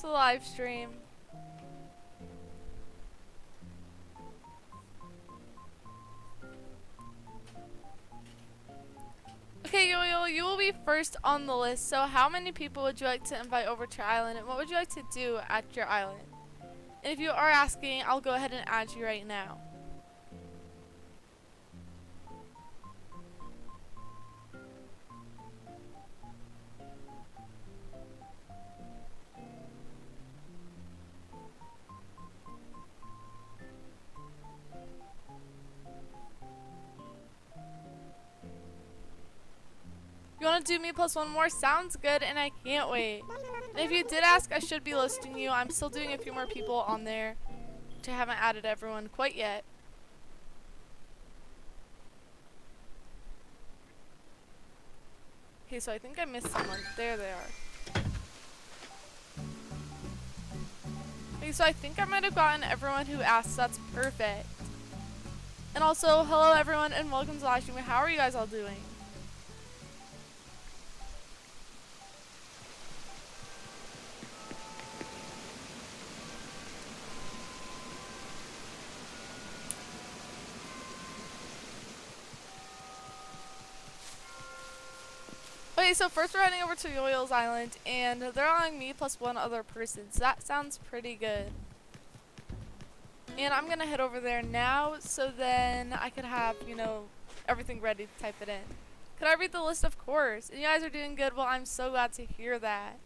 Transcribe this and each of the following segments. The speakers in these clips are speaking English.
to the live stream. Okay, Yo-Yo, you will be first on the list. So how many people would you like to invite over to your island, and what would you like to do at your island? And if you are asking, I'll go ahead and add you right now. You want to do me plus one more? Sounds good, and I can't wait. And if you did ask, I should be listing you. I'm still doing a few more people on there, which I haven't added everyone quite yet. Okay, so I think I missed someone. There they are. Okay, so I think I might have gotten everyone who asked. That's perfect. And also, hello everyone, and welcome to live stream. How are you guys all doing? Okay, so first we're heading over to Yoyo's Island, and they're allowing me plus one other person, so that sounds pretty good. And I'm gonna head over there now, so then I could have, you know, everything ready to type it in. Could I read the list? Of course. And you guys are doing good. Well, I'm so glad to hear that.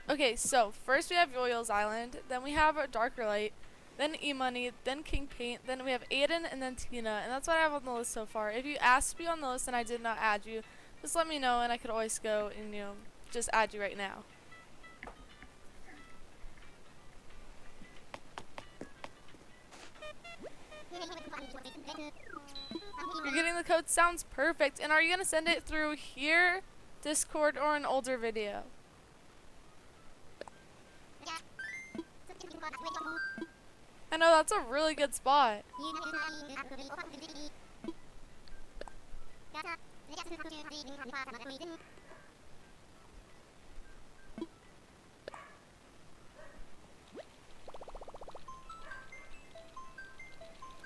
Okay, so first we have Yoyo's Island, then we have Darker Light, then E-Money, then King Paint, then we have Aiden, and then Tina, and that's what I have on the list so far. If you asked to be on the list and I did not add you, just let me know and I could always go and, you know, just add you right now. You're getting the code? Sounds perfect. And are you going to send it through here, Discord, or an older video? I know, that's a really good spot.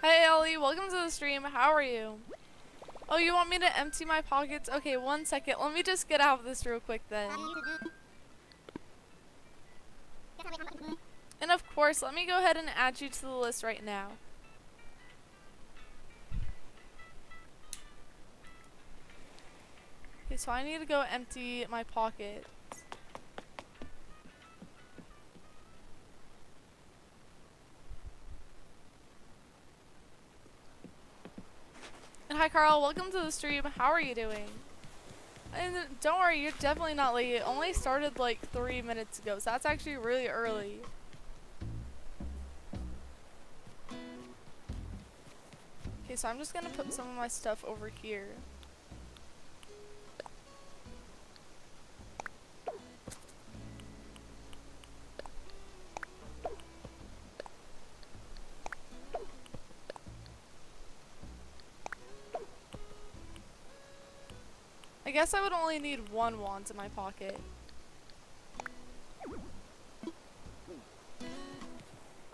Hey Ellie, welcome to the stream. How are you? Oh, you want me to empty my pockets? Okay, 1 second. Let me just get out of this real quick then. And of course, let me go ahead and add you to the list right now. Okay, so I need to go empty my pockets. And hi Carl, welcome to the stream. How are you doing? And don't worry, you're definitely not late. It only started like 3 minutes ago, so that's actually really early. Okay, so I'm just gonna put some of my stuff over here. I guess I would only need one wand in my pocket.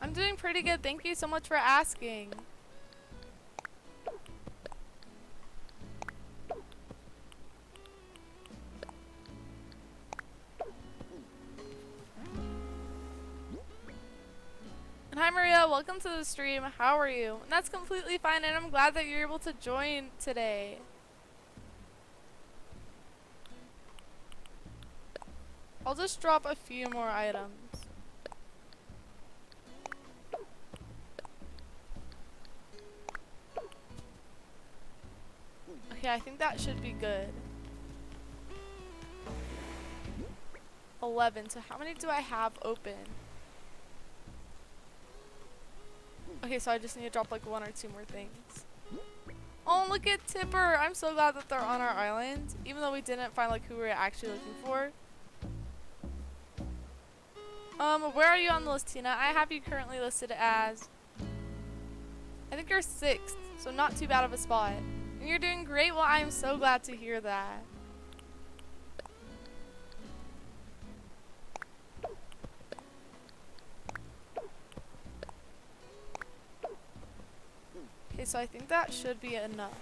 I'm doing pretty good. Thank you so much for asking. And hi Maria, welcome to the stream. How are you? And that's completely fine, and I'm glad that you're able to join today. I'll just drop a few more items. Okay, I think that should be good. 11. So how many do I have open? Okay, so I just need to drop like 1 or 2 more things. Oh, look at Tipper! I'm so glad that they're on our island, even though we didn't find like who we were actually looking for. Where are you on the list, Tina? I have you currently listed as, I think you're 6th, so not too bad of a spot. And you're doing great. Well, I am so glad to hear that. Okay, so I think that should be enough.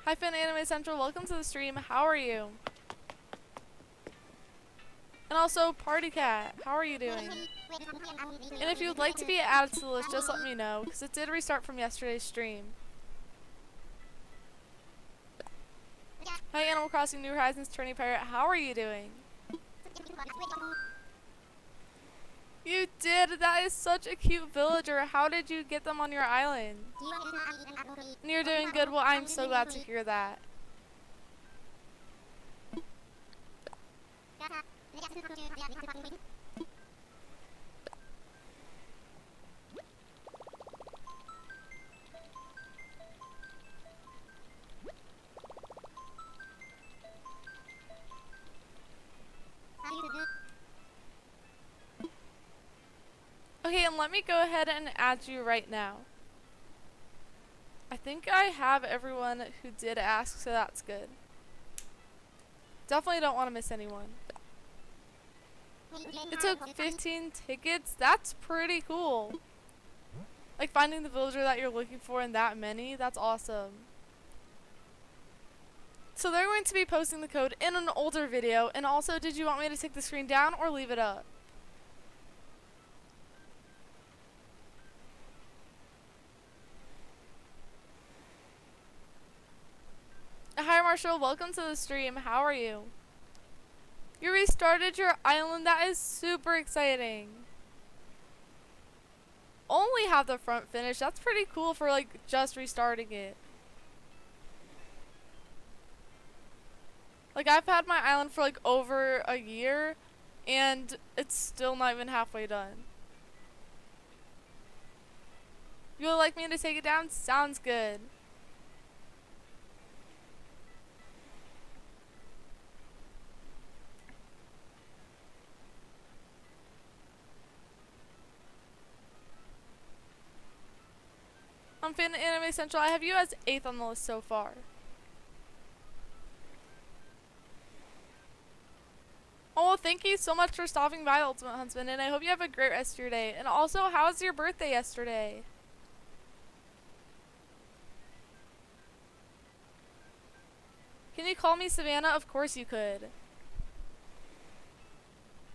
Hi Fan Anime Central, welcome to the stream. How are you? And also Party Cat, how are you doing? And if you would like to be added to the list, just let me know, because it did restart from yesterday's stream. Hi Animal Crossing New Horizons Tourney Pirate, how are you doing? You did! That is such a cute villager. How did you get them on your island? And you're doing good. Well, I'm so glad to hear that. Okay, and let me go ahead and add you right now. I think I have everyone who did ask, so that's good. Definitely don't want to miss anyone. It took 15 tickets? That's pretty cool. Like finding the villager that you're looking for in that many, that's awesome. So they're going to be posting the code in an older video, and also did you want me to take the screen down or leave it up? Hi Marshall, welcome to the stream. How are you? You restarted your island? That is super exciting. Only have the front finished. That's pretty cool for like just restarting it. Like I've had my island for like over a year and it's still not even halfway done. You would like me to take it down? Sounds good. I'm Fan Anime Central. I have you as 8th on the list so far. Oh, thank you so much for stopping by, Ultimate Huntsman, and I hope you have a great rest of your day. And also, how was your birthday yesterday? Can you call me Savannah? Of course you could.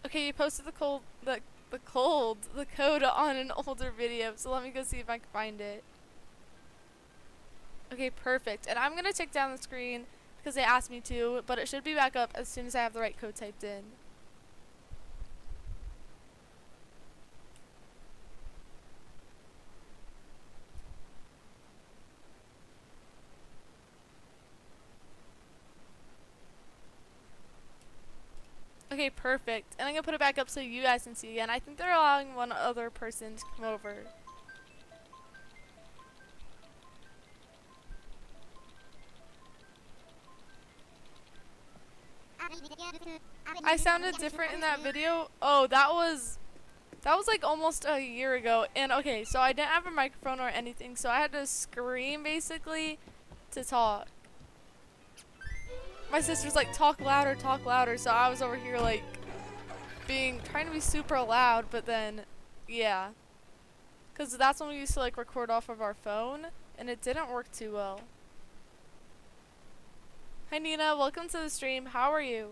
Okay, you posted the code on an older video, so let me go see if I can find it. Okay, perfect. And I'm gonna take down the screen because they asked me to, but it should be back up as soon as I have the right code typed in. Okay, perfect. And I'm gonna put it back up so you guys can see again. I think they're allowing one other person to come over. I sounded different in that video. Oh, that was like almost a year ago. And okay, so I didn't have a microphone or anything, so I had to scream basically to talk. My sister's like, talk louder, so I was over here like trying to be super loud, but then yeah, because that's when we used to like record off of our phone and it didn't work too well. Hi Nina, welcome to the stream. How are you?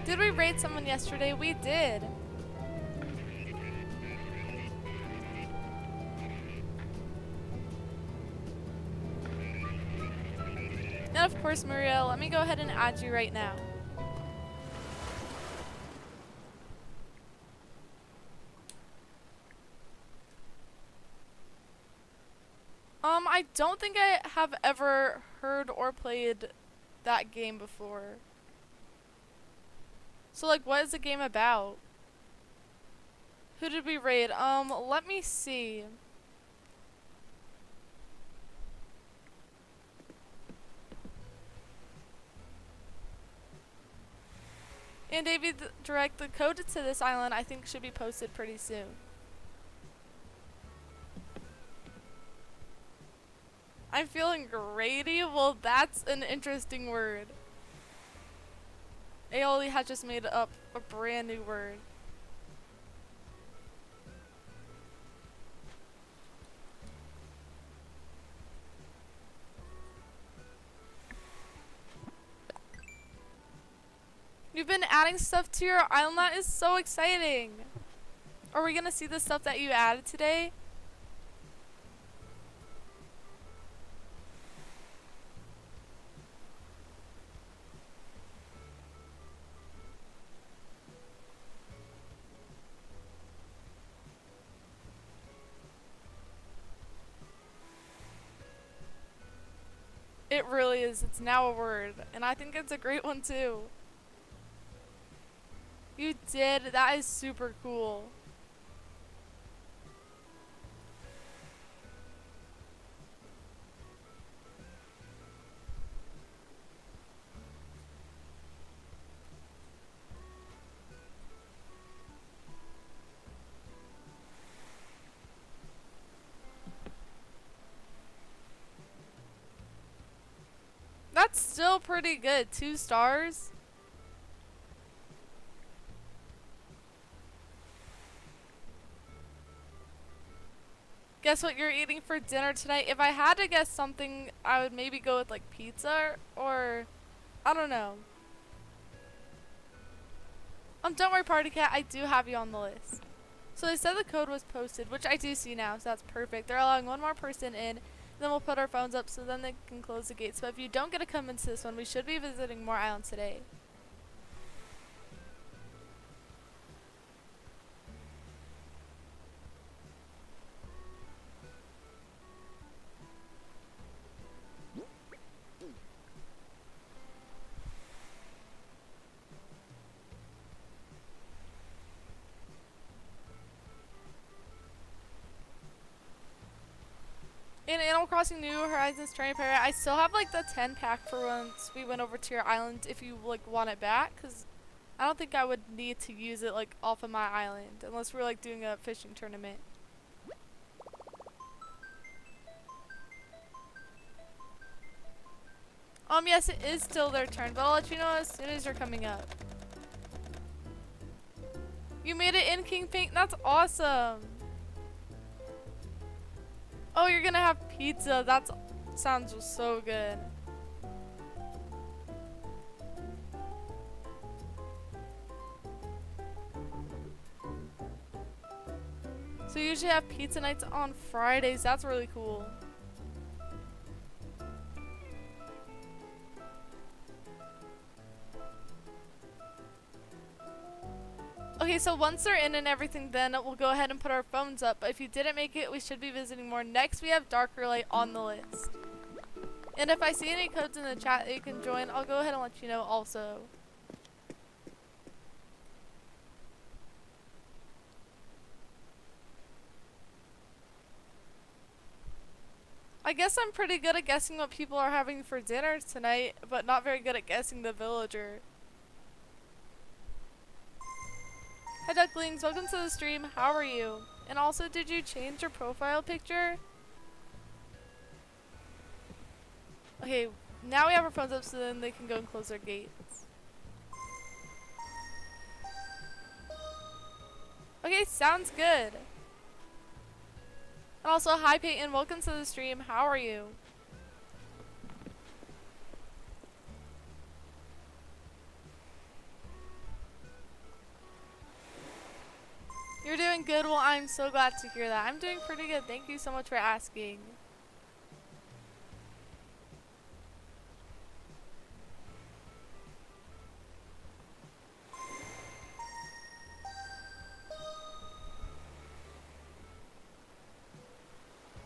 Did we raid someone yesterday? We did. And of course, Maria, let me go ahead and add you right now. I don't think I have ever heard or played that game before. So like, what is the game about? Who did we raid? Let me see. And Davey Direct, the code to this island I think should be posted pretty soon. I'm feeling grady? Well, that's an interesting word. Aoli has just made up a brand new word. You've been adding stuff to your island? That is so exciting. Are we gonna see the stuff that you added today? It really is. It's now a word. And I think it's a great one too. You did? That is super cool. That's still pretty good. 2 stars. Guess what you're eating for dinner tonight? If I had to guess something, I would maybe go with like pizza or I don't know. Don't worry, Party Cat. I do have you on the list. So they said the code was posted, which I do see now, so that's perfect. They're allowing one more person in, then we'll put our phones up so then they can close the gates. But if you don't get to come into this one, we should be visiting more islands today. In Animal Crossing New Horizons Terrain Parrot, I still have like the 10 pack for once we went over to your island if you like want it back, because I don't think I would need to use it like off of my island unless we're like doing a fishing tournament. Yes, it is still their turn, but I'll let you know as soon as you're coming up. You made it in King Paint? That's awesome! Oh, you're gonna have pizza. That sounds so good. So you usually have pizza nights on Fridays. That's really cool. Okay, so once they're in and everything, then we'll go ahead and put our phones up. But if you didn't make it, we should be visiting more. Next, we have Darker Light on the list. And if I see any codes in the chat that you can join, I'll go ahead and let you know also. I guess I'm pretty good at guessing what people are having for dinner tonight, but not very good at guessing the villager. Hi Ducklings, welcome to the stream. How are you? And also, did you change your profile picture? Okay, now we have our phones up so then they can go and close their gates. Okay, sounds good. And also, hi Peyton, welcome to the stream. How are you? You're doing good? Well, I'm so glad to hear that. I'm doing pretty good. Thank you so much for asking.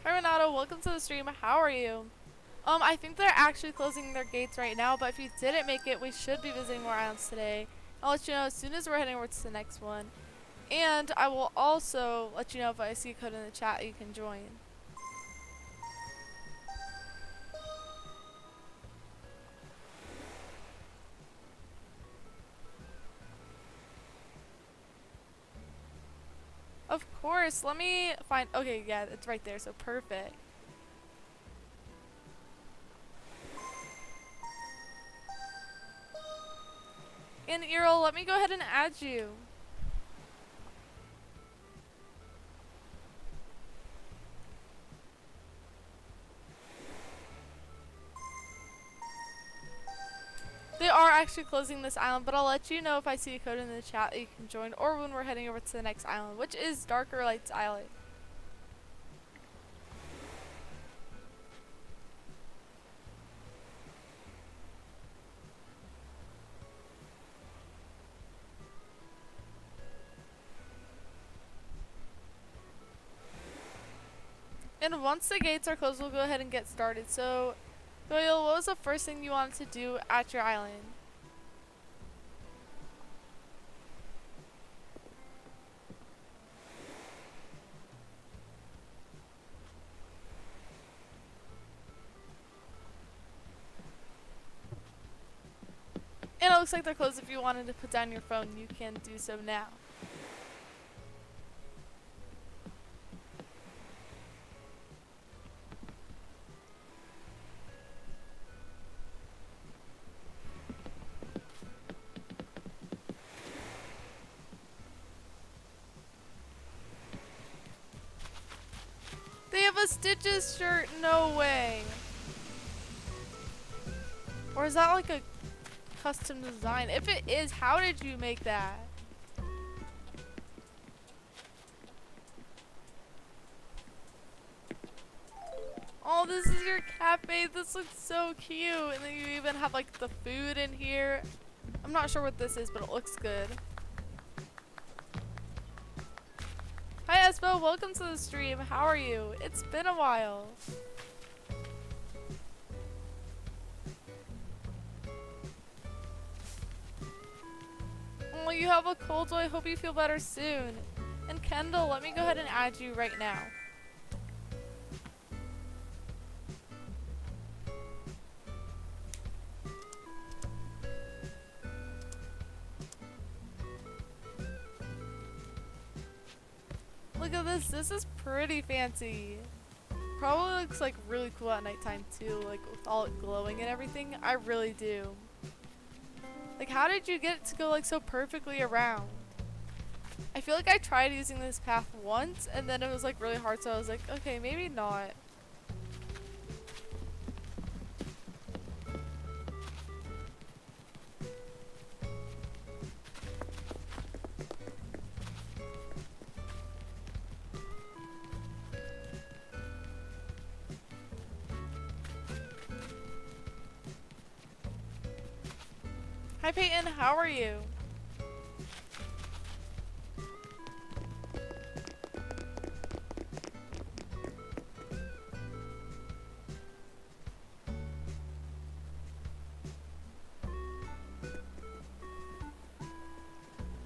Hi Renato, welcome to the stream. How are you? I think they're actually closing their gates right now, but if you didn't make it, we should be visiting more islands today. I'll let you know as soon as we're heading over to the next one. And I will also let you know if I see a code in the chat you can join. first, let me find. Okay, yeah, it's right there. So perfect. And Earl, let me go ahead and add you. They are actually closing this island, but I'll let you know if I see a code in the chat that you can join, or when we're heading over to the next island, which is Darker Lights Island. And once the gates are closed, we'll go ahead and get started. So, Doyle, what was the first thing you wanted to do at your island? And it looks like they're closed. If you wanted to put down your phone, you can do so now. They have a Stitches shirt? No way. Or is that like a custom design? If it is, how did you make that? Oh, this is your cafe. This looks so cute. And then you even have like the food in here. I'm not sure what this is, but it looks good. Hi Espo, welcome to the stream. How are you? It's been a while. Oh, you have a cold, so I hope you feel better soon. And Kendall, let me go ahead and add you right now. Look at this. This is pretty fancy. Probably looks like really cool at nighttime too, like with all it glowing and everything. I really do. Like, how did you get it to go like so perfectly around? I feel like I tried using this path once and then it was like really hard, so I was like, okay, maybe not. Hi Peyton, how are you?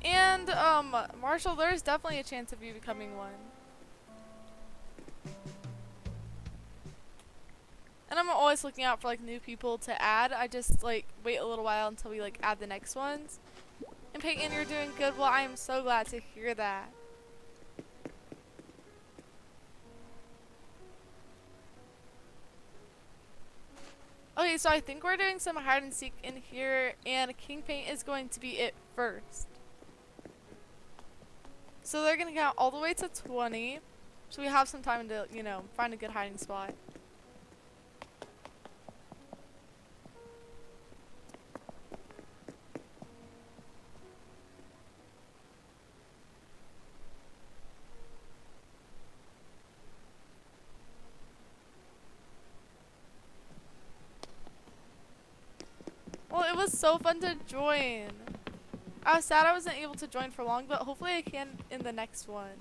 And Marshall, there's definitely a chance of you becoming one. And I'm always looking out for like new people to add. I just like wait a little while until we like add the next ones. And Peyton, you're doing good. Well, I am so glad to hear that. Okay, so I think we're doing some hide and seek in here, and King Paint is going to be it first. So they're gonna count all the way to 20, so we have some time to, you know, find a good hiding spot. Well, it was so fun to join. I was sad I wasn't able to join for long, but hopefully I can in the next one.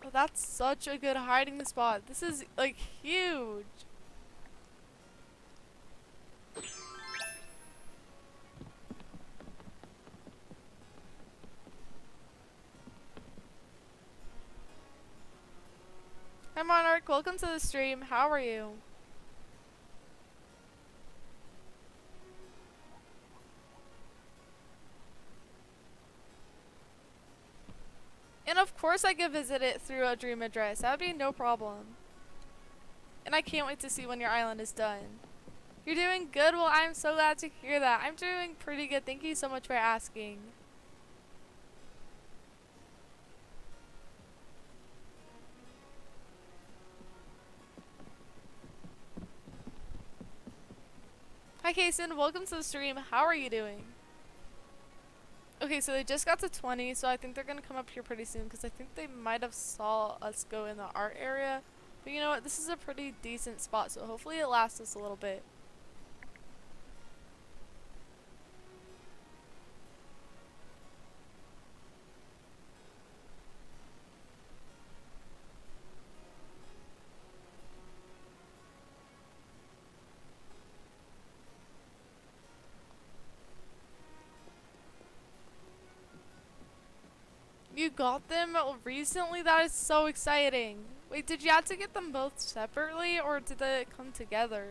Oh, that's such a good hiding spot. This is like huge. Hi Monarch, welcome to the stream. How are you? course I could visit it through a dream address. That would be no problem. And I can't wait to see when your island is done. You're doing good? Well, I'm so glad to hear that. I'm doing pretty good. Thank you so much for asking. Hi, Kason. Welcome to the stream. How are you doing? Okay, so they just got to 20, so I think they're going to come up here pretty soon because I think they might have saw us go in the art area. But you know what? This is a pretty decent spot, so hopefully it lasts us a little bit. You got them recently? That is so exciting. Wait, did you have to get them both separately or did they come together?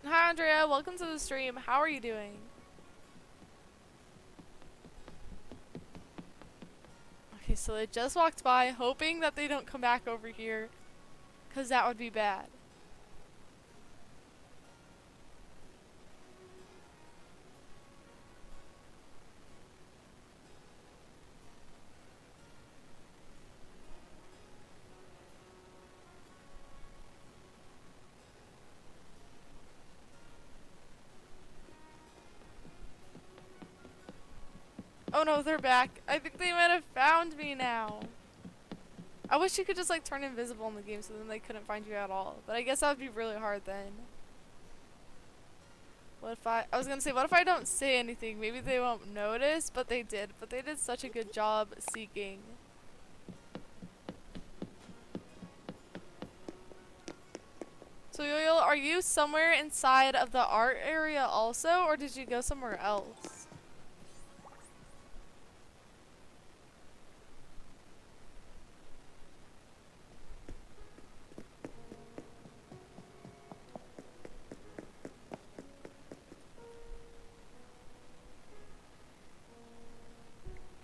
Hi Andrea, welcome to the stream. How are you doing? Okay, so they just walked by, hoping that they don't come back over here, because that would be bad. Oh no, they're back. I think they might have found me now. I wish you could just like turn invisible in the game so then they couldn't find you at all. But I guess that would be really hard then. What if I was gonna say, what if I don't say anything? Maybe they won't notice, but they did. But they did such a good job seeking. So Yo-Yo, are you somewhere inside of the art area also, or did you go somewhere else?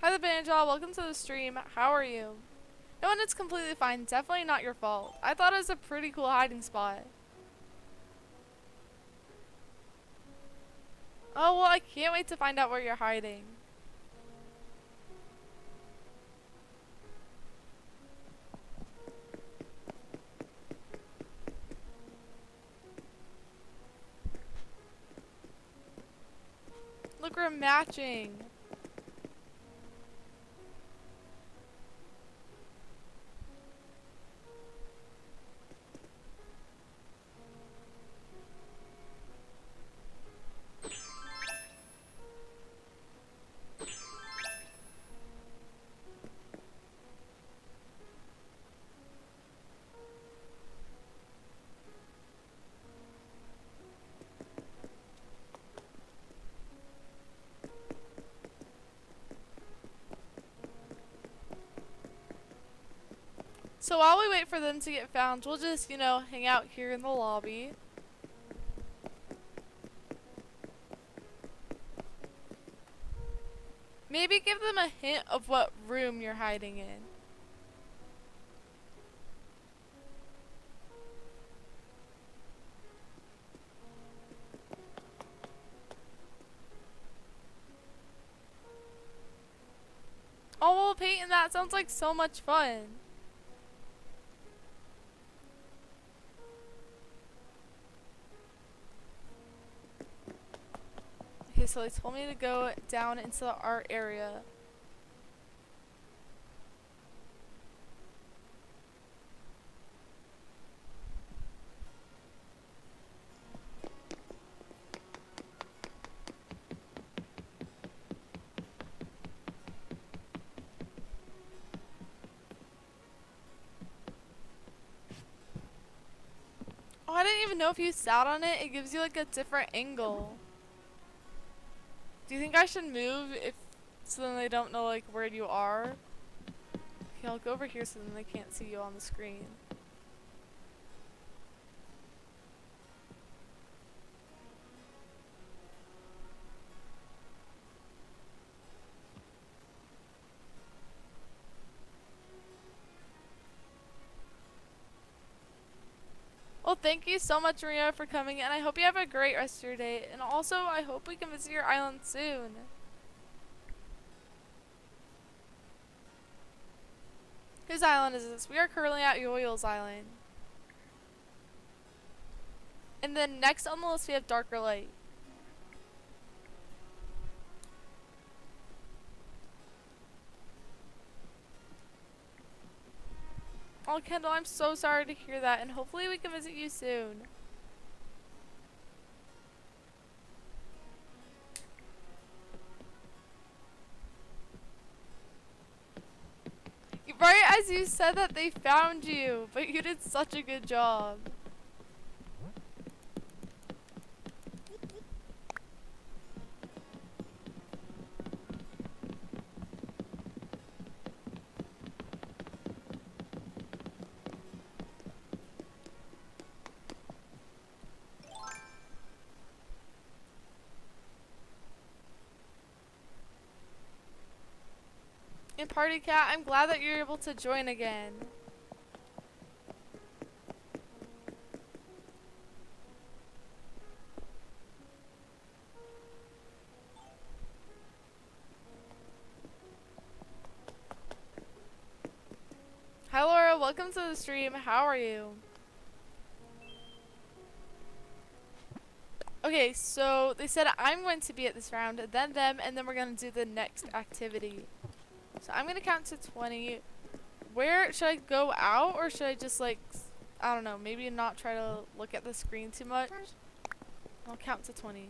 Hi the Banjo, welcome to the stream. How are you? No, and it's completely fine. Definitely not your fault. I thought it was a pretty cool hiding spot. Oh, well, I can't wait to find out where you're hiding. Look, we're matching. So while we wait for them to get found, we'll just, you know, hang out here in the lobby. Maybe give them a hint of what room you're hiding in. Oh, well, Peyton, that sounds like so much fun. Okay, so they told me to go down into the art area. Oh, I didn't even know if you sat on it, it gives you like a different angle. Do you think I should move if so then they don't know like where you are? Okay, I'll go over here so then they can't see you on the screen. thank you so much, Maria, for coming, and I hope you have a great rest of your day. And also, I hope we can visit your island soon. Whose island is this? We are currently at Yoyle's Island. And then next on the list, we have Darker Light. Oh, Kendall, I'm so sorry to hear that, and hopefully we can visit you soon. Right as you said that they found you, but you did such a good job. And Party Cat, I'm glad that you're able to join again. Hi Laura, welcome to the stream. How are you? Okay, so they said I'm going to be at this round, then them, and then we're going to do the next activity. So I'm going to count to 20. Where should I go out, or should I just like, I don't know, maybe not try to look at the screen too much? I'll count to 20.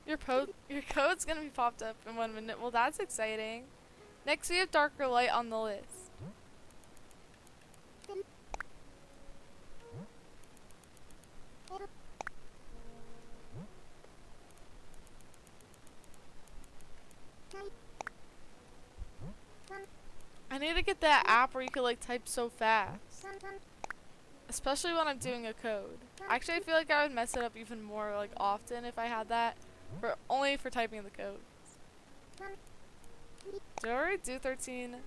Your code's gonna be popped up in 1 minute. Well, that's exciting. Next, we have Darker Light on the list. I need to get that app where you can like type so fast. Especially when I'm doing a code. Actually, I feel like I would mess it up even more like often if I had that. Only for typing the code. Did I already do 13?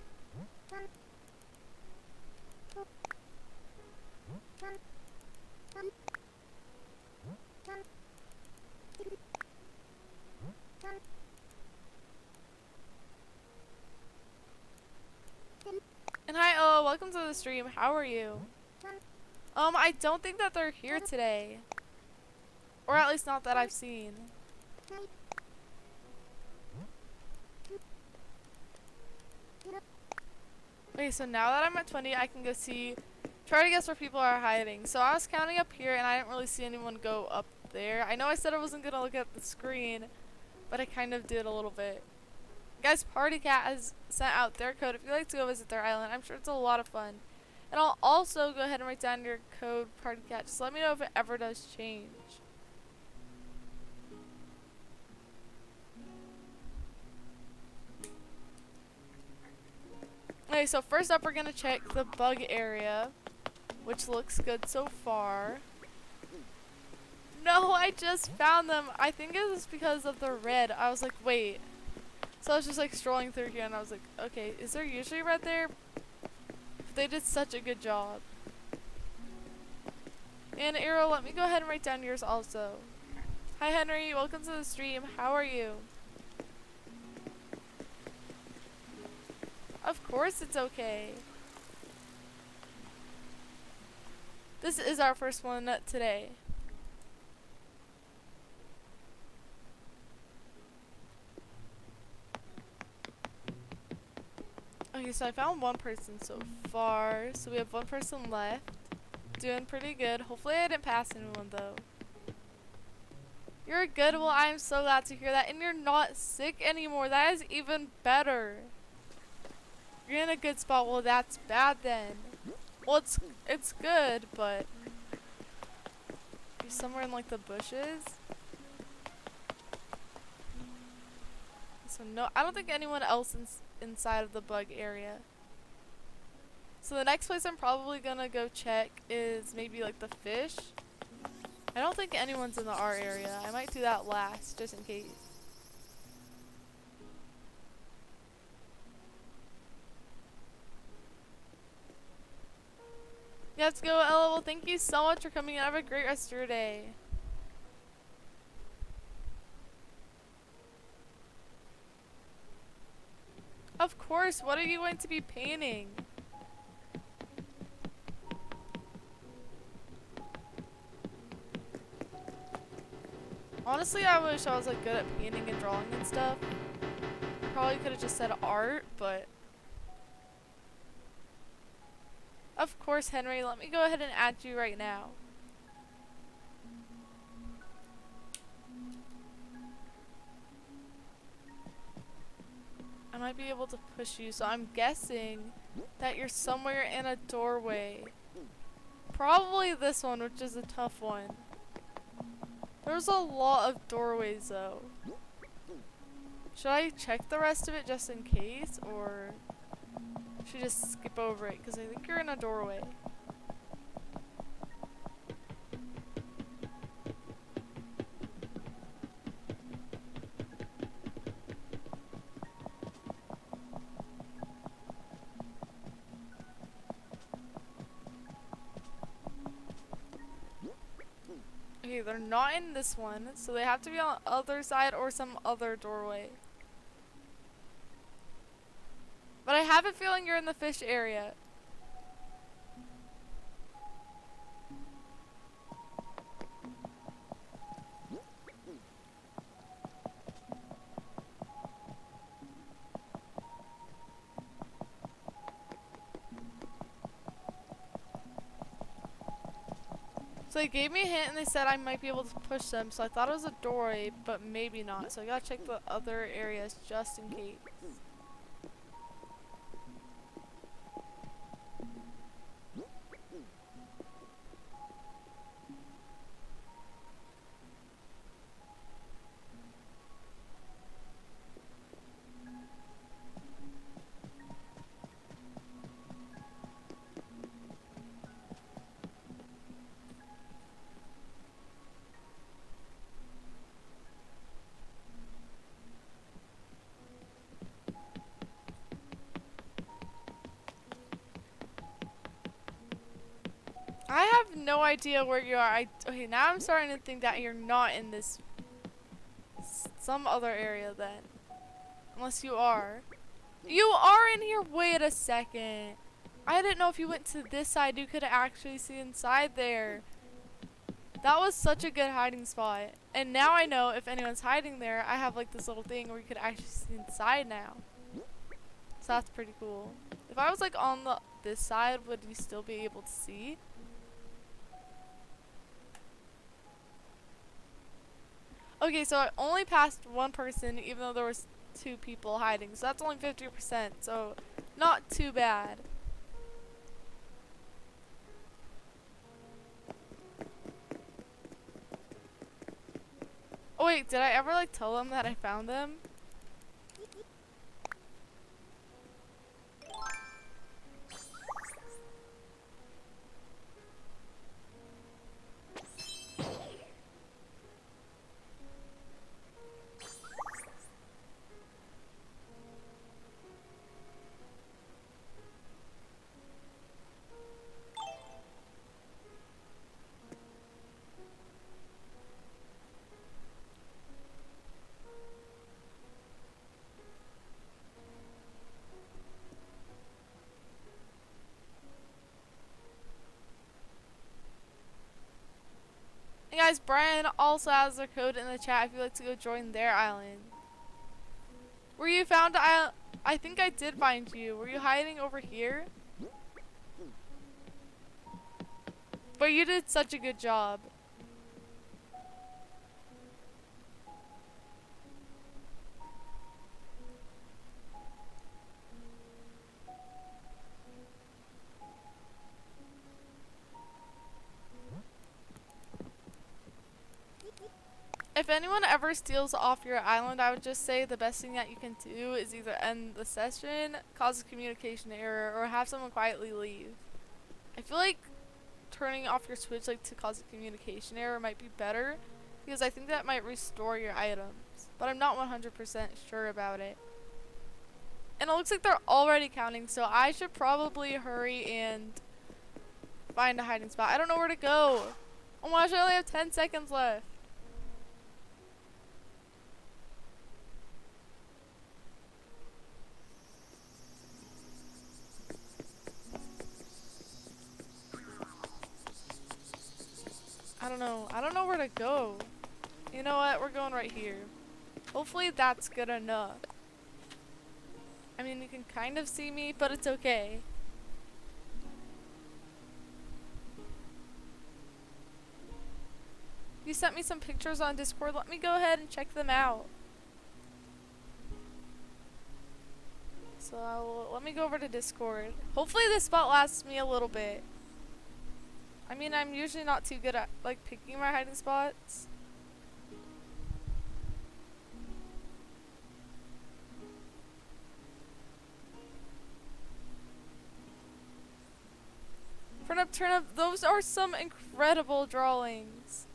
And hi, oh, welcome to the stream. How are you? I don't think that they're here today. Or at least not that I've seen. Okay, so now that I'm at 20, I can go try to guess where people are hiding. So I was counting up here, and I didn't really see anyone go up there. I know I said I wasn't going to look at the screen, but I kind of did a little bit. Guys, Party Cat has sent out their code. If you'd like to go visit their island, I'm sure it's a lot of fun. And I'll also go ahead and write down your code, Party Cat. Just let me know if it ever does change. Okay, so first up we're going to check the bug area, which looks good so far. No, I just found them. I think it was because of the red. I was like, wait. So I was just like strolling through here and I was like, okay, is there usually red there? They did such a good job. And Arrow, let me go ahead and write down yours also. Hi Henry, welcome to the stream. How are you? Of course it's okay. This is our first one today. Okay, so I found one person so far. So we have one person left. Doing pretty good. Hopefully I didn't pass anyone though. You're good. Well, I'm so glad to hear that. And you're not sick anymore. That is even better. You're in a good spot. Well, that's bad then. Well, it's good, but you're somewhere in like the bushes. So no, I don't think anyone else inside of the bug area. So the next place I'm probably gonna go check is maybe like the fish. I don't think anyone's in the R area. I might do that last, just in case. Yeah, let's go, Ella. Well, thank you so much for coming. Have a great rest of your day. Of course. What are you going to be painting? Honestly, I wish I was like good at painting and drawing and stuff. Probably could have just said art, but of course, Henry. Let me go ahead and add you right now. I might be able to push you, so I'm guessing that you're somewhere in a doorway. Probably this one, which is a tough one. There's a lot of doorways though. Should I check the rest of it just in case, or should I just skip over it? Because I think you're in a doorway. Okay, they're not in this one, so they have to be on the other side or some other doorway. But I have a feeling you're in the fish area. So they gave me a hint and they said I might be able to push them, so I thought it was a doorway, but maybe not. So I gotta check the other areas just in case. I have no idea where you are. Okay, now I'm starting to think that you're not in this some other area then. Unless you are. You are in here. Wait a second. I didn't know if you went to this side you could actually see inside there. That was such a good hiding spot. And now I know if anyone's hiding there, I have like this little thing where you could actually see inside now. So that's pretty cool. If I was like on this side, would you still be able to see? Okay, so I only passed one person even though there was 2 people hiding. So that's only 50%, so not too bad. Oh wait, did I ever like tell them that I found them? Hey guys, Brian also has their code in the chat if you'd like to go join their island. Were you found? I think I did find you. Were you hiding over here? But you did such a good job. If anyone ever steals off your island, I would just say the best thing that you can do is either end the session, cause a communication error, or have someone quietly leave. I feel like turning off your switch like to cause a communication error might be better, because I think that might restore your items, but I'm not 100% sure about it. And it looks like they're already counting, so I should probably hurry and find a hiding spot. I don't know where to go. Oh my gosh, I only have 10 seconds left. I don't know. I don't know where to go. You know what? We're going right here. Hopefully that's good enough. I mean, you can kind of see me, but it's okay. You sent me some pictures on Discord. Let me go ahead and check them out. So let me go over to Discord. Hopefully this spot lasts me a little bit. I mean, I'm usually not too good at like picking my hiding spots. Turn up, those are some incredible drawings.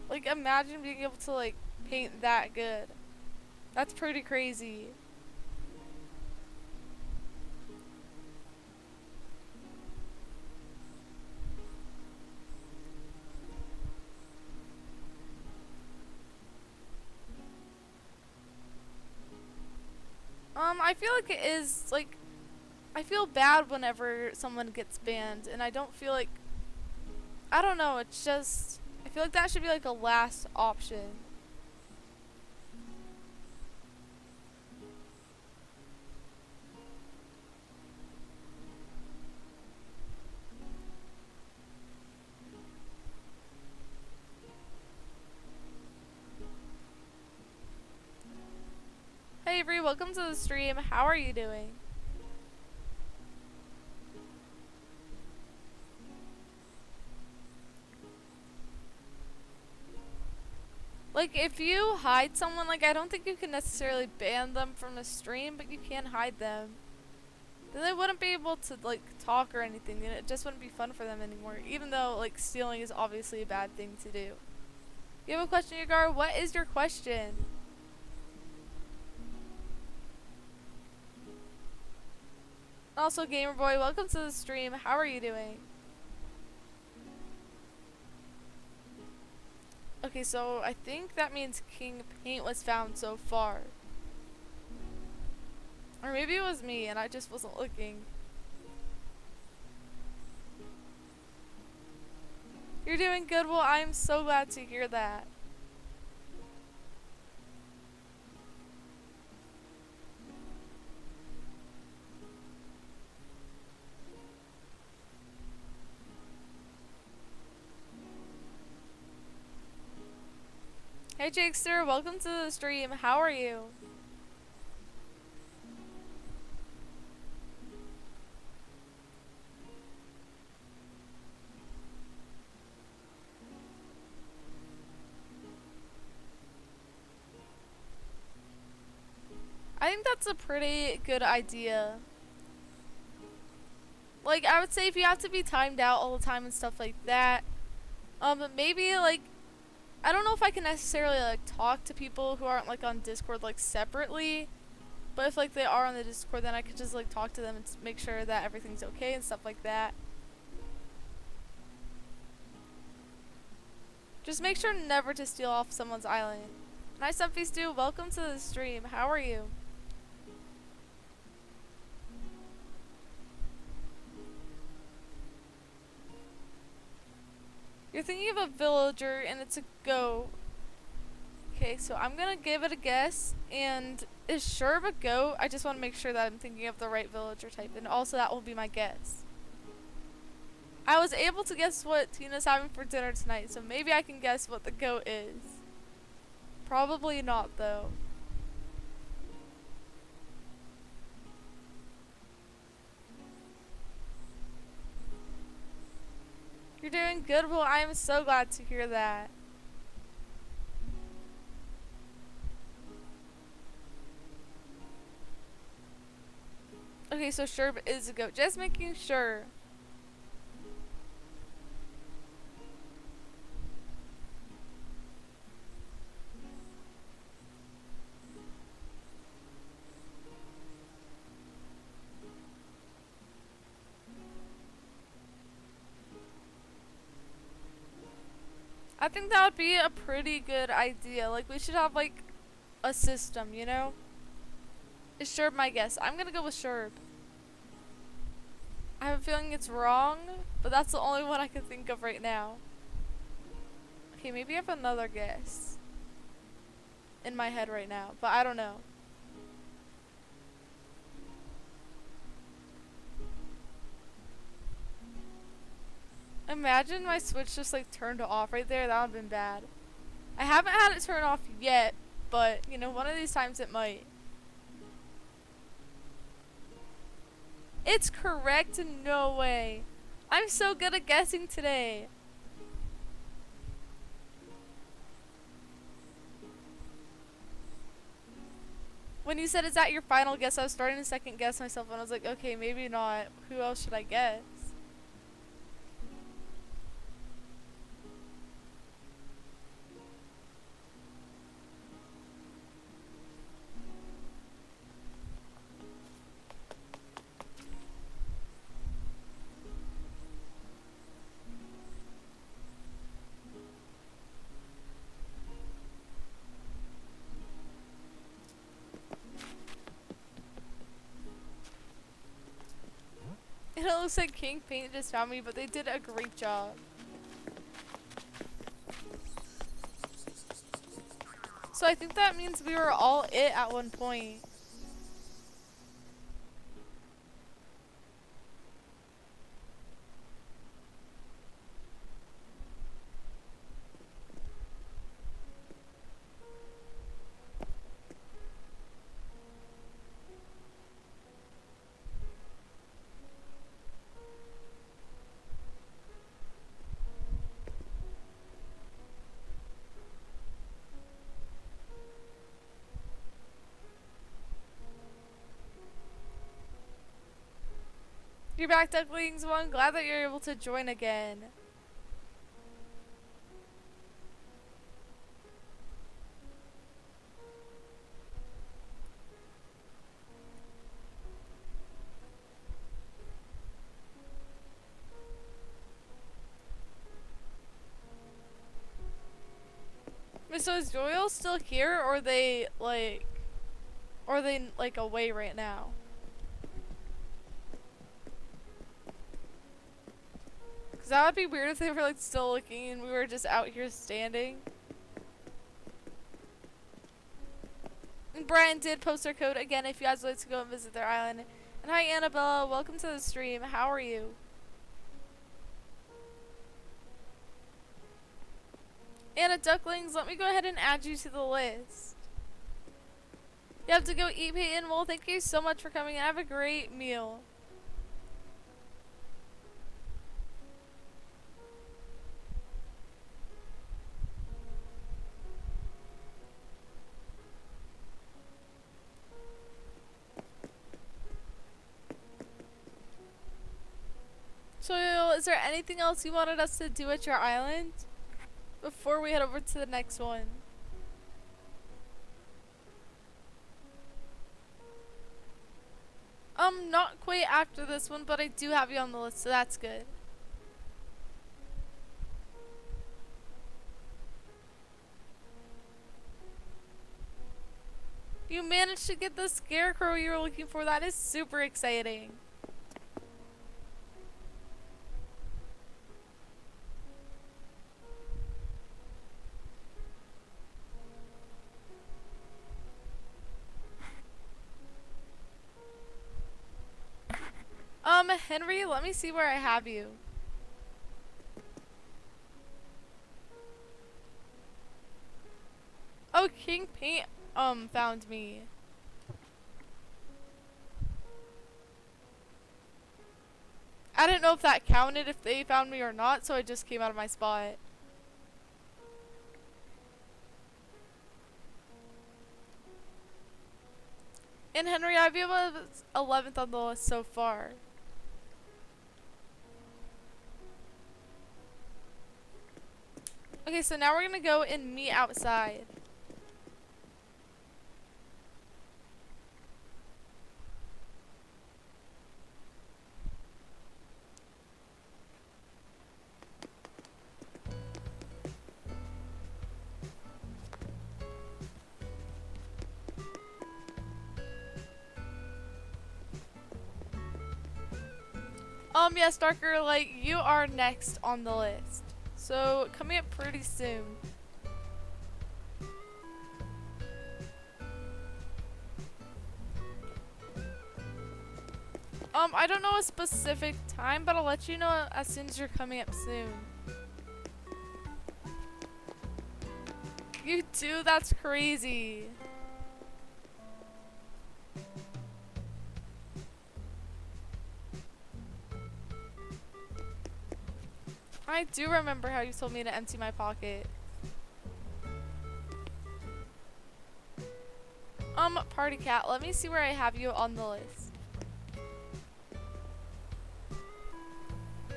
Like, imagine being able to like paint that good. That's pretty crazy. I feel like it is like, I feel bad whenever someone gets banned, and I don't feel like, I don't know, it's just, I feel like that should be like a last option. Hey Avery, welcome to the stream. How are you doing? Like, if you hide someone, like, I don't think you can necessarily ban them from the stream, but you can hide them. Then they wouldn't be able to, like, talk or anything, and it just wouldn't be fun for them anymore, even though, like, stealing is obviously a bad thing to do. You have a question, Yagar? What is your question? Also, Gamerboy, welcome to the stream. How are you doing? Okay, so I think that means King Paint was found so far. Or maybe it was me and I just wasn't looking. You're doing good? Well, I'm so glad to hear that. Hey Jakester, welcome to the stream. How are you? I think that's a pretty good idea. Like, I would say if you have to be timed out all the time and stuff like that, maybe like, I don't know if I can necessarily like talk to people who aren't like on Discord like separately, but if like they are on the Discord, then I could just like talk to them and make sure that everything's okay and stuff like that. Just make sure never to steal off someone's island. Nice up, Feastu. Welcome to the stream. How are you? You're thinking of a villager and it's a goat. Okay, so I'm gonna give it a guess. And is Sherb a goat? I just want to make sure that I'm thinking of the right villager type. And also that will be my guess. I was able to guess what Tina's having for dinner tonight, so maybe I can guess what the goat is. Probably not though. You're doing good? Well, I am so glad to hear that. Okay, so Sherb is a goat. Just making sure. I think that would be a pretty good idea. Like, we should have, like, a system, you know? Is Sherb my guess? I'm gonna go with Sherb. I have a feeling it's wrong, but that's the only one I can think of right now. Okay, maybe I have another guess in my head right now, but I don't know. Imagine my Switch just like turned off right there. That would have been bad. I haven't had it turn off yet, but you know, one of these times it might. It's correct? No way. I'm so good at guessing today. When you said, is that your final guess, I was starting to second guess myself and I was like, okay, maybe not. Who else should I guess? It looks like King Paint just found me, but they did a great job. So I think that means we were all it at one point. You're back, Ducklings. Well, I'm glad that you're able to join again. So is Joel still here, or are they like away right now? Cause that would be weird if they were like still looking and we were just out here standing. And Brian did post their code again if you guys would like to go and visit their island. And hi Annabella, welcome to the stream. How are you? Anna Ducklings, let me go ahead and add you to the list. You have to go eat, Peyton. Well, thank you so much for coming and have a great meal. So, is there anything else you wanted us to do at your island before we head over to the next one? Not quite after this one, but I do have you on the list, so that's good. You managed to get the scarecrow you were looking for. That is super exciting. Henry, let me see where I have you. Oh, King Paint, found me. I didn't know if that counted if they found me or not, so I just came out of my spot. And Henry, I've been 11th on the list so far. Okay, so now we're gonna go and meet outside. Yes, Darker Light, you are next on the list. So, coming up pretty soon. I don't know a specific time, but I'll let you know as soon as you're coming up soon. You do? That's crazy. I do remember how you told me to empty my pocket. Party Cat, let me see where I have you on the list. I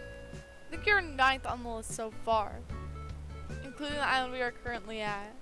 think you're 9th on the list so far, including the island we are currently at.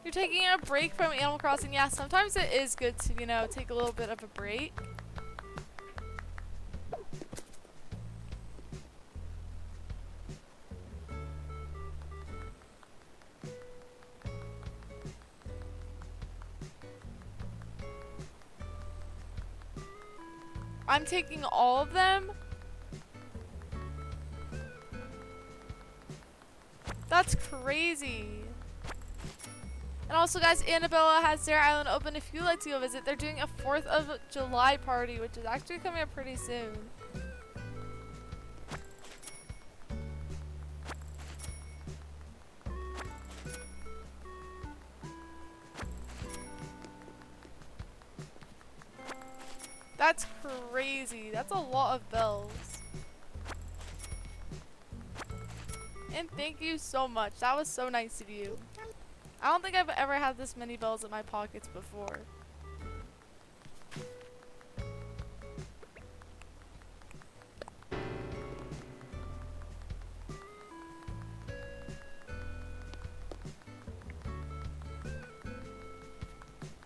You're taking a break from Animal Crossing. Yeah, sometimes it is good to, you know, take a little bit of a break. I'm taking all of them. That's crazy. And also, guys, Annabella has their island open if you'd like to go visit. They're doing a 4th of July party, which is actually coming up pretty soon. That's crazy. That's a lot of bells. And thank you so much. That was so nice of you. I don't think I've ever had this many bells in my pockets before.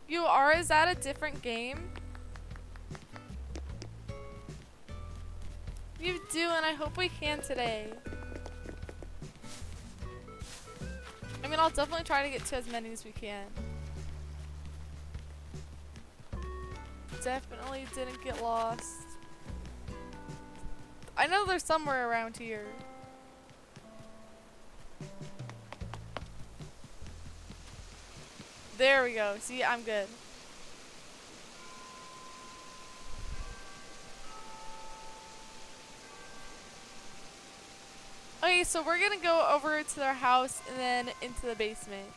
You are? Is that a different game? You do, and I hope we can today. I mean, I'll definitely try to get to as many as we can. Definitely didn't get lost. I know there's somewhere around here. There we go. See, I'm good. Okay, so we're gonna go over to their house and then into the basement.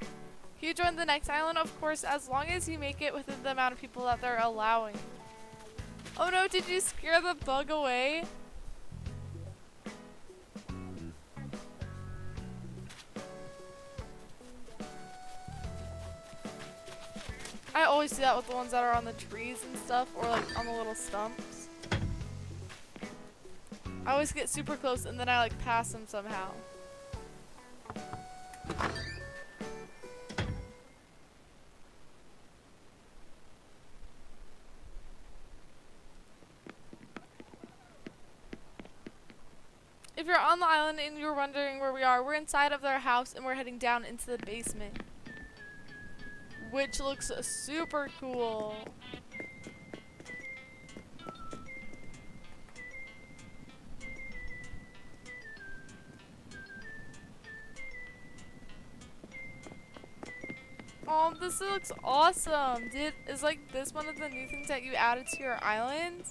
Can you join the next island? Of course, as long as you make it within the amount of people that they're allowing. Oh no, did you scare the bug away? I always do that with the ones that are on the trees and stuff, or like on the little stumps. I always get super close and then I like pass them somehow. If you're on the island and you're wondering where we are, we're inside of their house and we're heading down into the basement, which looks super cool. Oh, this looks awesome. Is like this one of the new things that you added to your island?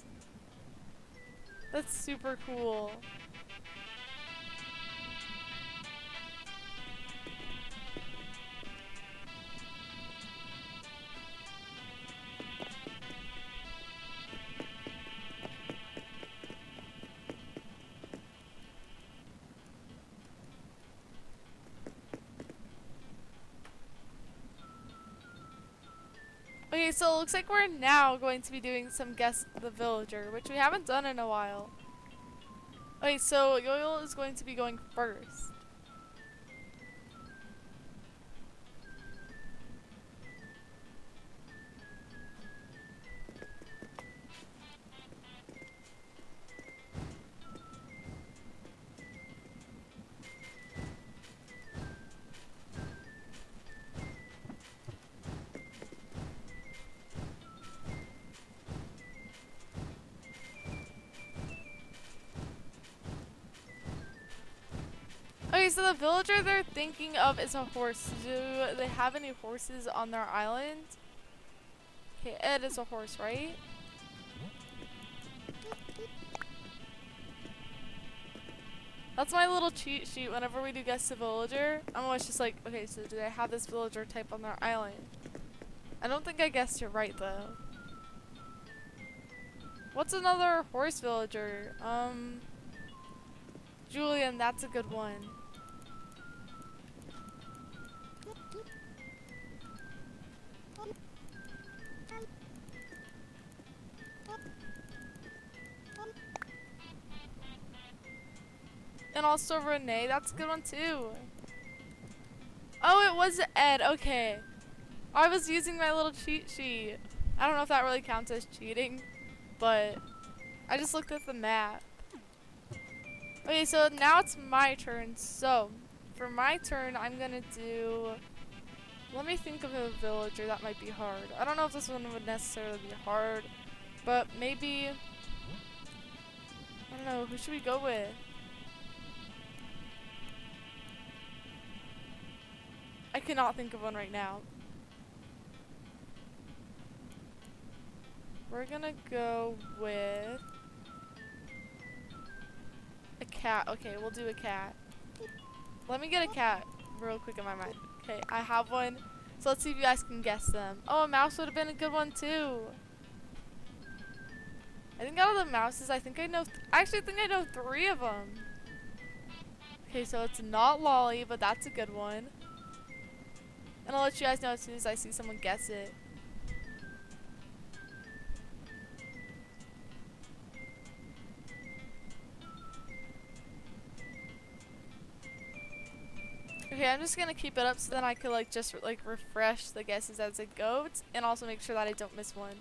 That's super cool. Okay, Okay, so it looks like we're now going to be doing some Guess the Villager, which we haven't done in a while. Okay, so Yoyo is going to be going first. Okay, so the villager they're thinking of is a horse. Do they have any horses on their island? Okay, Ed is a horse, right? That's my little cheat sheet whenever we do Guess the Villager. I'm always just like, okay, so do they have this villager type on their island? I don't think I guessed it right, though. What's another horse villager? Julian, that's a good one. And also Renee, that's a good one too. Oh, it was Ed, okay. I was using my little cheat sheet. I don't know if that really counts as cheating, but I just looked at the map. Okay, so now it's my turn. So, for my turn, I'm gonna do... Let me think of a villager that might be hard. I don't know if this one would necessarily be hard, but maybe... I don't know, who should we go with? I cannot think of one right now. We're gonna go with a cat. Okay, we'll do a cat. Let me get a cat real quick in my mind. Okay, I have one. So let's see if you guys can guess them. Oh, a mouse would have been a good one too. I think out of the mouses, I think I know. I actually think I know 3 of them. Okay, so it's not Lolly, but that's a good one. And I'll let you guys know as soon as I see someone guess it. Okay, I'm just gonna keep it up so then I can like just like refresh the guesses as it goes and also make sure that I don't miss one.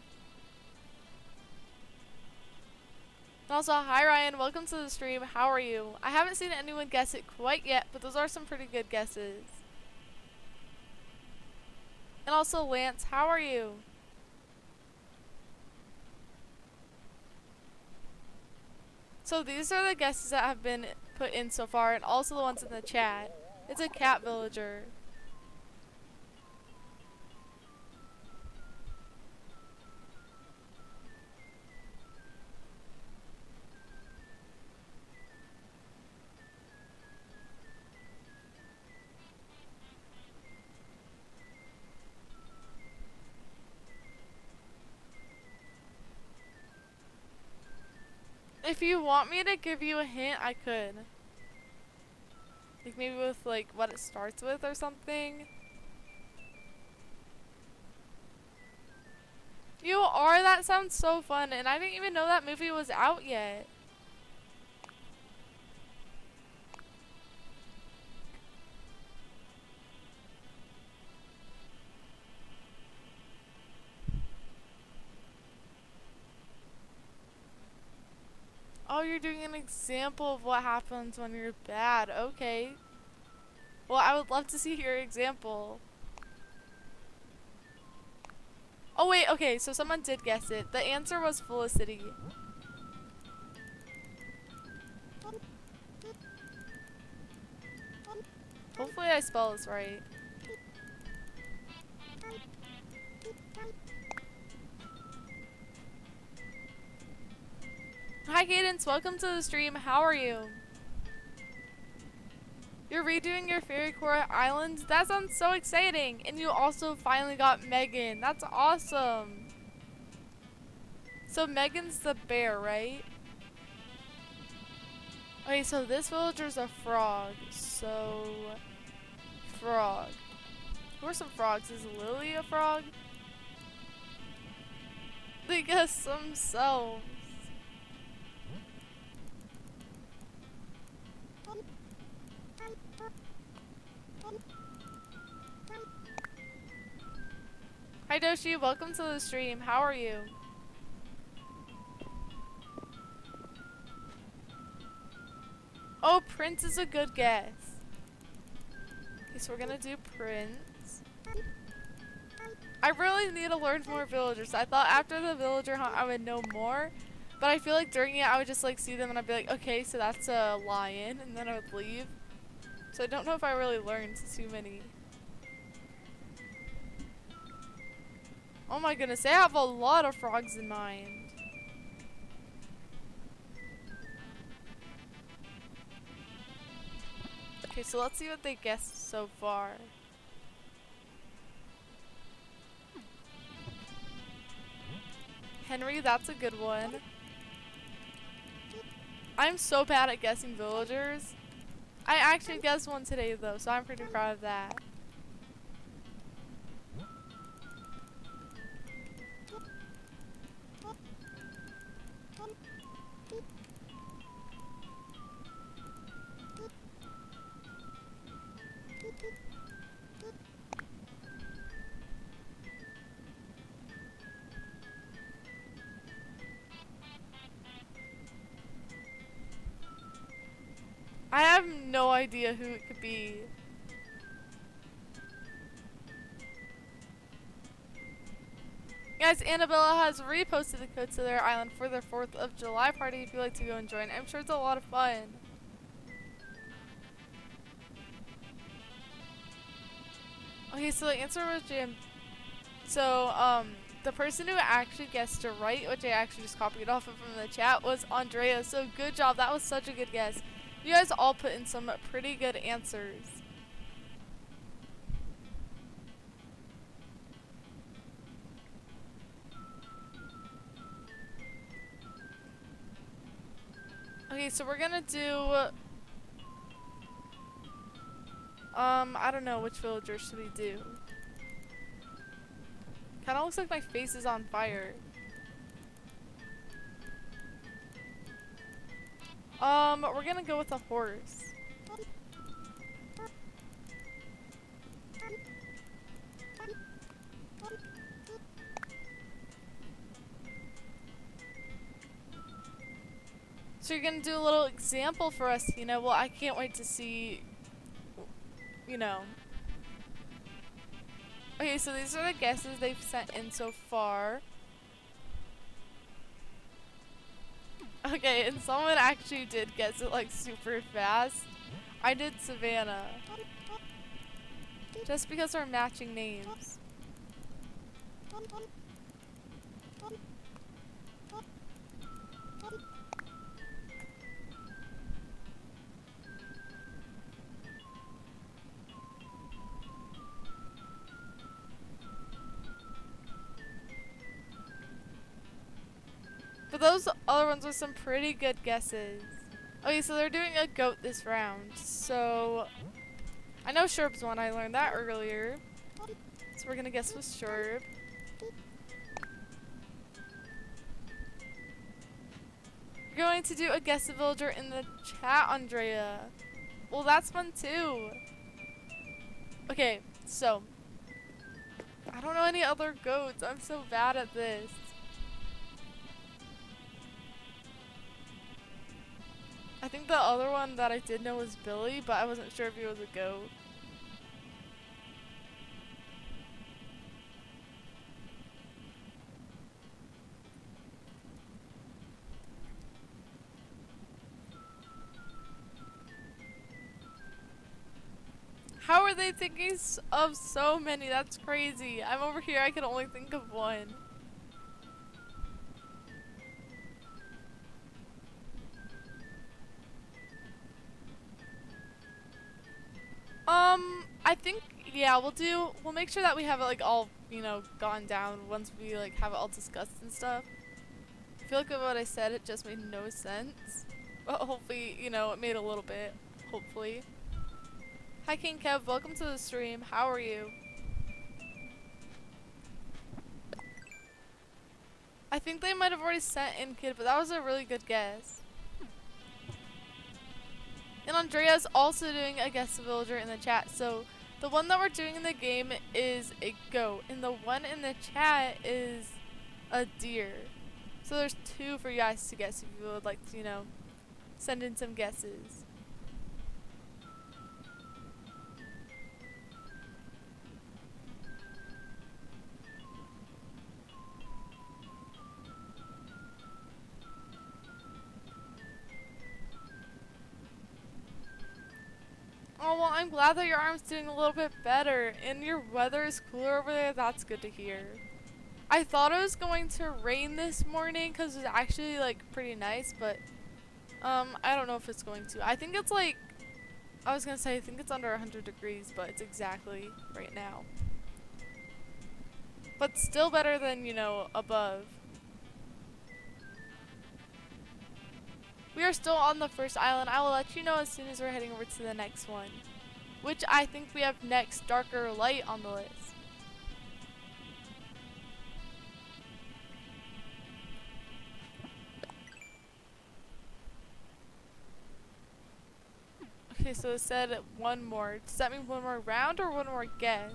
And also, hi Ryan, welcome to the stream. How are you? I haven't seen anyone guess it quite yet, but those are some pretty good guesses. And also, Lance, how are you? So these are the guesses that have been put in so far, and also the ones in the chat. It's a cat villager. If you want me to give you a hint, I could. Like maybe with like what it starts with or something. You are? That sounds so fun, and I didn't even know that movie was out yet. Oh, you're doing an example of what happens when you're bad. Okay. Well, I would love to see your example. Oh wait, okay, so someone did guess it. The answer was Felicity. Hopefully I spell this right. Hi Cadence, welcome to the stream. How are you? You're redoing your Fairy Core Islands? That sounds so exciting! And you also finally got Megan. That's awesome! So Megan's the bear, right? Okay, so this villager's a frog. So... frog. Who are some frogs? Is Lily a frog? They guess themselves. Hi Doshi, welcome to the stream. How are you? Oh, Prince is a good guess. Okay, so we're gonna do Prince. I really need to learn more villagers. I thought after the villager hunt I would know more, but I feel like during it I would just like see them and I'd be like, okay, so that's a lion, and then I would leave. So I don't know if I really learned too many. Oh my goodness, I have a lot of frogs in mind. Okay, so let's see what they guessed so far. Henry, that's a good one. I'm so bad at guessing villagers. I actually guessed one today though, so I'm pretty proud of that. I have no idea who it could be. Guys, Annabella has reposted the code to their island for their 4th of July party if you'd like to go and join. I'm sure it's a lot of fun. Okay, so the answer was Jim. So, the person who actually guessed to right, which I actually just copied off of from the chat, was Andrea. So good job. That was such a good guess. You guys all put in some pretty good answers. Okay, so we're gonna do, I don't know, which villager should we do? Kinda looks like my face is on fire. We're gonna go with a horse. So you're gonna do a little example for us, Tina. Well, I can't wait to see, you know. Okay, so these are the guesses they've sent in so far. Okay, and someone actually did guess it like super fast. I did Savannah. Just because we're matching names. But those other ones were some pretty good guesses. Okay, so they're doing a goat this round. So I know Sherb's one, I learned that earlier. So we're gonna guess with Sherb. You're going to do a guess a villager in the chat, Andrea. Well, that's fun too. Okay, so I don't know any other goats. I'm so bad at this. I think the other one that I did know was Billy, but I wasn't sure if he was a goat. How are they thinking of so many? That's crazy. I'm over here, I can only think of one. I think, yeah, we'll make sure that we have it like all, you know, gone down once we like have it all discussed and stuff. I feel like with what I said, it just made no sense. But hopefully, you know, it made a little bit, hopefully. Hi King Kev, welcome to the stream. How are you? think they might have already sent in Kid, but that was a really good guess. And Andrea's also doing a guess villager in the chat. So the one that we're doing in the game is a goat, and the one in the chat is a deer. So there's two for you guys to guess if you would like to, you know, send in some guesses. Oh, well, I'm glad that your arm's doing a little bit better and your weather is cooler over there. That's good to hear. I thought it was going to rain this morning because it's actually like pretty nice, but I don't know if it's going to. I think it's like, I was gonna say I think it's under 100 degrees, but it's exactly right now. But still better than, you know, above. We are still on the first island. I will let you know as soon as we're heading over to the next one, which I think we have next, Darker Light, on the list. Okay, so it said one more. Does that mean one more round or one more guess?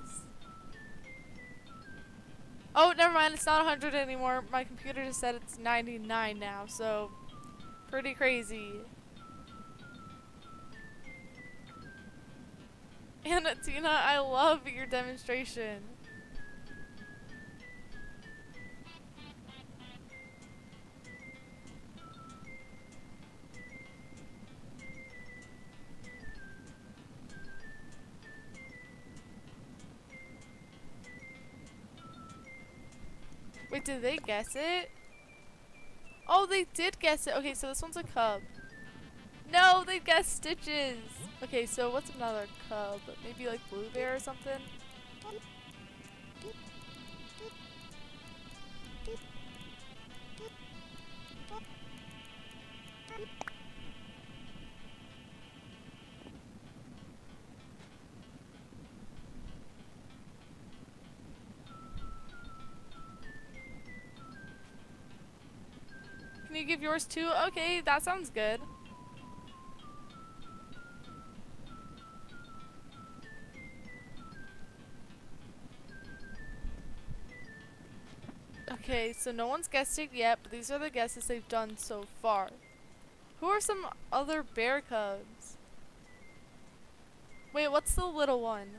Oh, never mind. It's not 100 anymore. My computer just said it's 99 now, so pretty crazy. And Tina, I love your demonstration. Wait, did they guess it? Oh, they did guess it. Okay, so this one's a cub. No, they guessed Stitches. Okay, so what's another cub? Maybe like Blue Bear or something? Can you give yours too? Okay, that sounds good. Okay, so no one's guessed it yet, but these are the guesses they've done so far. Who are some other bear cubs? Wait, what's the little one?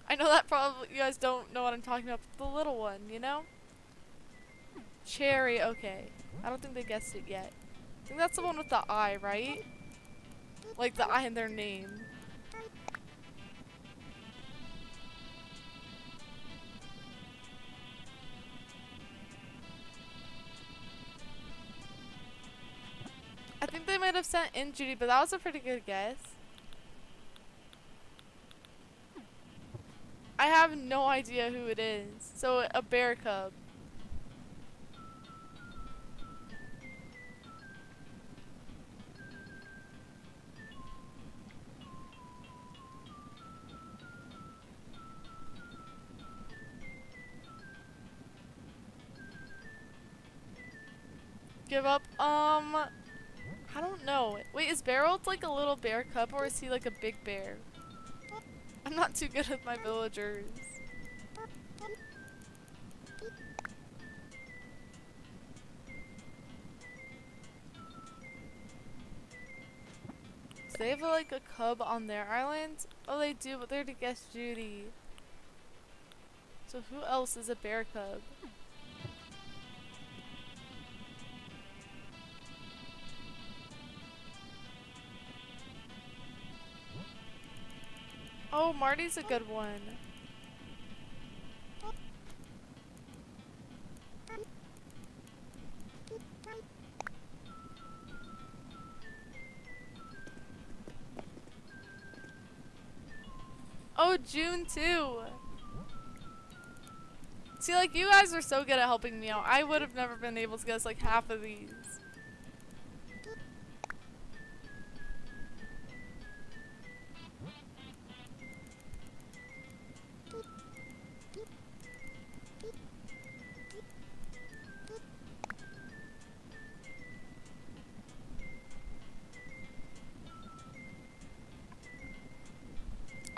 I know that probably you guys don't know what I'm talking about, but the little one, you know? Cherry, okay. I don't think they guessed it yet. I think that's the one with the eye, right? Like the eye in their name. I think they might have sent in Judy, but that was a pretty good guess. I have no idea who it is. So, a bear cub. Give up. I don't know. Wait, is Barrel like a little bear cub or is he like a big bear? I'm not too good with my villagers. Do they have like a cub on their island? Oh, they do, but they're to guess Judy. So who else is a bear cub? Oh, Marty's a good one. Oh, June too. See, like, you guys are so good at helping me out. I would have never been able to guess like half of these.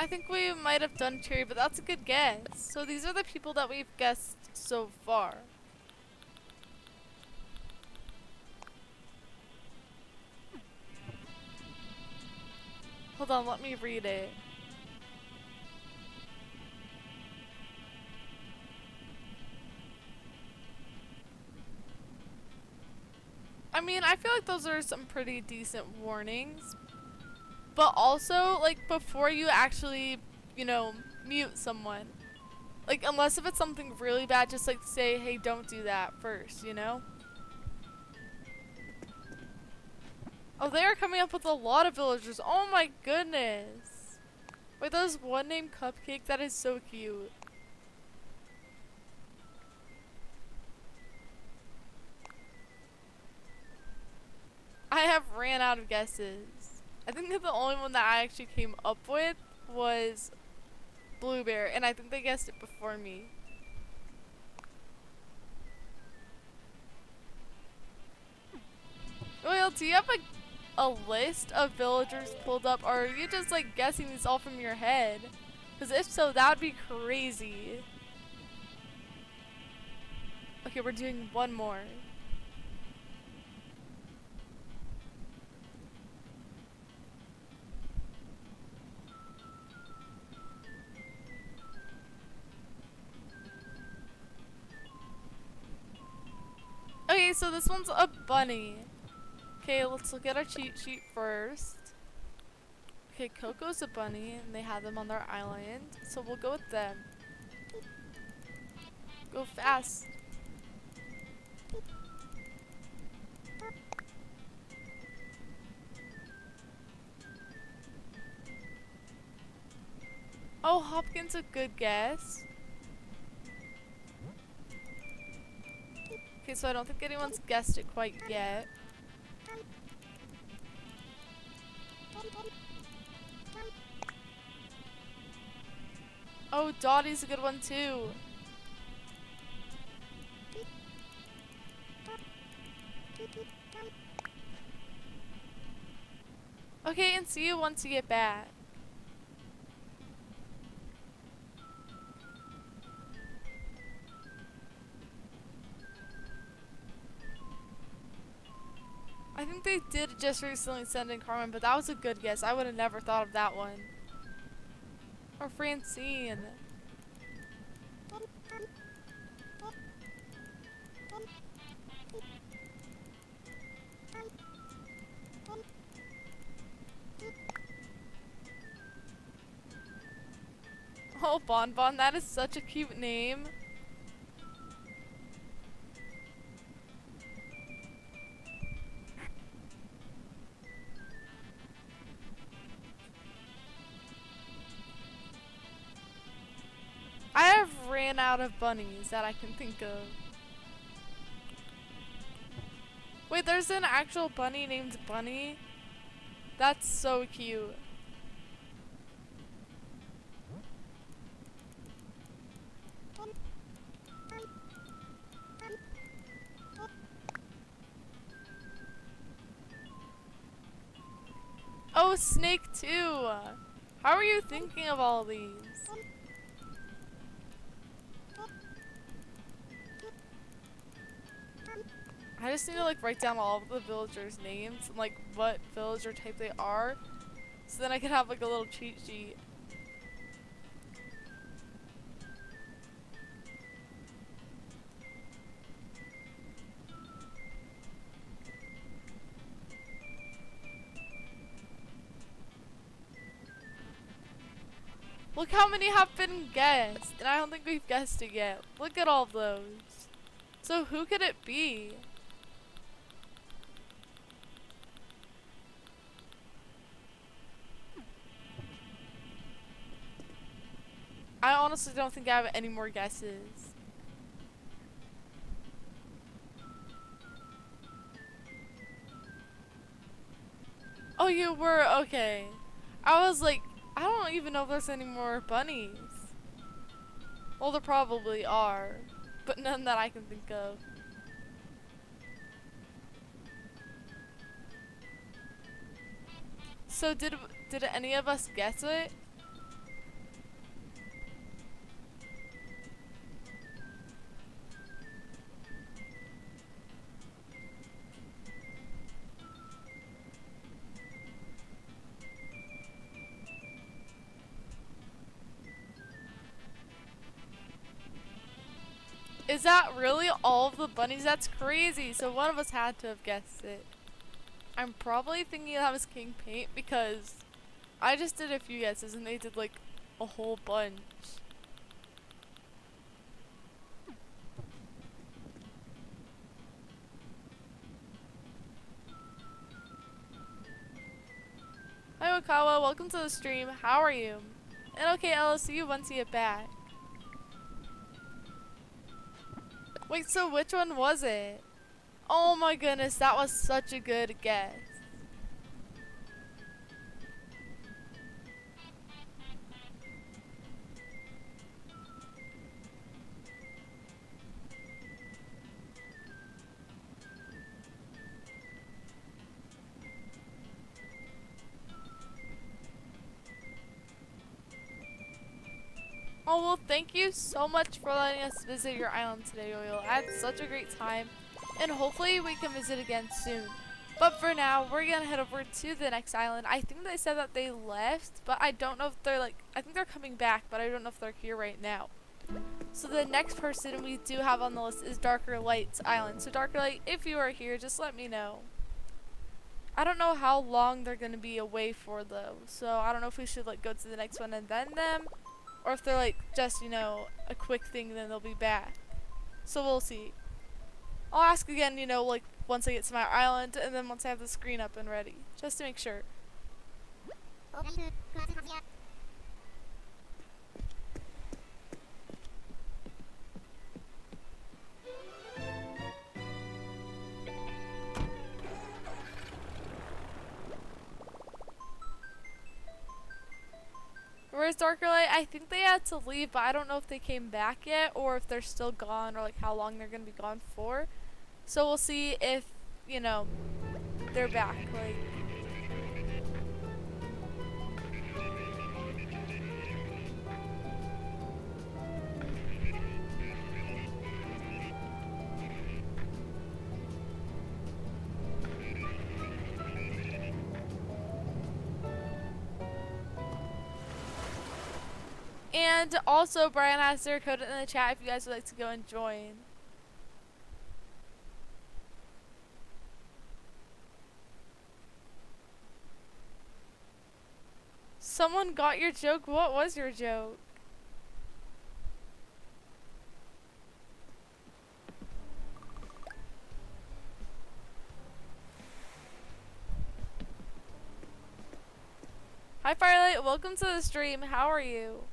I think we might have done Cherry, but that's a good guess. So these are the people that we've guessed so far. Hold on, let me read it. I mean, I feel like those are some pretty decent warnings. But also, like, before you actually, you know, mute someone. Like, unless if it's something really bad, just, like, say, hey, don't do that first, you know? Oh, they are coming up with a lot of villagers. Oh my goodness. Wait, there's one named Cupcake. That is so cute. I have ran out of guesses. I think that the only one that I actually came up with was Blueberry, and I think they guessed it before me. Well, do you have a list of villagers pulled up, or are you just like guessing these all from your head? Because if so, that would be crazy. Okay, we're doing one more. Okay, so this one's a bunny. Okay, let's look at our cheat sheet first. Okay, Coco's a bunny, and they have them on their island, so we'll go with them. Go fast. Oh, Hopkins a good guess. Okay, so I don't think anyone's guessed it quite yet. Oh, Dottie's a good one too. Okay, and see you once you get back. I think they did just recently send in Carmen, but that was a good guess. I would have never thought of that one. Or Francine. Oh, Bon Bon, that is such a cute name. I have ran out of bunnies that I can think of. Wait, there's an actual bunny named Bunny? That's so cute. Oh, Snake too! How are you thinking of all these? I just need to like write down all of the villagers' names and like what villager type they are, so then I can have like a little cheat sheet. Look how many have been guessed, and I don't think we've guessed it yet. Look at all of those. So who could it be? I honestly don't think I have any more guesses. Oh, you were? Okay. I was like, I don't even know if there's any more bunnies. Well, there probably are, but none that I can think of. So did any of us guess it? Is that really all of the bunnies? That's crazy. So one of us had to have guessed it. I'm probably thinking that was King Paint because I just did a few guesses and they did like a whole bunch. Hi Okawa, welcome to the stream. How are you? And okay, I'll see you once you get back. Wait, so which one was it? Oh my goodness, that was such a good guess. Oh well, thank you so much for letting us visit your island today, Oil. I had such a great time, and hopefully we can visit again soon. But for now, we're gonna head over to the next island. I think they said that they left, but I don't know if they're like, I think they're coming back, but I don't know if they're here right now. So the next person we do have on the list is Darker Light's island. So Darker Light, if you are here, just let me know. I don't know how long they're gonna be away for though, so I don't know if we should like go to the next one and then them, or if they're like just, you know, a quick thing then they'll be back. So we'll see. I'll ask again, you know, like once I get to my island and then once I have the screen up and ready, just to make sure. Where's Darker Light? I think they had to leave, but I don't know if they came back yet or if they're still gone or like how long they're gonna be gone for. So we'll see if, you know, they're back. Like, and also Brian has their code in the chat if you guys would like to go and join. Someone got your joke? What was your joke? Hi Firelight, welcome to the stream. How are you?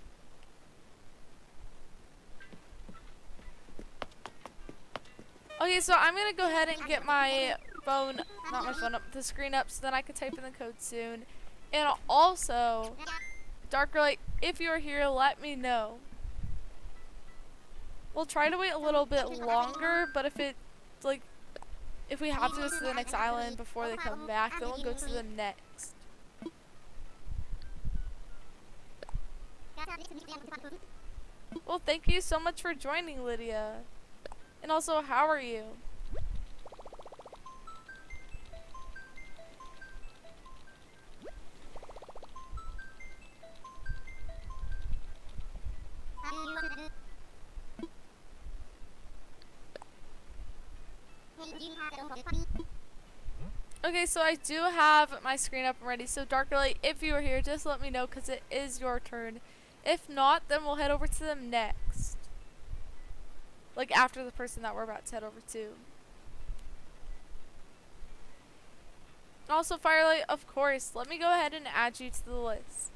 Okay, so I'm gonna go ahead and get my phone, not my phone up, the screen up so then I can type in the code soon. And also, Darker Light, if you're here, let me know. We'll try to wait a little bit longer, but if it, like, if we have to go to the next island before they come back, then we'll go to the next. Well, thank you so much for joining, Lydia. And also, how are you? Okay, so I do have my screen up and ready. So Darker Light, if you are here, just let me know because it is your turn. If not, then we'll head over to them next. Like after the person that we're about to head over to. Also, Firelight, of course, let me go ahead and add you to the list.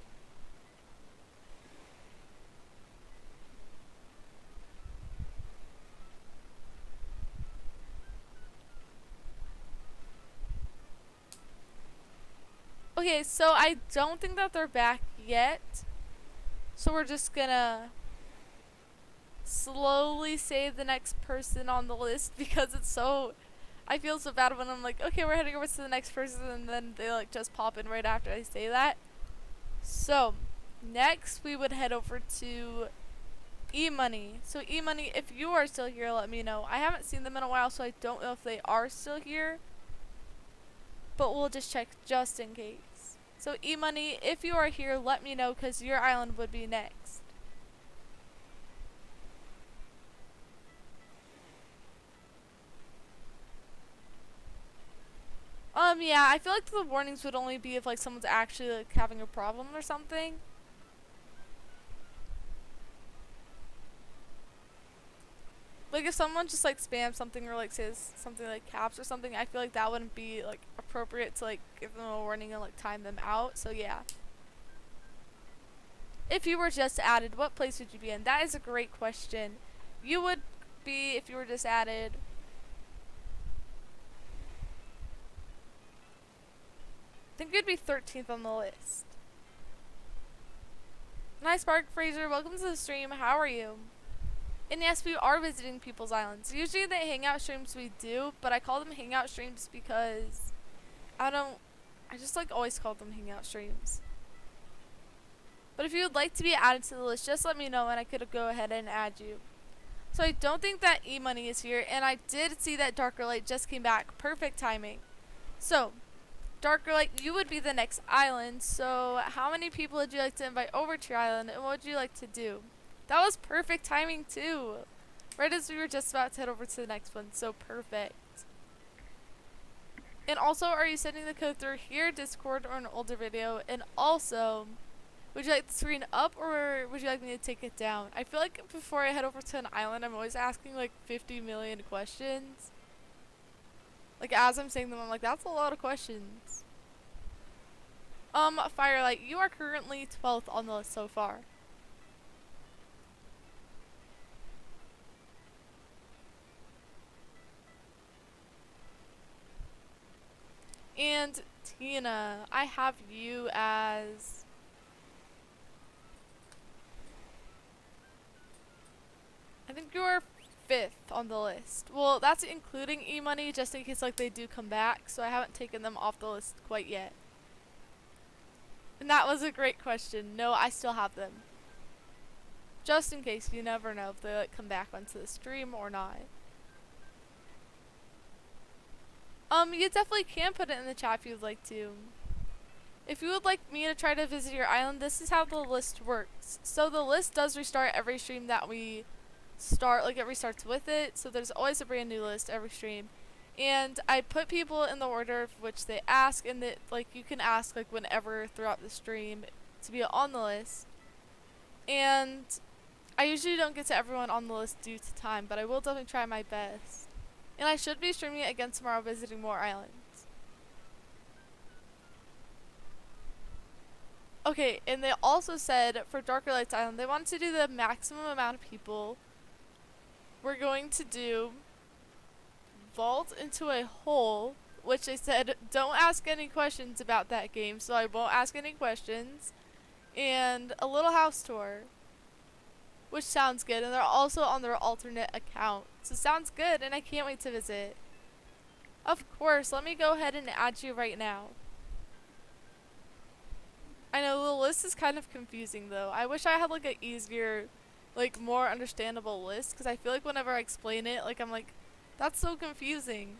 Okay, so I don't think that they're back yet. So we're just gonna slowly save the next person on the list because it's so, I feel so bad when I'm like, okay, we're heading over to the next person and then they like just pop in right after I say that. So next we would head over to E-Money. So E-Money, if you are still here, let me know. I haven't seen them in a while, so I don't know if they are still here, but we'll just check just in case. So E-Money, if you are here, let me know because your island would be next. Yeah, I feel like the warnings would only be if like someone's actually like having a problem or something. Like if someone just like spams something or like says something like caps or something, I feel like that wouldn't be like appropriate to like give them a warning and like time them out. So yeah. If you were just added, what place would you be in? That is a great question. You would be, if you were just added, I think you'd be 13th on the list. Nice Spark Fraser, welcome to the stream. How are you? And yes, we are visiting people's islands. Usually the hangout streams we do, but I call them hangout streams because I just like always call them hangout streams. But if you would like to be added to the list, just let me know and I could go ahead and add you. So I don't think that E-Money is here, and I did see that Darker Light just came back. Perfect timing. So, Darker Light, you would be the next island. So how many people would you like to invite over to your island, and what would you like to do? That was perfect timing too. Right as we were just about to head over to the next one, so perfect. And also, are you sending the code through here, Discord, or an older video? And also, would you like the screen up or would you like me to take it down? I feel like before I head over to an island, I'm always asking like 50 million questions. Like as I'm saying them, I'm like, that's a lot of questions. Firelight, you are currently 12th on the list so far. And Tina, I have you as... I think you are 5th on the list. Well, that's including E-Money, just in case like they do come back, so I haven't taken them off the list quite yet. And that was a great question. No, I still have them. Just in case, you never know if they like come back onto the stream or not. You definitely can put it in the chat if you'd like to. If you would like me to try to visit your island, this is how the list works. So the list does restart every stream that we start, like it restarts with it. So there's always a brand new list every stream. And I put people in the order of which they ask, and that like you can ask like whenever throughout the stream to be on the list. And I usually don't get to everyone on the list due to time, but I will definitely try my best. And I should be streaming it again tomorrow, visiting more islands. Okay, and they also said for Darker Lights Island, they wanted to do the maximum amount of people. We're going to do vault into a hole, which they said don't ask any questions about that game, so I won't ask any questions. And a little house tour, which sounds good, and they're also on their alternate account. So sounds good, and I can't wait to visit. Of course, let me go ahead and add you right now. I know the list is kind of confusing though. I wish I had like an easier, like more understandable list, because I feel like whenever I explain it, like I'm like, that's so confusing.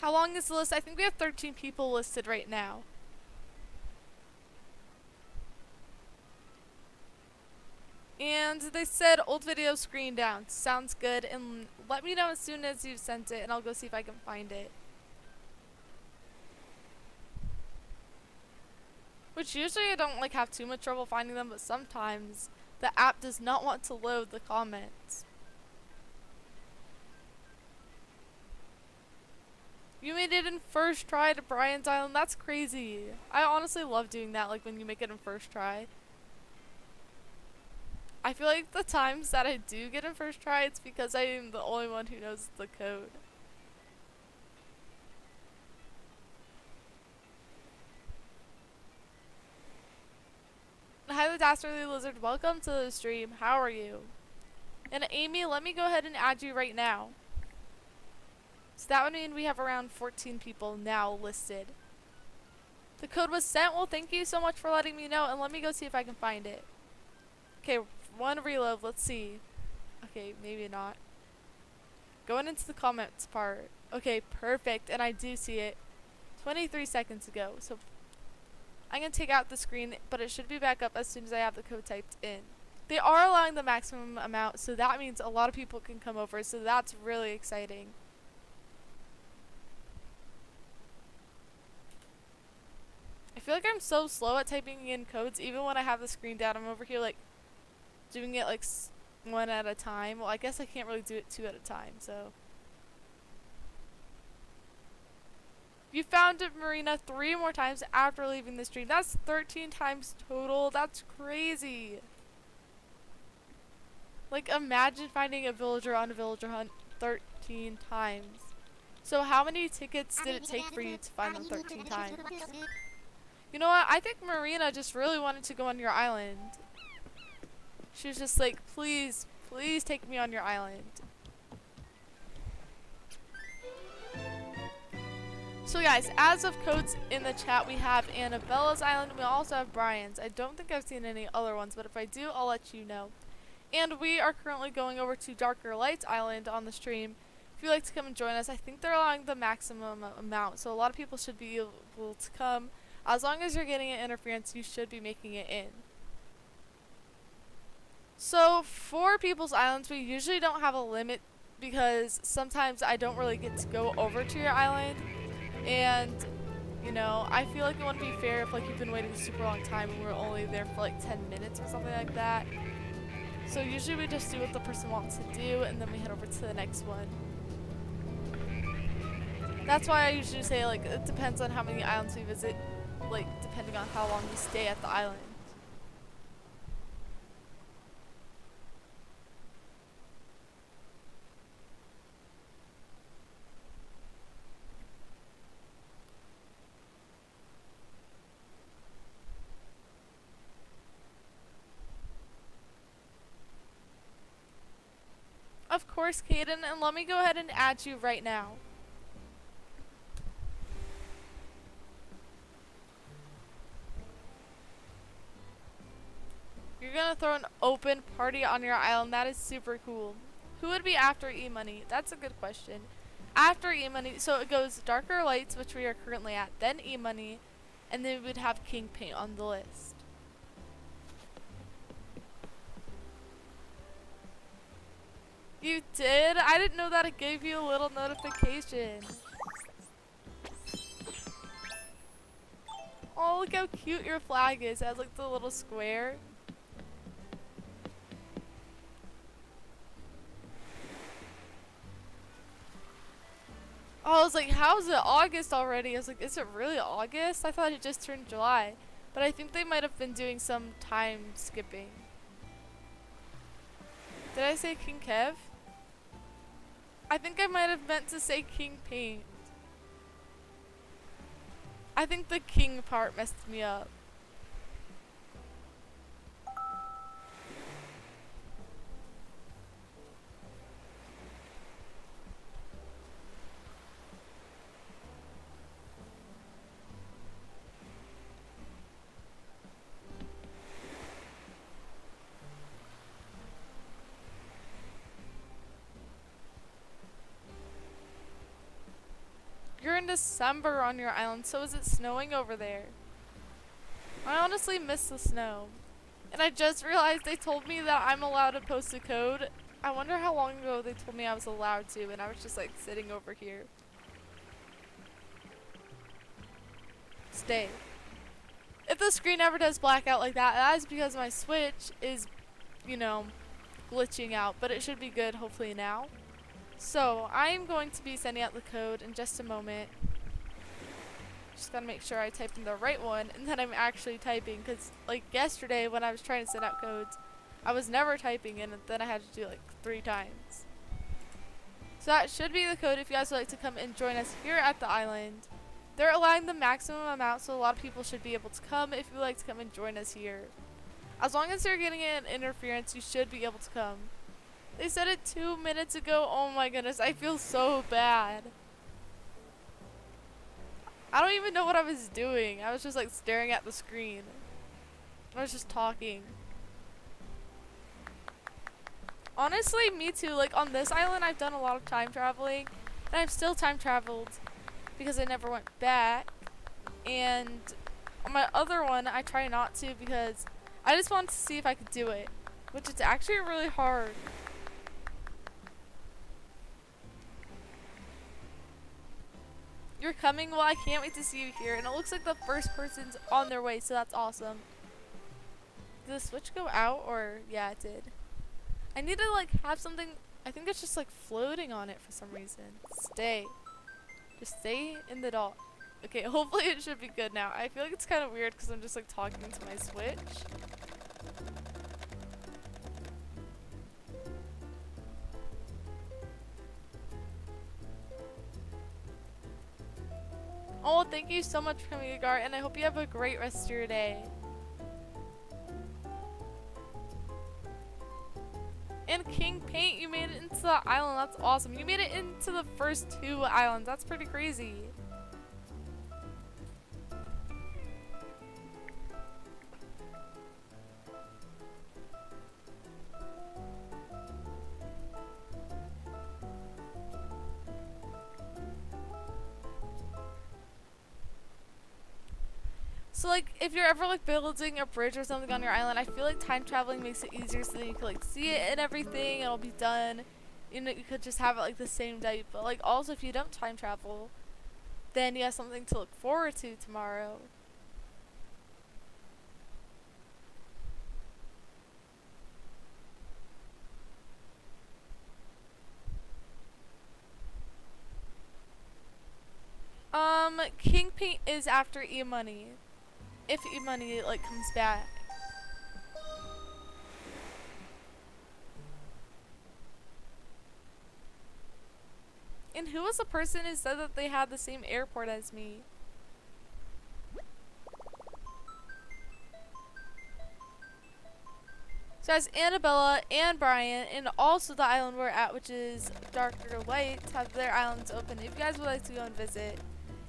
How long is the list? I think we have 13 people listed right now. And they said old video screen down. Sounds good. And let me know as soon as you've sent it and I'll go see if I can find it. Which usually I don't like have too much trouble finding them, but sometimes the app does not want to load the comments. You made it in first try to Brian's Island. That's crazy. I honestly love doing that, like when you make it in first try. I feel like the times that I do get in first try, it's because I am the only one who knows the code. Hi, the Dastardly Lizard. Welcome to the stream. How are you? And Amy, let me go ahead and add you right now. So that would mean we have around 14 people now listed. The code was sent. Well, thank you so much for letting me know, and let me go see if I can find it. Okay, one reload. Let's see. Okay, maybe not. Going into the comments part. Okay, perfect. And I do see it 23 seconds ago. So I'm going to take out the screen, but it should be back up as soon as I have the code typed in. They are allowing the maximum amount, so that means a lot of people can come over. So that's really exciting. feel like I'm so slow at typing in codes, even when I have the screen down. I'm over here like doing it like one at a time. Well, I guess I can't really do it two at a time, so. You found it, Marina, 3 more times after leaving the stream. That's 13 times total. That's crazy. Like, imagine finding a villager on a villager hunt 13 times. So how many tickets did it take for you to find them 13 times? You know what? I think Marina just really wanted to go on your island. She was just like, please, please take me on your island. So guys, as of codes in the chat, we have Annabella's island. We also have Brian's. I don't think I've seen any other ones, but if I do, I'll let you know. And we are currently going over to Darker Lights Island on the stream. If you'd like to come and join us, I think they're allowing the maximum amount, so a lot of people should be able to come. As long as you're getting an interference, you should be making it in. So for People's Islands, we usually don't have a limit because sometimes I don't really get to go over to your island. And, you know, I feel like it wouldn't be fair if like you've been waiting a super long time and we're only there for like 10 minutes or something like that. So usually we just do what the person wants to do and then we head over to the next one. That's why I usually say like it depends on how many islands we visit, like depending on how long we stay at the island. Of course, Kaden, and let me go ahead and add you right now. You're gonna throw an open party on your island. That is super cool. Who would be after E-Money? That's a good question. After E-Money, so it goes Darker Lights, which we are currently at, then E-Money, and then we would have King Paint on the list. You did? I didn't know that it gave you a little notification. Oh, look how cute your flag is. It has like the little square. Oh, I was like, how is it August already? I was like, is it really August? I thought it just turned July. But I think they might have been doing some time skipping. Did I say King Kev? I think I might have meant to say King Paint. I think the king part messed me up. You're in December on your island, so is it snowing over there? I honestly miss the snow. And I just realized they told me that I'm allowed to post a code. I wonder how long ago they told me I was allowed to, and I was just like sitting over here. Stay. If the screen ever does black out like that, that is because my Switch is, you know, glitching out, but it should be good hopefully now. So, I'm going to be sending out the code in just a moment. Just gotta make sure I type in the right one, and then I'm actually typing, because, like, yesterday when I was trying to send out codes, I was never typing, and then I had to do, like, 3 times. So that should be the code if you guys would like to come and join us here at the island. They're allowing the maximum amount, so a lot of people should be able to come if you would like to come and join us here. As long as you're getting an interference, you should be able to come. They said it 2 minutes ago. Oh my goodness, I feel so bad. I don't even know what I was doing. I was just like staring at the screen. I was just talking. Honestly, me too. Like on this island, I've done a lot of time traveling. And I've still time traveled because I never went back. And on my other one, I try not to because I just wanted to see if I could do it. Which is actually really hard. You're coming? Well, I can't wait to see you here. And it looks like the first person's on their way, so that's awesome. Did the switch go out or yeah, it did. I need to like have something. I think it's just like floating on it for some reason. Stay. Just stay in the doll. Okay, hopefully it should be good now. I feel like it's kind of weird because I'm just like talking to my Switch. Oh, thank you so much for coming, Agar, and I hope you have a great rest of your day. And King Paint, you made it into the island. That's awesome. You made it into the first 2 islands. That's pretty crazy. So like if you're ever like building a bridge or something on your island, I feel like time traveling makes it easier so that you can like see it and everything, it'll be done. You know, you could just have it like the same day, but like also if you don't time travel, then you have something to look forward to tomorrow. King Paint is after E-Money. If E-Money like comes back. And who was the person who said that they had the same airport as me? So as Annabella and Brian, and also the island we're at, which is Darker Light, have their islands open. If you guys would like to go and visit.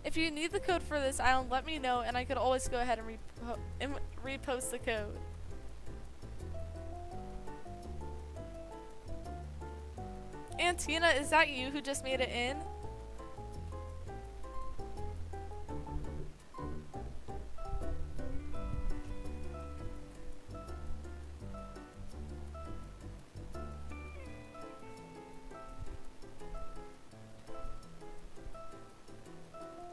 If you need the code for this island, let me know, and I could always go ahead and repost the code. And Tina, is that you who just made it in?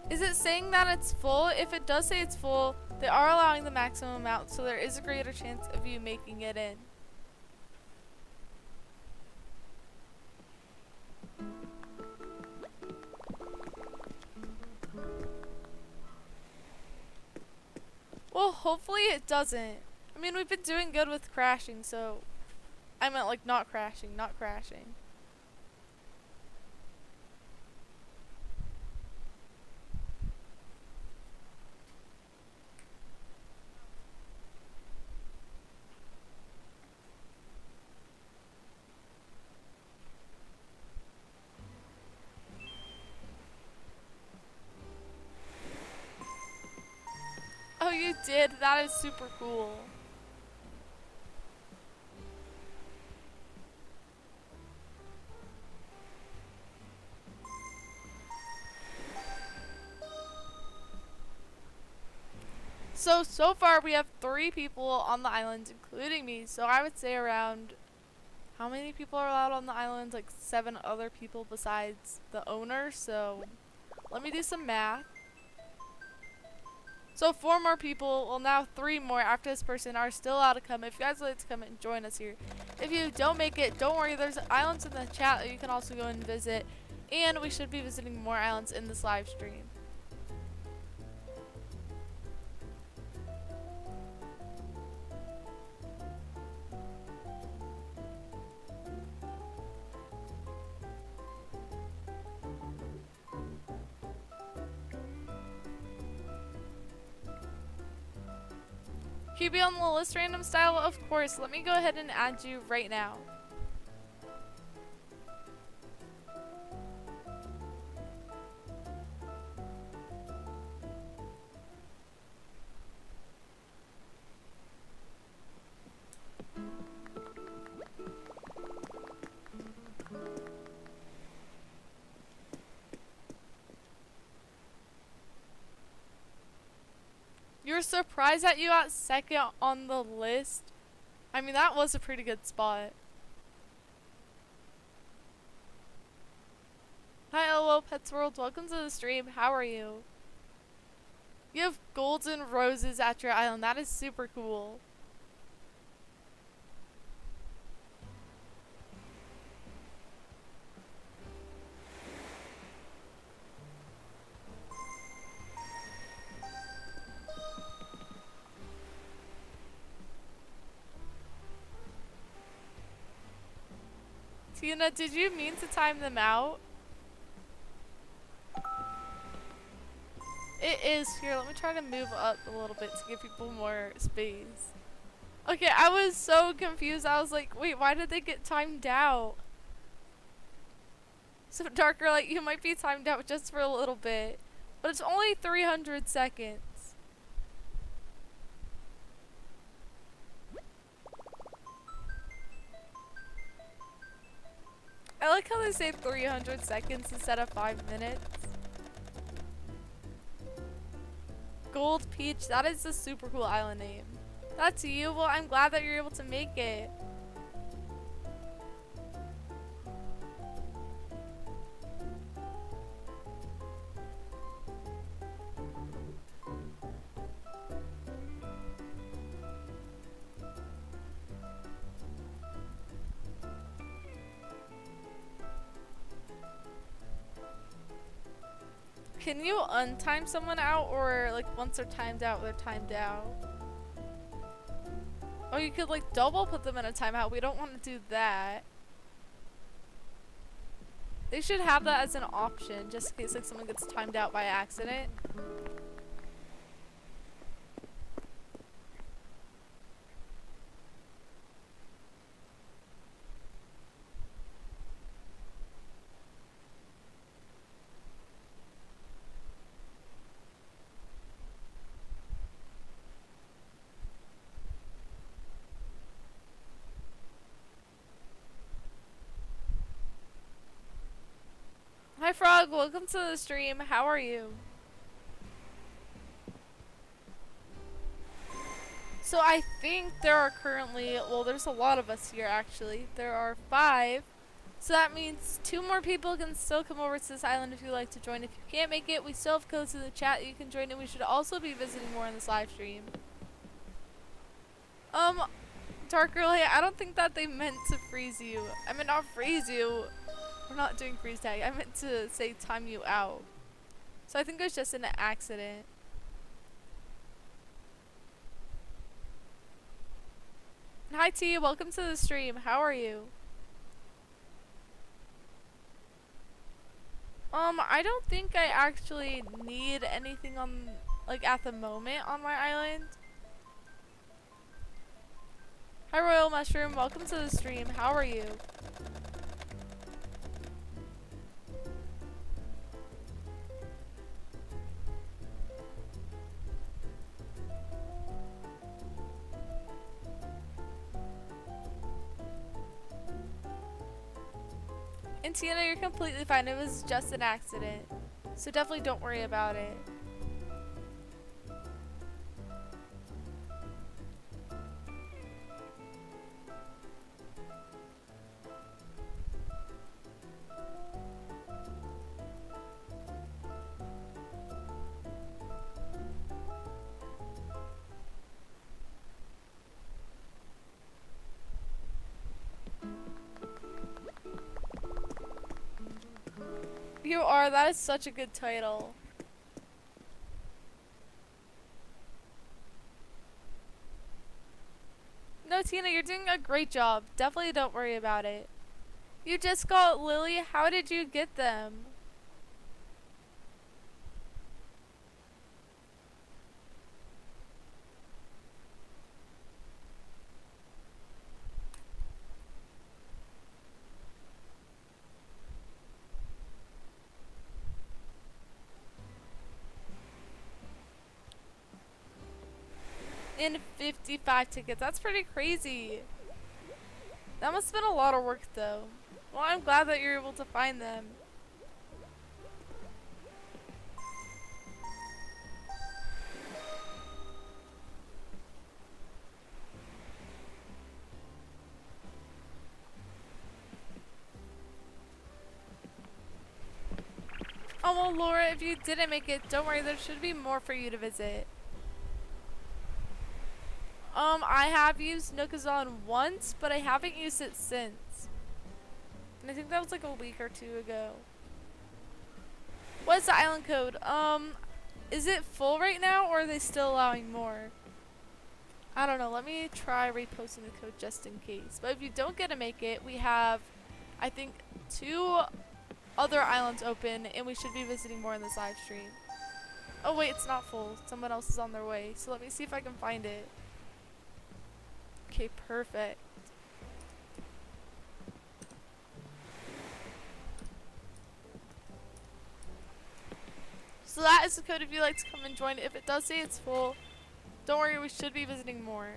Is it saying that it's full? If it does say it's full, they are allowing the maximum amount, so there is a greater chance of you making it in. Well, hopefully it doesn't. I mean, we've been doing good with crashing, so I meant like not crashing, not crashing. Oh, you did? That is super cool. So far we have 3 people on the island, including me. So I would say around, how many people are allowed on the island? Like 7 other people besides the owner. So let me do some math. So 4 more people, well now 3 more after this person are still allowed to come. If you guys would like to come and join us here. If you don't make it, don't worry, there's islands in the chat that you can also go and visit. And we should be visiting more islands in this live stream. Can you be on the list random style? Of course. Let me go ahead and add you right now. You're surprised that you got second on the list? I mean, that was a pretty good spot. Hi, LO Pets World. Welcome to the stream. How are you? You have golden roses at your island. That is super cool. Tina, did you mean to time them out? It is. Here, let me try to move up a little bit to give people more space. Okay, I was so confused. I was like, wait, why did they get timed out? So, Darker Light, you might be timed out just for a little bit. But it's only 300 seconds. I like how they say 300 seconds instead of 5 minutes. Gold Peach, that is a super cool island name. That's you? Well, I'm glad that you're able to make it. Can you untime someone out, or like once they're timed out, they're timed out? Or you could like double put them in a timeout. We don't want to do that. They should have that as an option, just in case like someone gets timed out by accident. Hi Frog, welcome to the stream. How are you? So I think there are currently, well, there's a lot of us here actually. There are 5. So that means 2 more people can still come over to this island if you'd like to join. If you can't make it, we still have codes in the chat. You can join, and we should also be visiting more in this live stream. Darker Light, I don't think that they meant to freeze you. I mean, not freeze you. We're not doing freeze tag. I meant to say time you out. So I think it was just an accident. Hi T, welcome to the stream. How are you? I don't think I actually need anything on, like, at the moment on my island. Hi Royal Mushroom, welcome to the stream. How are you? And Tiana, you're completely fine. It was just an accident. So definitely don't worry about it. You are. That is such a good title. No, Tina, you're doing a great job. Definitely don't worry about it. You just got Lily. How did you get them? In 55 tickets. That's pretty crazy. That must have been a lot of work though. Well, I'm glad that you're able to find them. Oh, well, Laura, if you didn't make it, don't worry. There should be more for you to visit. I have used Nookazon once, but I haven't used it since. And I think that was like a week or two ago. What's the island code? Is it full right now, or are they still allowing more? I don't know. Let me try reposting the code just in case. But if you don't get to make it, we have, I think, 2 other islands open, and we should be visiting more in this live stream. Oh wait, it's not full. Someone else is on their way. So let me see if I can find it. Okay, perfect. So that is the code if you'd like to come and join. If it does say it's full, don't worry, we should be visiting more.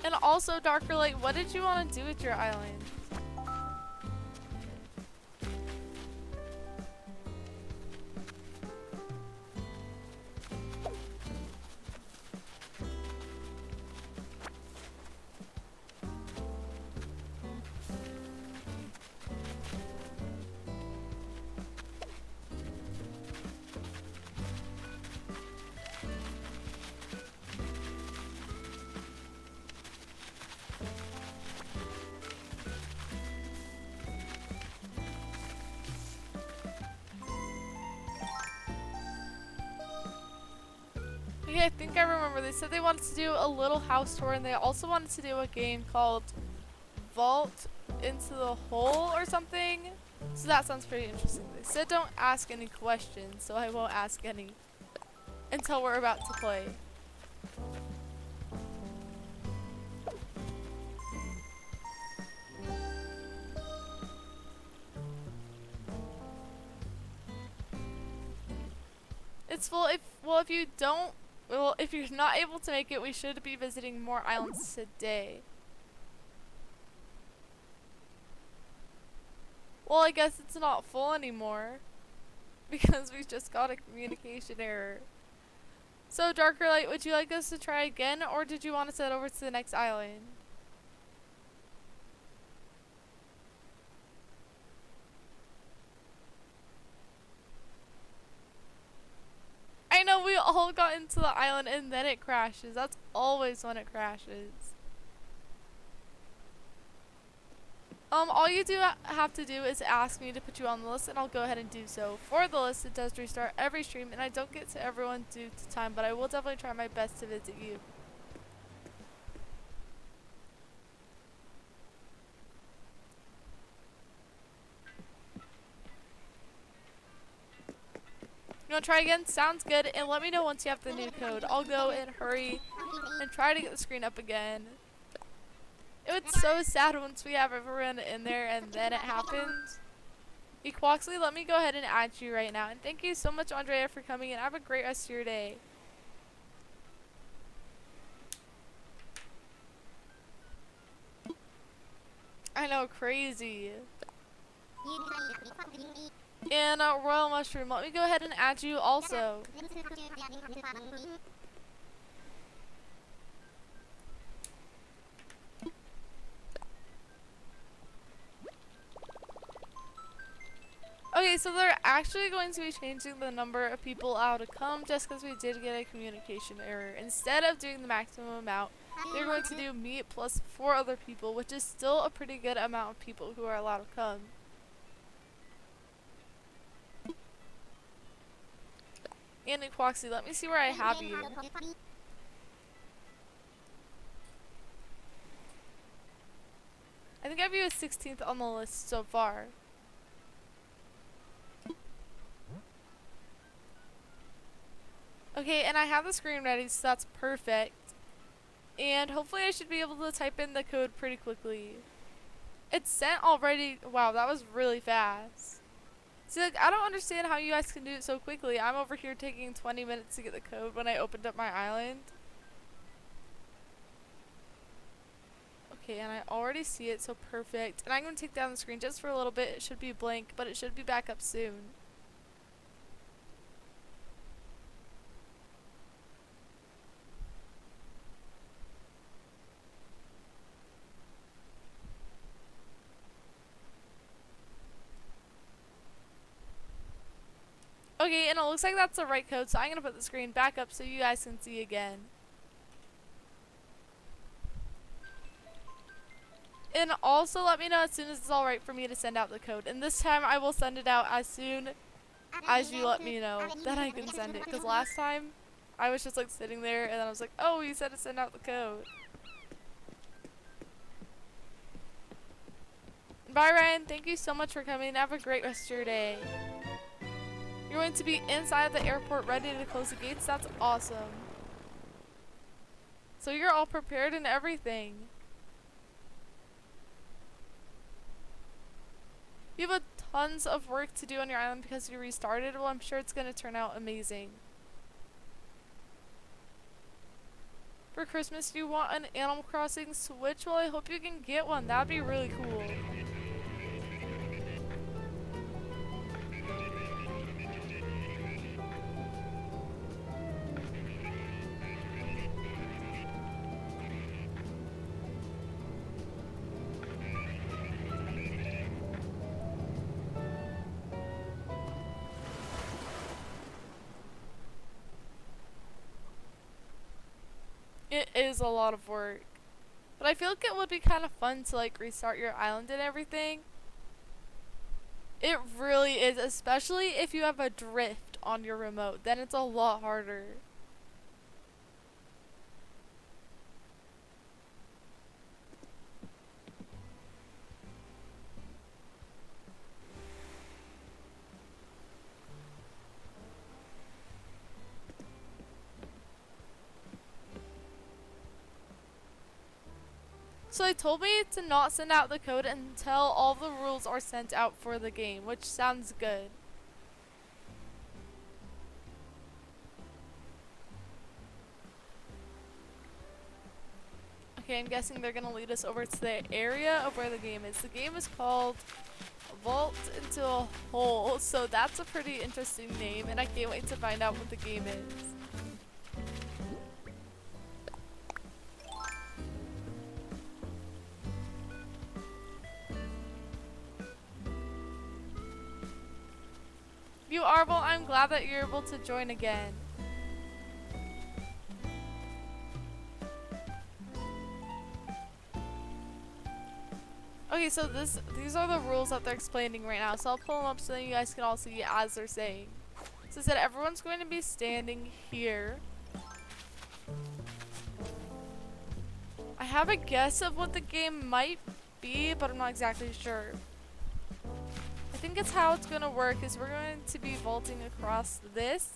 And also, Darker Light, what did you want to do with your island? Okay, I think I remember. They said they wanted to do a little house tour, and they also wanted to do a game called Vault into the Hole or something. So that sounds pretty interesting. They said don't ask any questions, so I won't ask any until we're about to play. It's full. If you don't, well, if you're not able to make it, we should be visiting more islands today. Well, I guess it's not full anymore because we just got a communication error. So, Darker Light, would you like us to try again, or did you want to head over to the next island? I know, we all got into the island and then it crashes. That's always when it crashes. All you have to do is ask me to put you on the list, and I'll go ahead and do so. For the list, it does restart every stream, and I don't get to everyone due to time, but I will definitely try my best to visit you. You want to try again? Sounds good, and let me know once you have the new code. I'll go and hurry and try to get the screen up again. It was so sad once we have everyone in there and then it happens. Equoxley, let me go ahead and add you right now. And thank you so much, Andrea, for coming, and have a great rest of your day. I know, crazy. And Royal Mushroom, let me go ahead and add you also. Okay, so they're actually going to be changing the number of people allowed to come just because we did get a communication error. Instead of doing the maximum amount, they're going to do me plus 4 other people, which is still a pretty good amount of people who are allowed to come. And Equoxy, let me see where I have you. I think I have you as 16th on the list so far. Okay, and I have the screen ready, so that's perfect. And hopefully I should be able to type in the code pretty quickly. It's sent already. Wow, that was really fast. See, like, I don't understand how you guys can do it so quickly. I'm over here taking 20 minutes to get the code when I opened up my island. Okay, and I already see it, so perfect. And I'm going to take down the screen just for a little bit. It should be blank, but it should be back up soon. Okay, and it looks like that's the right code, so I'm going to put the screen back up so you guys can see again. And also let me know as soon as it's alright for me to send out the code. And this time I will send it out as soon as you let me know that I can send it. Because last time I was just like sitting there and then I was like, oh, you said to send out the code. Bye, Ryan. Thank you so much for coming. Have a great rest of your day. You're going to be inside the airport ready to close the gates. That's awesome. So you're all prepared and everything. You have tons of work to do on your island because you restarted. Well, I'm sure it's going to turn out amazing. For Christmas, you want an Animal Crossing Switch? Well, I hope you can get one. That'd be really cool. It is a lot of work. But I feel like it would be kind of fun to like restart your island and everything. It really is, especially if you have a drift on your remote. Then it's a lot harder. So they told me to not send out the code until all the rules are sent out for the game, which sounds good. Okay, I'm guessing they're gonna lead us over to the area of where the game is. The game is called Vault into a Hole, so that's a pretty interesting name, and I can't wait to find out what the game is. You are, well, I'm glad that you're able to join again. Okay, so these are the rules that they're explaining right now. So I'll pull them up so that you guys can all see as they're saying. So it said everyone's going to be standing here. I have a guess of what the game might be, but I'm not exactly sure. I think it's how it's going to work is we're going to be vaulting across this,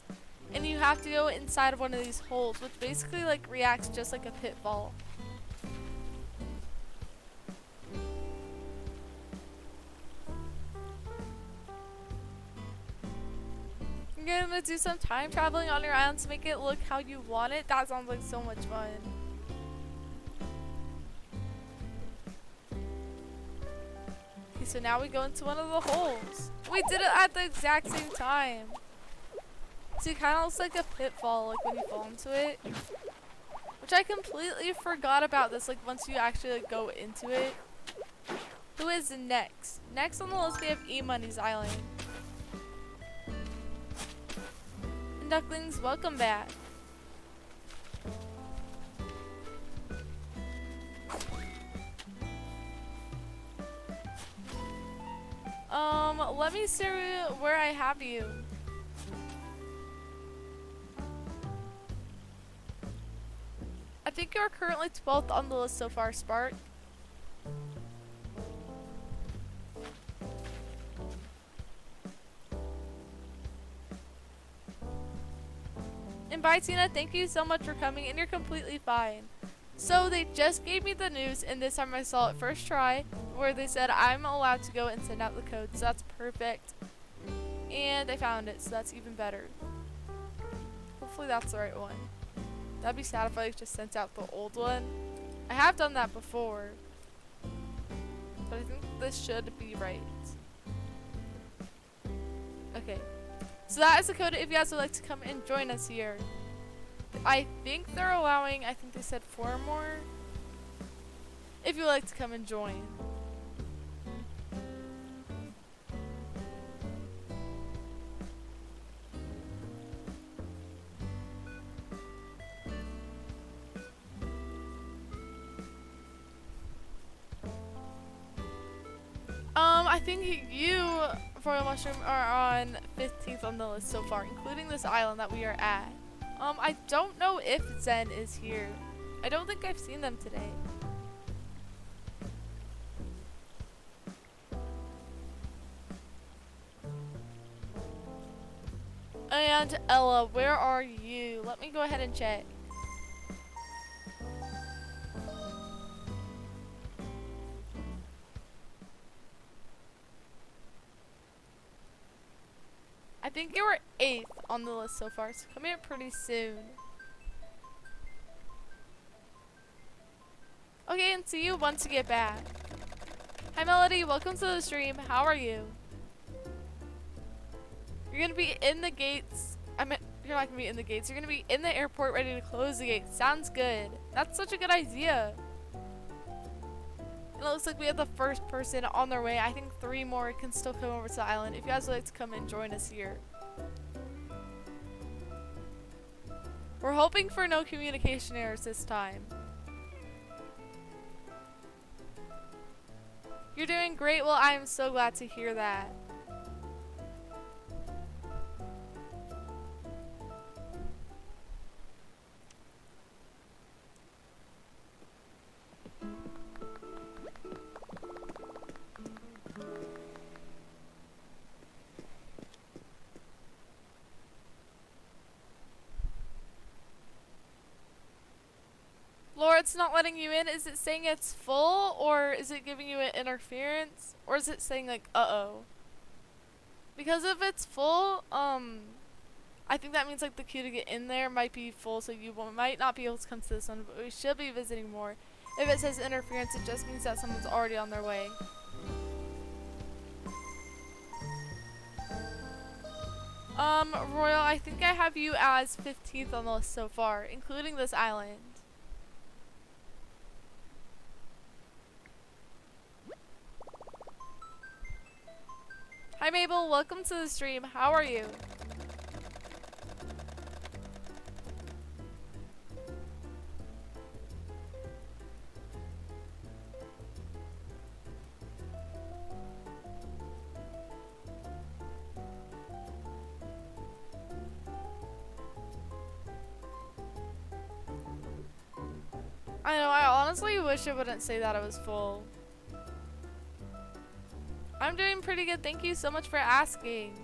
and you have to go inside of one of these holes, which basically like reacts just like a pit vault. You're gonna do some time traveling on your island to make it look how you want it. That sounds like so much fun. Okay, so now we go into one of the holes. We did it at the exact same time. So it kind of looks like a pitfall, like when you fall into it. Which I completely forgot about this, like once you actually like, go into it. Who is next? Next on the list we have E-Money's Island. And Ducklings, welcome back. Let me see where I have you. I think you're currently 12th on the list so far, Spark. And bye, Tina. Thank you so much for coming, and you're completely fine. So they just gave me the news, and this time I saw it first try, where they said I'm allowed to go and send out the code, so that's perfect. And I found it, so that's even better. Hopefully that's the right one. That'd be sad if I just sent out the old one. I have done that before. But I think this should be right. Okay. So that is the code if you guys would like to come and join us here. I think they're allowing, I think they said 4 more. If you would like to come and join. I think you, Royal Mushroom, are on 15th on the list so far, including this island that we are at. I don't know if Zen is here. I don't think I've seen them today. And Ella, where are you? Let me go ahead and check. I think you were 8th on the list so far, so come here pretty soon. Okay, and see you once you get back. Hi Melody, welcome to the stream. How are you? You're gonna be in the gates. You're not gonna be in the gates. You're gonna be in the airport ready to close the gates. Sounds good. That's such a good idea. And it looks like we have the first person on their way. I think 3 more can still come over to the island if you guys would like to come and join us here. We're hoping for no communication errors this time. You're doing great. Well, I am so glad to hear that. Laura, it's not letting you in. Is it saying it's full, or is it giving you an interference, or is it saying like, uh-oh? Because if it's full, I think that means like the queue to get in there might be full, so you might not be able to come to this one, but we should be visiting more. If it says interference, it just means that someone's already on their way. Royal, I think I have you as 15th on the list so far, including this island. Hi Mabel, welcome to the stream. How are you? I know, I honestly wish it wouldn't say that it was full. I'm doing pretty good. Thank you so much for asking.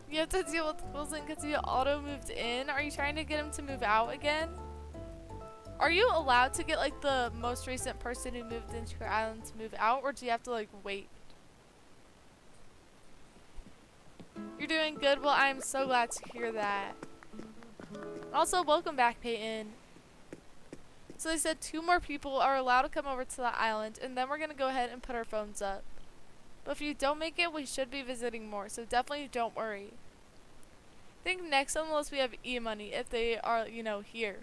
You have to deal with Wilson because he auto moved in. Are you trying to get him to move out again? Are you allowed to get like the most recent person who moved into your island to move out, or do you have to like wait? You're doing good. Well, I'm so glad to hear that. Also, welcome back, Peyton. So they said 2 more people are allowed to come over to the island, and then we're going to go ahead and put our phones up. But if you don't make it, we should be visiting more, so definitely don't worry. I think next on the list we have E-Money, if they are, you know, here.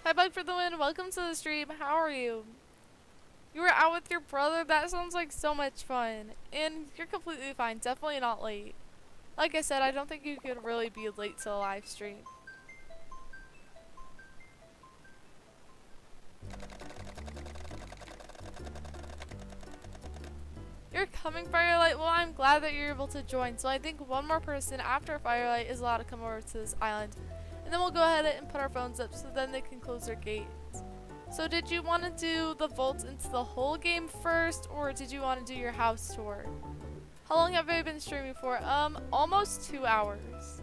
Hi Bug for the win, welcome to the stream. How are you? You were out with your brother? That sounds like so much fun. And you're completely fine, definitely not late. Like I said, I don't think you could really be late to a live stream. You're coming, Firelight? Well, I'm glad that you're able to join. So I think 1 more person after Firelight is allowed to come over to this island. And then we'll go ahead and put our phones up so then they can close their gates. So did you want to do the vault into the whole game first, or did you want to do your house tour? How long have I been streaming for? Almost 2 hours.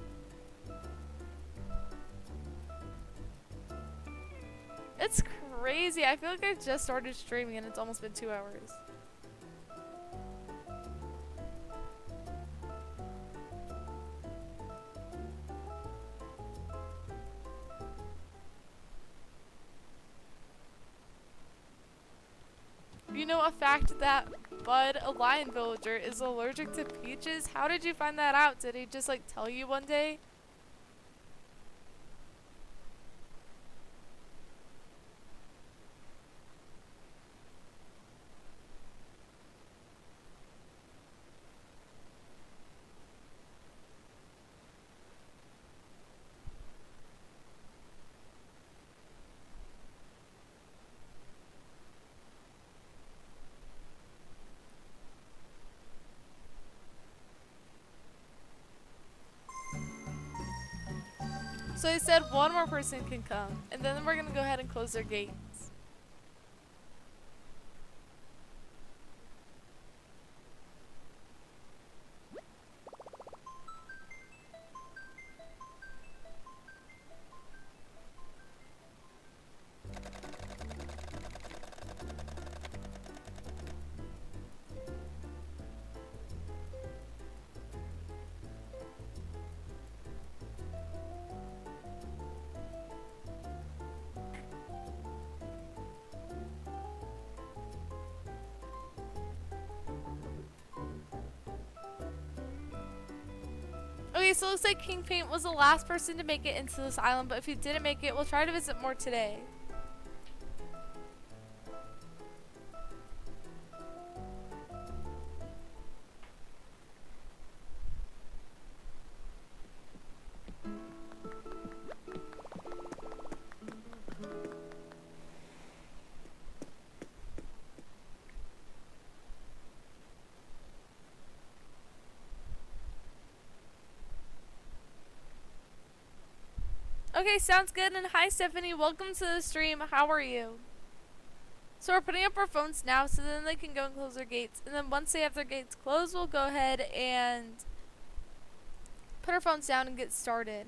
It's crazy. I feel like I just started streaming and it's almost been 2 hours. You know a fact that Bud, a lion villager, is allergic to peaches? How did you find that out? Did he just like tell you one day? So they said one more person can come, and then we're gonna go ahead and close their gates. Okay, so it looks like King Paint was the last person to make it into this island, but if you didn't make it, we'll try to visit more today. Okay, sounds good. And hi, Stephanie. Welcome to the stream. How are you? So we're putting up our phones now so then they can go and close their gates. And then once they have their gates closed, we'll go ahead and put our phones down and get started.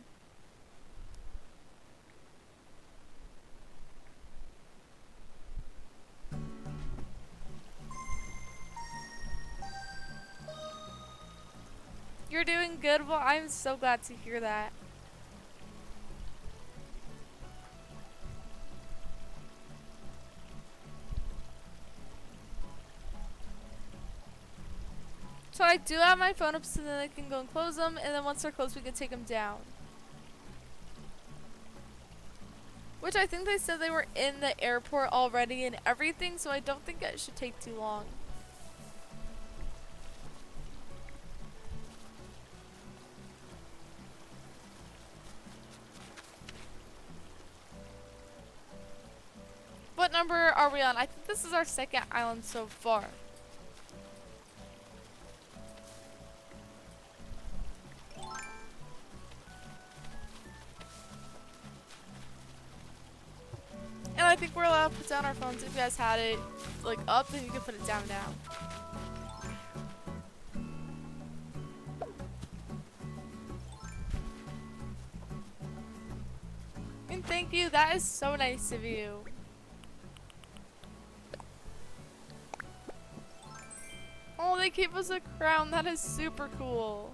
You're doing good? Well, I'm so glad to hear that. So I do have my phone up so then I can go and close them, and then once they're closed we can take them down. Which I think they said they were in the airport already and everything, so I don't think it should take too long. What number are we on? I think this is our second island so far. And I think we're allowed to put down our phones. If you guys had it like up, then you can put it down now. And thank you, that is so nice of you. Oh, they gave us a crown, that is super cool.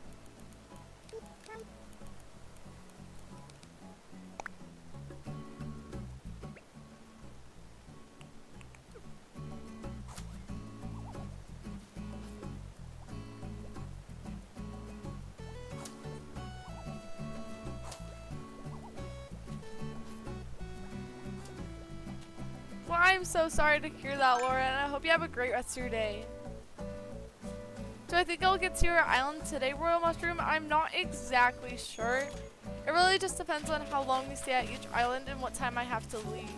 Well, I'm so sorry to hear that, Laura, and I hope you have a great rest of your day. Do I think I'll get to your island today, Royal Mushroom? I'm not exactly sure. It really just depends on how long we stay at each island and what time I have to leave.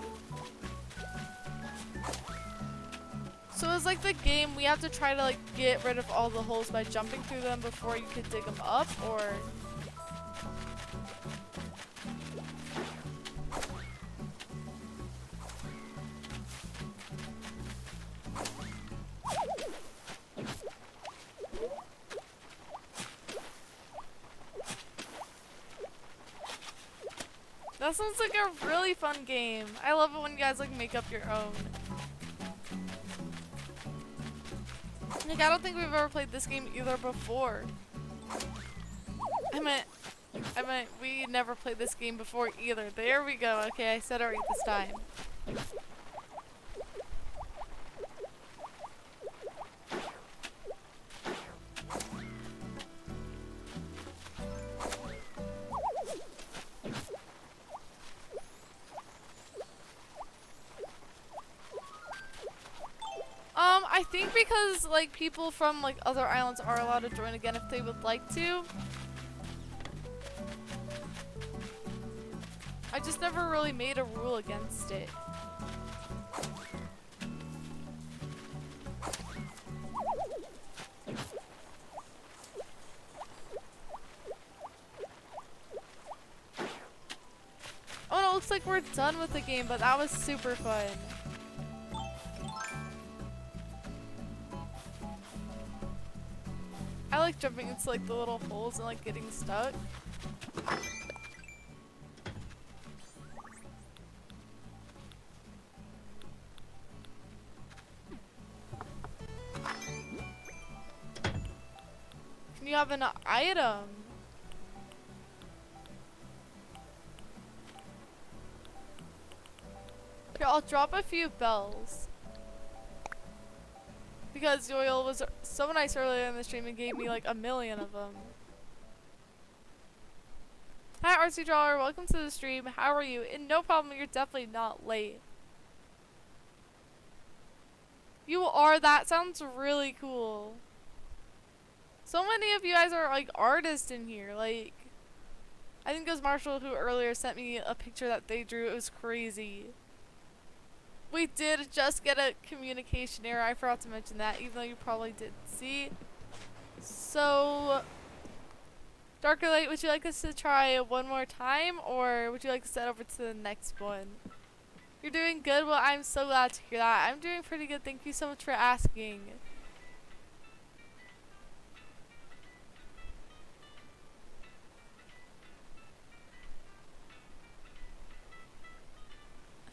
So it's like the game, we have to try to like get rid of all the holes by jumping through them before you could dig them up, or... That sounds like a really fun game. I love it when you guys like make up your own. Like, I don't think we've ever played this game either before. I meant we never played this game before either. There we go. Okay, I said it right this time. I think because like people from like other islands are allowed to join again if they would like to. I just never really made a rule against it. Oh no, it looks like we're done with the game, but that was super fun. I like jumping into like the little holes and like getting stuck. Can you have an item? Here, I'll drop a few bells. Because Yoil was so nice earlier in the stream and gave me like 1,000,000 of them. Hi RC Drawer, welcome to the stream. How are you? And no problem, you're definitely not late. You are? That sounds really cool. So many of you guys are like artists in here. Like, I think it was Marshall who earlier sent me a picture that they drew. It was crazy. We did just get a communication error. I forgot to mention that, even though you probably did see. So, Dark or Light, would you like us to try one more time, or would you like to set over to the next one? You're doing good? Well, I'm so glad to hear that. I'm doing pretty good. Thank you so much for asking.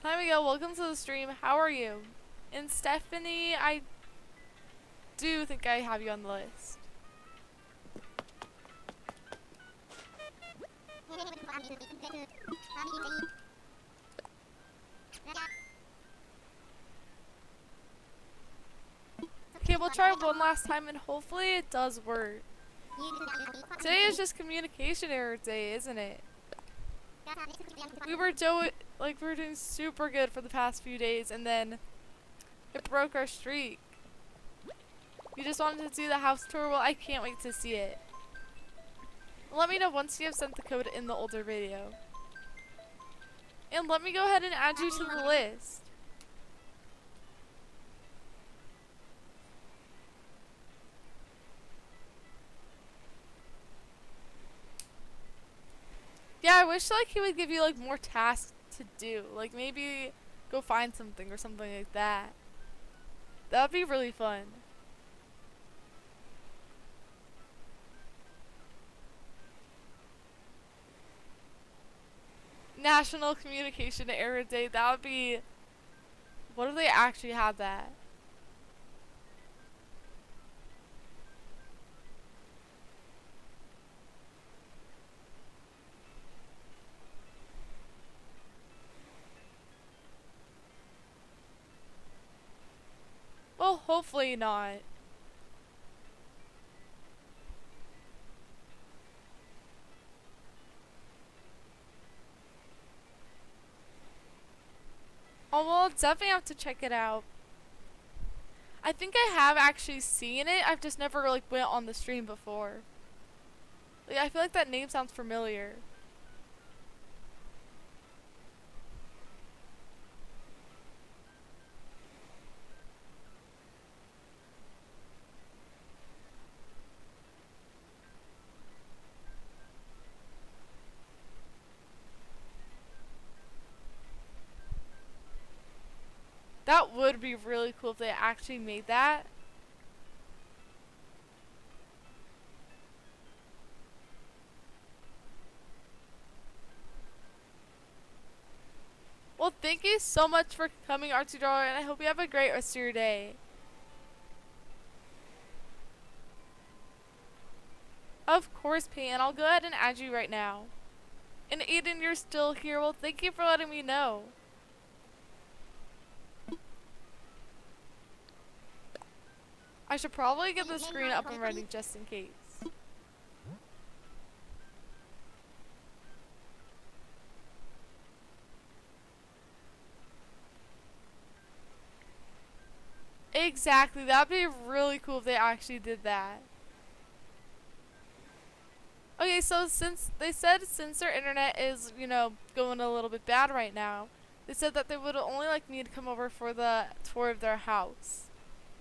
Hi Miguel, welcome to the stream. How are you? And Stephanie, I do think I have you on the list. Okay, we'll try one last time and hopefully it does work. Today is just communication error day, isn't it? We were doing super good for the past few days and then it broke our streak. You just wanted to do the house tour? Well, I can't wait to see it. Let me know once you have sent the code in the older video. And let me go ahead and add you to the list. Yeah, I wish like he would give you like more tasks to do. Like maybe go find something or something like that. That would be really fun. National Communication Error Day. That would be... What if they actually had that? Well, hopefully not. Oh, well, I'll definitely have to check it out. I think I have actually seen it. I've just never like went on the stream before. Like, I feel like that name sounds familiar. That would be really cool if they actually made that. thank you so much for coming, Artsy Drawer, and I hope you have a great rest of your day. Of course, Peyton. I'll go ahead and add you right now. And Aiden, you're still here. Well, thank you for letting me know. I should probably get the screen up and ready just in case. Exactly. That'd be really cool if they actually did that. Okay, so since their internet is, going a little bit bad right now, they said that they would only like me to come over for the tour of their house.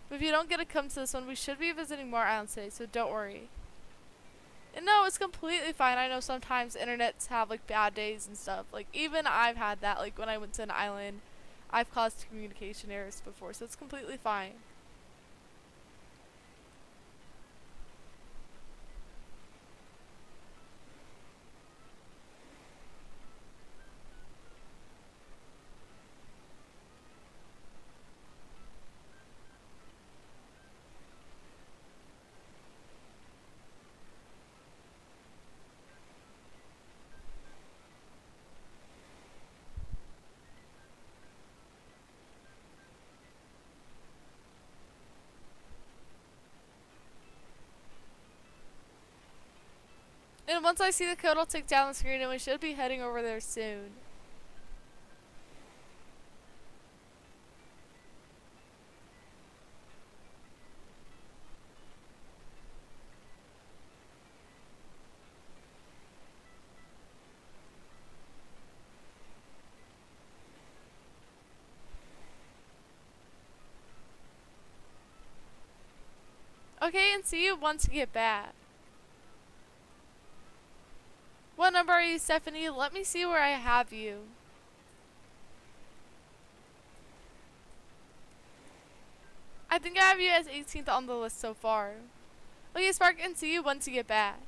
But if you don't get to come to this one, we should be visiting more islands today, so don't worry. And no, it's completely fine. I know sometimes internets have like bad days and stuff. Like even I've had that, like when I went to an island, I've caused communication errors before, so it's completely fine. And once I see the code, I'll take down the screen and we should be heading over there soon. Okay, and see you once you get back. What number are you, Stephanie? Let me see where I have you. I think I have you as 18th on the list so far. Okay, Spark, and see you once you get back.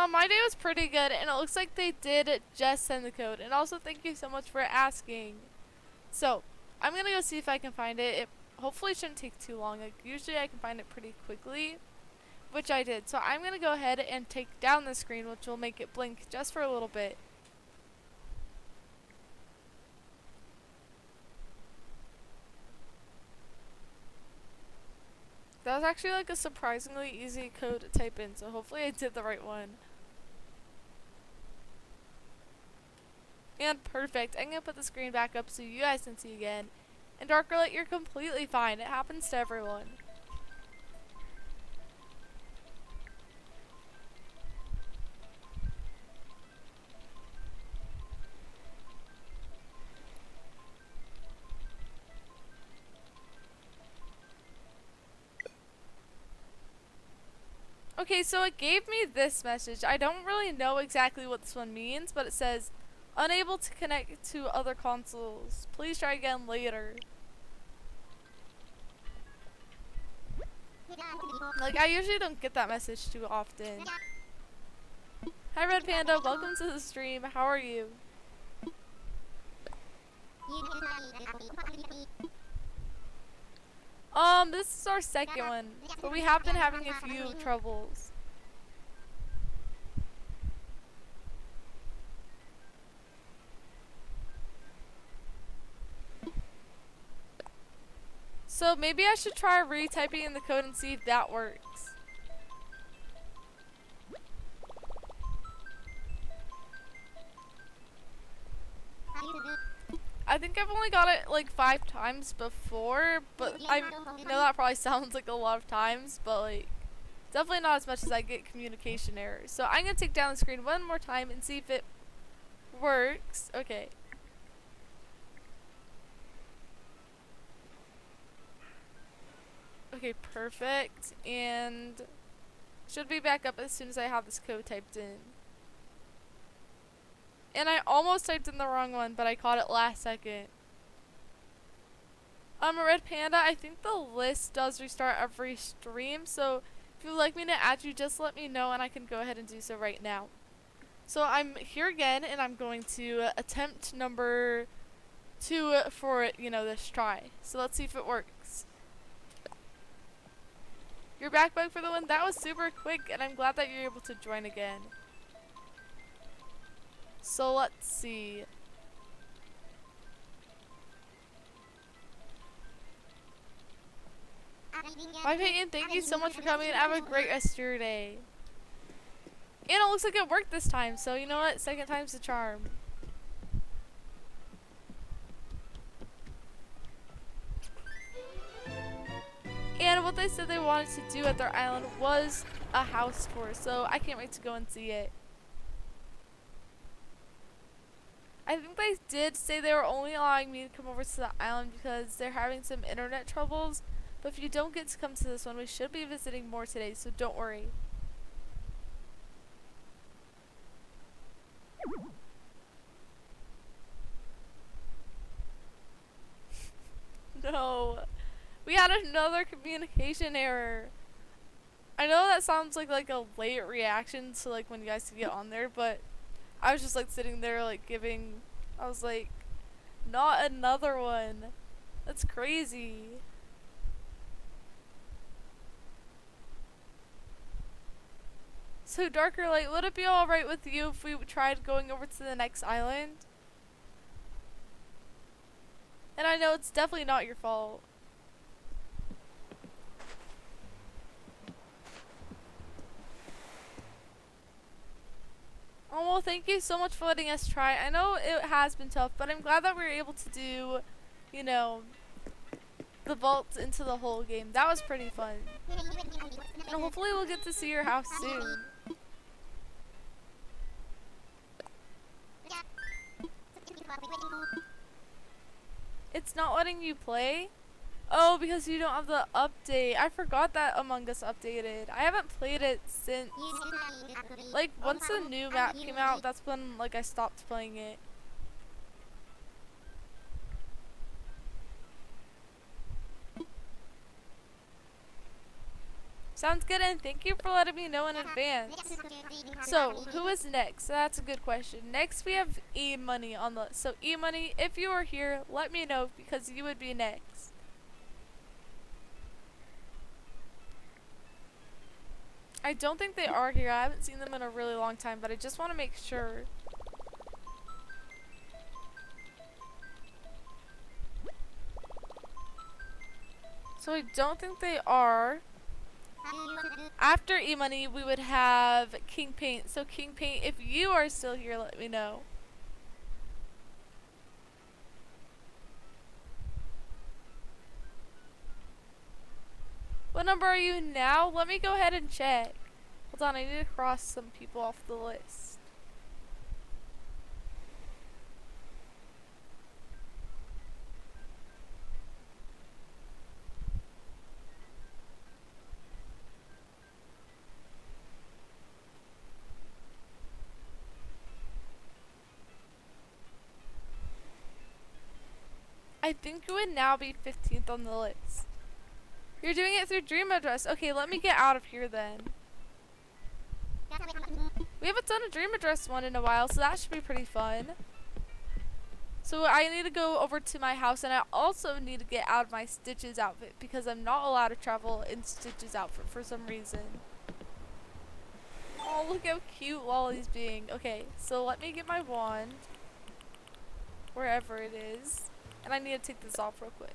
My day was pretty good, and it looks like they did just send the code. And also, thank you so much for asking. So, I'm gonna go see if I can find it. It hopefully shouldn't take too long. Like, usually I can find it pretty quickly, which I did. So I'm gonna go ahead and take down the screen, which will make it blink just for a little bit. That was actually like a surprisingly easy code to type in, so hopefully I did the right one. And perfect. I'm gonna put the screen back up so you guys can see again. And Darker Light, you're completely fine. It happens to everyone. Okay, so it gave me this message. I don't really know exactly what this one means, but it says, unable to connect to other consoles. Please try again later. Like, I usually don't get that message too often. Hi, Red Panda. Welcome to the stream. How are you? This is our second one, but we have been having a few troubles. So maybe I should try retyping in the code and see if that works. I think I've only got it like 5 times before, but I know that probably sounds like a lot of times, but like definitely not as much as I get communication errors. So I'm gonna take down the screen one more time and see if it works. Okay. Okay, perfect. And should be back up as soon as I have this code typed in. And I almost typed in the wrong one, but I caught it last second. Red Panda, I think the list does restart every stream, so if you'd like me to add you, just let me know and I can go ahead and do so right now. So I'm here again, and I'm going to attempt number 2 for, this try. So let's see if it works. You're back, Bug, for the win. That was super quick, and I'm glad that you're able to join again. So let's see. Bye, Peyton. Thank you so much for coming, and have a great rest of your day. And it looks like it worked this time, so you know what? Second time's the charm. And what they said they wanted to do at their island was a house tour, so I can't wait to go and see it. I think they did say they were only allowing me to come over to the island because they're having some internet troubles. But if you don't get to come to this one, we should be visiting more today, so don't worry. No. We had another communication error. I know that sounds like a late reaction to like when you guys get on there, but I was just like sitting there like giving, I was like, not another one. That's crazy. So Darker Light, would it be alright with you if we tried going over to the next island? And I know it's definitely not your fault. Oh, well, thank you so much for letting us try. I know it has been tough, but I'm glad that we were able to do, the vault into the whole game. That was pretty fun. And hopefully we'll get to see your house soon. It's not letting you play? Oh, because you don't have the update. I forgot that Among Us updated. I haven't played it since, like, once the new map came out, that's when, like, I stopped playing it. Sounds good, and thank you for letting me know in advance. So, who is next? That's a good question. Next, we have E-Money on the... So, E-Money, if you are here, let me know, because you would be next. I don't think they are here. I haven't seen them in a really long time, but I just want to make sure. So, I don't think they are. After E-Money, we would have King Paint. So King Paint, if you are still here, let me know. What number are you now? Let me go ahead and check. Hold on, I need to cross some people off the list. I think you would now be 15th on the list. You're doing it through Dream Address. Okay, let me get out of here then. We haven't done a Dream Address one in a while, so that should be pretty fun. So I need to go over to my house, and I also need to get out of my Stitches outfit because I'm not allowed to travel in Stitches outfit for some reason. Oh, look how cute Lolly's being. Okay, so let me get my wand. Wherever it is. And I need to take this off real quick.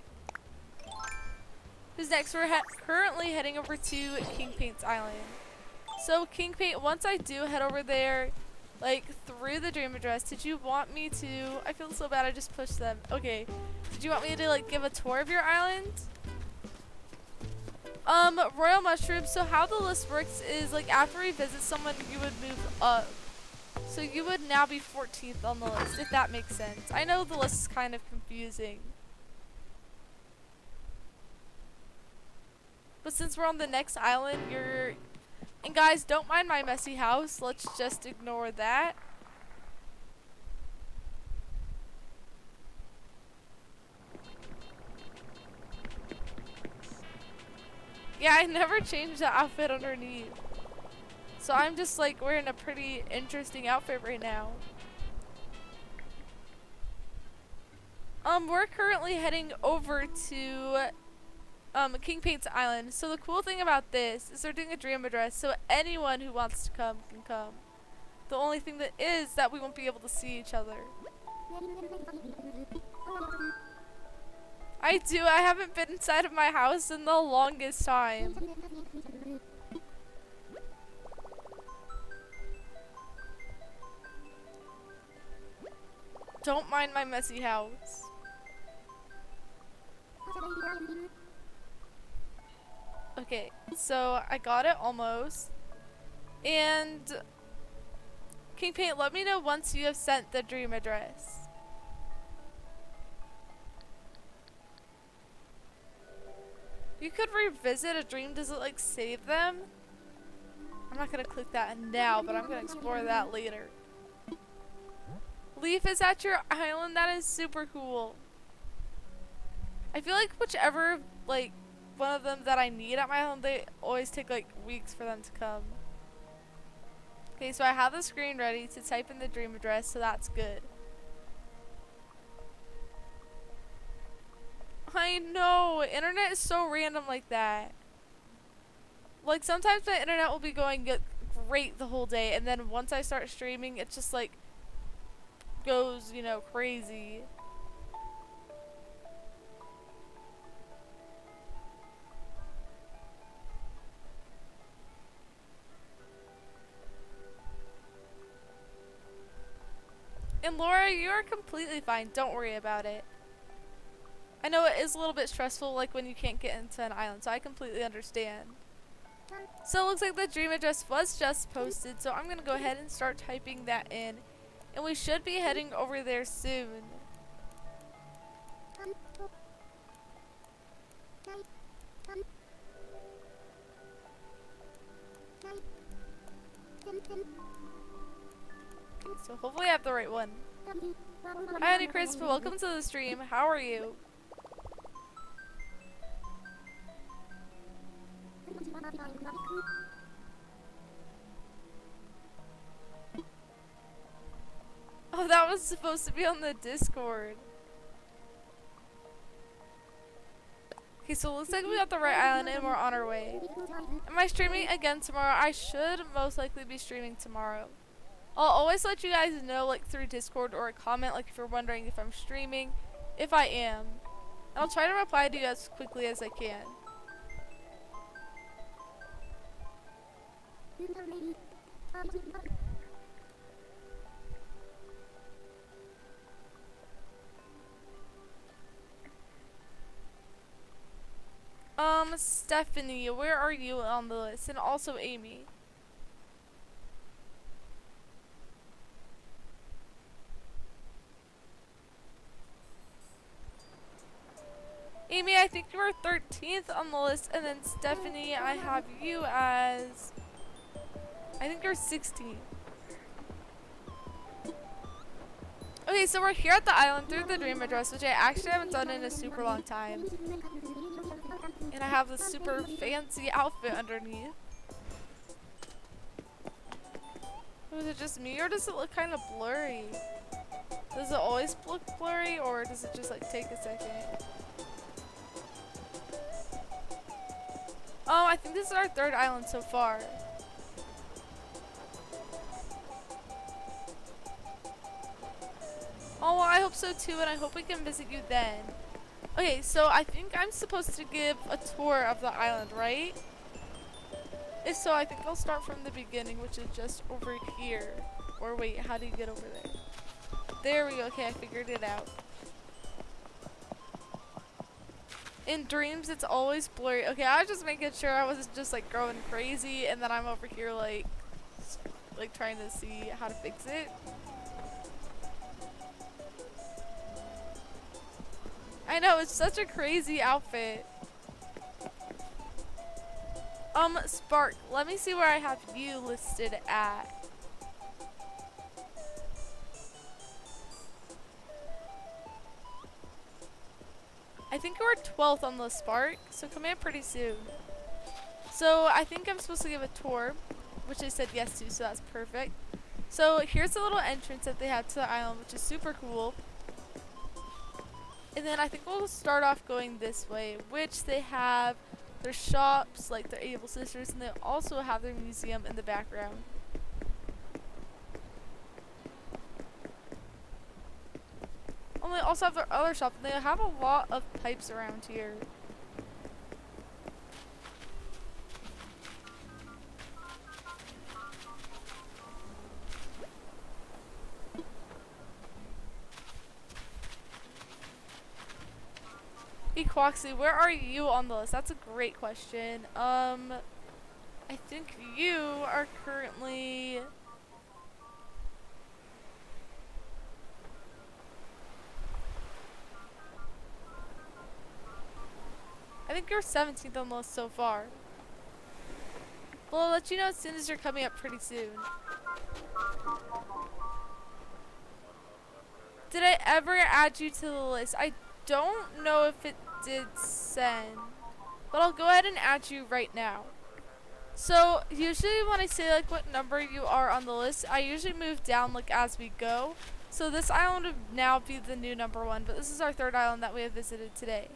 Who's next? We're currently heading over to King Paint's island. So King Paint, once I do head over there, like through the Dream Address, did you want me to, I feel so bad I just pushed them. Okay, did you want me to like give a tour of your island? Royal Mushroom, so how the list works is like after we visit someone, you would move up. So you would now be 14th on the list, if that makes sense. I know the list is kind of confusing. But since we're on the next island, you're... And guys, don't mind my messy house. Let's just ignore that. Yeah, I never changed the outfit underneath. So I'm just like wearing a pretty interesting outfit right now. We're currently heading over to King Paint's Island. So the cool thing about this is they're doing a dream address, so anyone who wants to come can come. The only thing that is that we won't be able to see each other. I do. I haven't been inside of my house in the longest time. Don't mind my messy house. Okay, so I got it almost. And King Paint, let me know once you have sent the dream address. You could revisit a dream. Does it like save them? I'm not gonna click that now, but I'm gonna explore that later. Leaf is at your island. That is super cool. I feel like whichever like one of them that I need at my island, they always take like weeks for them to come. Okay, so I have the screen ready to type in the dream address, so that's good. I know, internet is so random like that. Like sometimes my internet will be going great the whole day, and then once I start streaming, it just like goes, you know, crazy. And Laura, you are completely fine. Don't worry about it. I know it is a little bit stressful, like when you can't get into an island, so I completely understand. So it looks like the dream address was just posted, so I'm going to go ahead and start typing that in. And we should be heading over there soon. So hopefully I have the right one. Hi Honey Crisp, welcome to the stream. How are you? Oh, that was supposed to be on the Discord. Okay, so it looks like we got the right island and we're on our way. Am I streaming again tomorrow? I should most likely be streaming tomorrow. I'll always let you guys know like through Discord or a comment, like if you're wondering if I'm streaming, if I am. And I'll try to reply to you as quickly as I can. Stephanie, where are you on the list? And also Amy. Amy, I think you are 13th on the list, and then Stephanie, I have you as... I think you're 16th. Okay, so we're here at the island through the dream address, which I actually haven't done in a super long time. And I have this super fancy outfit underneath. Was it just me, or does it look kind of blurry? Does it always look blurry, or does it just like take a second? Oh, I think this is our third island so far. Oh, well, I hope so too, and I hope we can visit you then. Okay, so I think I'm supposed to give a tour of the island, right? If so, I think I'll start from the beginning, which is just over here. Or wait, how do you get over there? There we go. Okay, I figured it out. In dreams, it's always blurry. Okay, I was just making sure I wasn't just like going crazy, and then I'm over here like trying to see how to fix it. I know, it's such a crazy outfit. Spark, let me see where I have you listed at. I think you were 12th on the Spark, so come in pretty soon. So I think I'm supposed to give a tour, which I said yes to, so that's perfect. So here's the little entrance that they have to the island, which is super cool. And then I think we'll start off going this way, which they have their shops, like their Able Sisters, and they also have their museum in the background. And they also have their other shop, and they have a lot of pipes around here. Equoxy, where are you on the list? That's a great question. I think you are currently... I think you're 17th on the list so far. Well, I'll let you know as soon as you're coming up pretty soon. Did I ever add you to the list? I don't know if it did send, but I'll go ahead and add you right now. So usually when I say like what number you are on the list, I usually move down like as we go. So this island would now be the new number 1, but this is our 3rd island that we have visited today.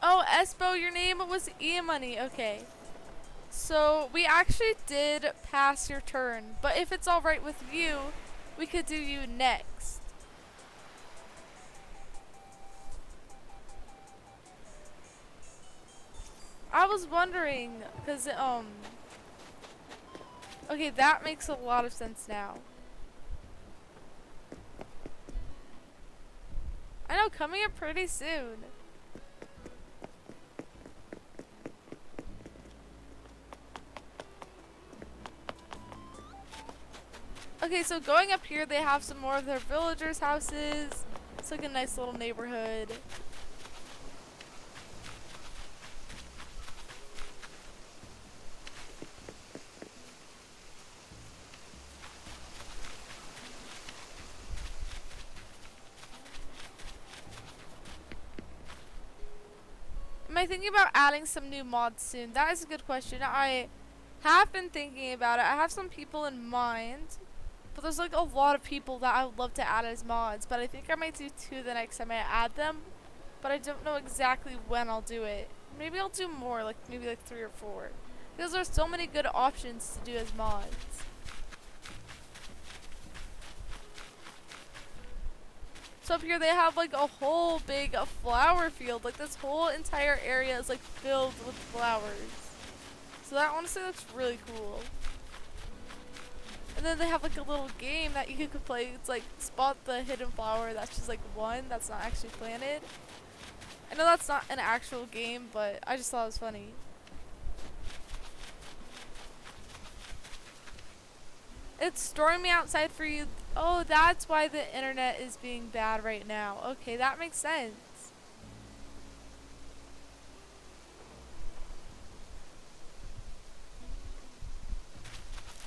Oh, Espo, your name was E-Money. Okay. So, we actually did pass your turn, but if it's alright with you, we could do you next. I was wondering, because, okay, that makes a lot of sense now. I know, coming up pretty soon. Okay, so going up here, they have some more of their villagers' houses. It's like a nice little neighborhood. Am I thinking about adding some new mods soon? That is a good question. I have been thinking about it. I have some people in mind. But there's like a lot of people that I would love to add as mods, but I think I might do 2 the next time I add them, but I don't know exactly when I'll do it. Maybe I'll do more, like maybe like 3 or 4, because there's so many good options to do as mods. So up here they have like a whole big flower field, like this whole entire area is like filled with flowers. So that honestly looks really cool. And then they have like a little game that you could play. It's like spot the hidden flower that's just like one that's not actually planted. I know that's not an actual game, but I just thought it was funny. It's stormy outside for you. Oh, that's why the internet is being bad right now. Okay, that makes sense.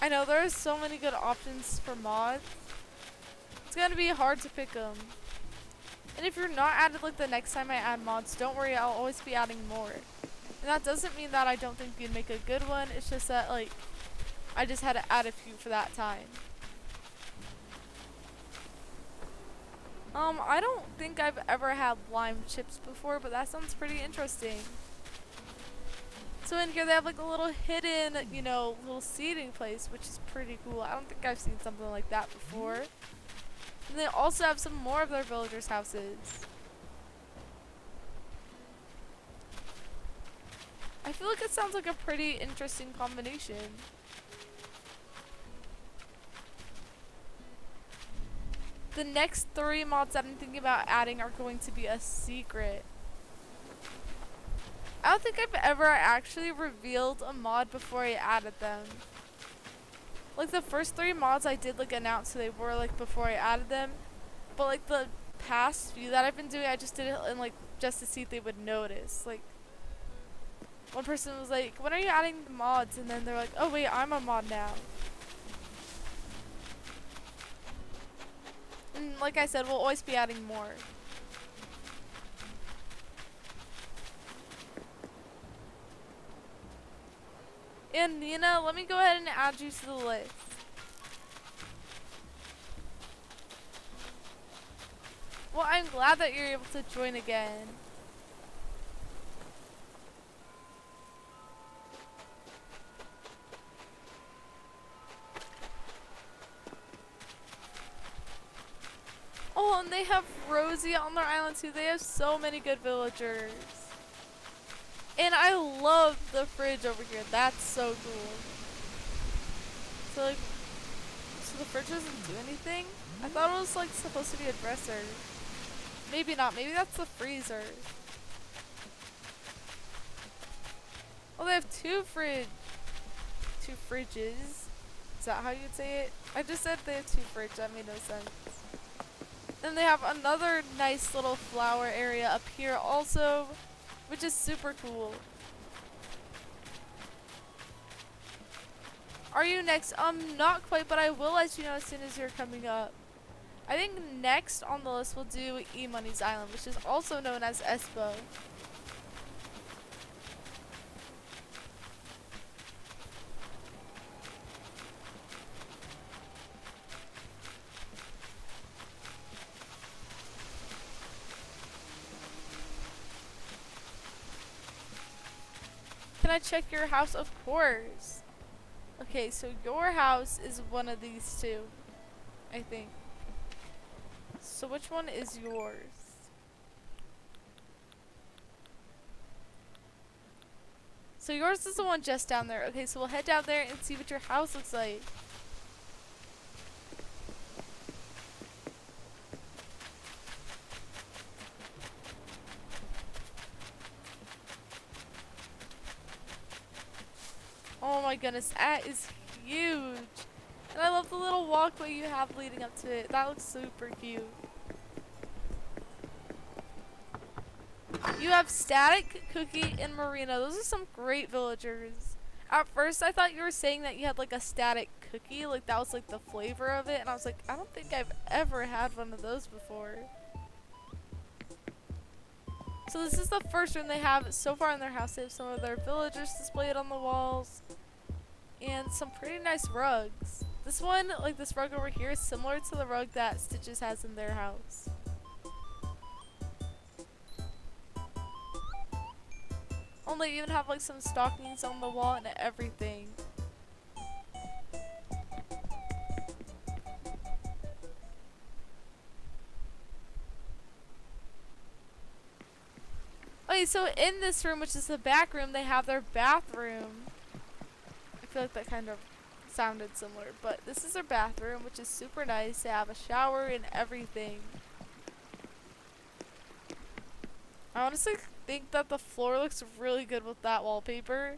I know there's so many good options for mods. It's gonna be hard to pick them. And if you're not added like the next time I add mods, don't worry, I'll always be adding more. And that doesn't mean that I don't think you'd make a good one. It's just that like I just had to add a few for that time. I don't think I've ever had lime chips before, but that sounds pretty interesting. So in here they have like a little hidden, you know, little seating place, which is pretty cool. I don't think I've seen something like that before. And they also have some more of their villagers' houses. I feel like it sounds like a pretty interesting combination. The next 3 mods that I'm thinking about adding are going to be a secret. I don't think I've ever actually revealed a mod before I added them. Like the first 3 mods I did like announce who they were like before I added them. But like the past few that I've been doing, I just did it in like just to see if they would notice. Like one person was like, "When are you adding the mods?" And then they're like, "Oh wait, I'm a mod now." And like I said, we'll always be adding more. And Nina, let me go ahead and add you to the list. Well, I'm glad that you're able to join again. Oh, and they have Rosie on their island too. They have so many good villagers. And I love the fridge over here. That's so cool. So like, so the fridge doesn't do anything? I thought it was like supposed to be a dresser. Maybe not. Maybe that's the freezer. Oh, they have two fridges. Is that how you'd say it? I just said they have 2 fridges. That made no sense. Then they have another nice little flower area up here also, which is super cool. Are you next? Not quite, but I will let you know as soon as you're coming up. I think next on the list we'll do E-Money's Island, which is also known as Espo. Can I check your house? Of course. Okay, so your house is one of these 2, I think. So which one is yours? So yours is the one just down there. Okay, so we'll head down there and see what your house looks like. Oh my goodness, that is huge. And I love the little walkway you have leading up to it. That looks super cute. You have Static, Cookie, and Marina. Those are some great villagers. At first, I thought you were saying that you had like a Static Cookie. Like that was like the flavor of it. And I was like, I don't think I've ever had one of those before. So this is the first room they have so far in their house. They have some of their villagers displayed on the walls. And some pretty nice rugs. This one, like this rug over here, is similar to the rug that Stitches has in their house. Oh, they even have like some stockings on the wall and everything. Okay, so in this room, which is the back room, they have their bathroom. I feel like that kind of sounded similar, but this is their bathroom, which is super nice. They have a shower and everything. I honestly think that the floor looks really good with that wallpaper.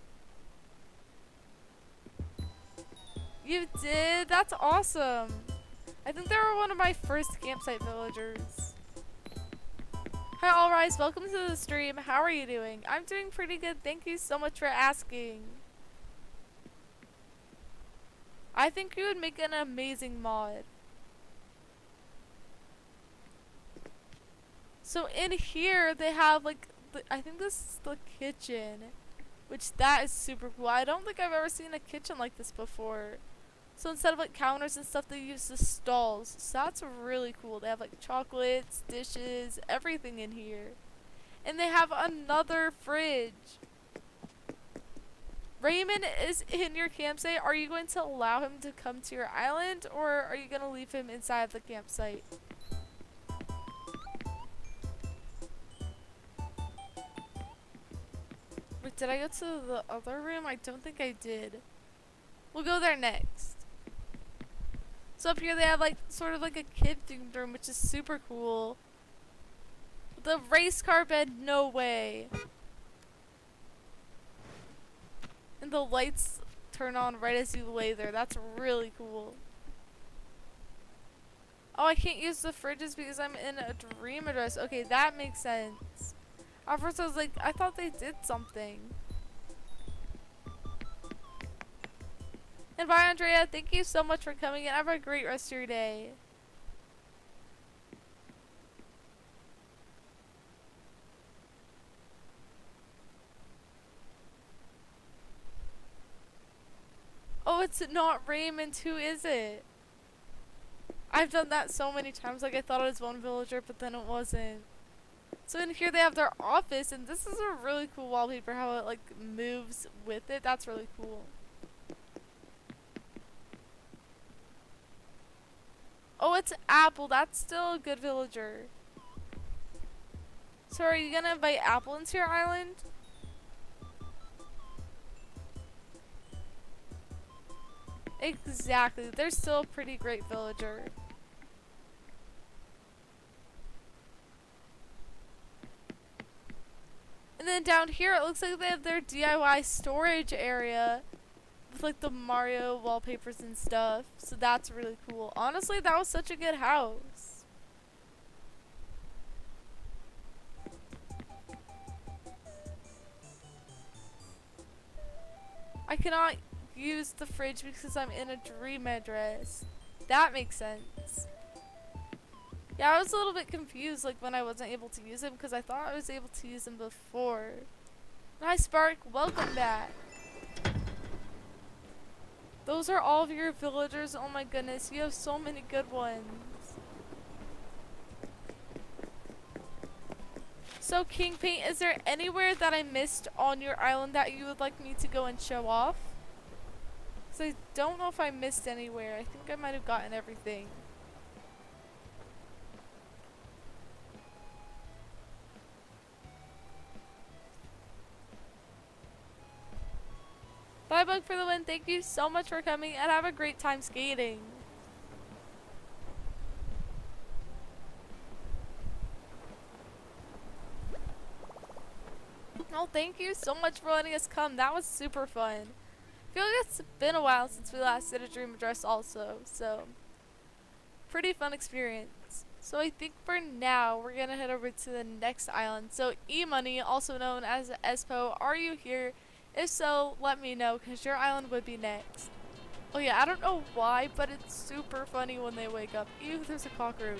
You did? That's awesome. I think they were one of my first campsite villagers. Hi All Rise, welcome to the stream. How are you doing? I'm doing pretty good. Thank you so much for asking. I think you would make an amazing mod. So in here they have like, I think this is the kitchen, which that is super cool. I don't think I've ever seen a kitchen like this before. So instead of like counters and stuff, they use the stalls. So that's really cool. They have like chocolates, dishes, everything in here. And they have another fridge. Raymond is in your campsite. Are you going to allow him to come to your island, or are you going to leave him inside the campsite? Wait, did I go to the other room? I don't think I did. We'll go there next. So up here they have like sort of like a kid themed room, which is super cool. The race car bed, no way. And the lights turn on right as you lay there. That's really cool. Oh, I can't use the fridges because I'm in a dream address. Okay, that makes sense. At first I was like, I thought they did something. And bye, Andrea. Thank you so much for coming and have a great rest of your day. Oh, it's not Raymond. Who is it? I've done that so many times. Like, I thought it was one villager, but then it wasn't. So in here they have their office, and this is a really cool wallpaper, how it, like, moves with it. That's really cool. Oh, it's Apple. That's still a good villager. So are you gonna invite Apple into your island? Exactly. They're still a pretty great villager. And then down here, it looks like they have their DIY storage area with like the Mario wallpapers and stuff. So that's really cool. Honestly, that was such a good house. I cannot use the fridge because I'm in a dream address. That makes sense. Yeah, I was a little bit confused like when I wasn't able to use them because I thought I was able to use them before. Hi Spark, welcome back. Those are all of your villagers. Oh my goodness, you have so many good ones. So King Paint, is there anywhere that I missed on your island that you would like me to go and show off? Because I don't know if I missed anywhere. I think I might have gotten everything. Bye Bug for the win. Thank you so much for coming and have a great time skating. Oh, thank you so much for letting us come. That was super fun. I feel like it's been a while since we last did a dream address also, so pretty fun experience. So I think for now we're gonna head over to the next island. So E-Money, also known as Espo, are you here? If so, let me know because your island would be next. Oh yeah, I don't know why, but it's super funny when they wake up. Ew, there's a cockroach.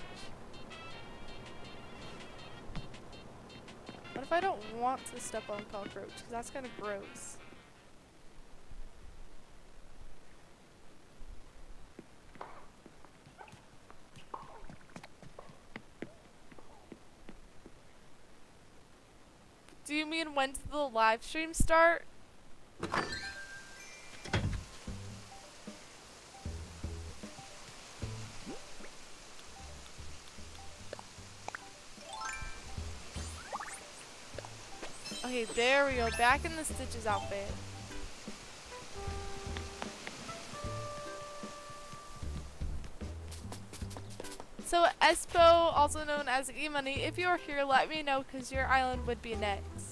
What if I don't want to step on a cockroach? Because that's kind of gross. Do you mean when did the live stream start? Okay, there we go. Back in the Stitches outfit. So Espo, also known as E-Money, if you're here, let me know because your island would be next.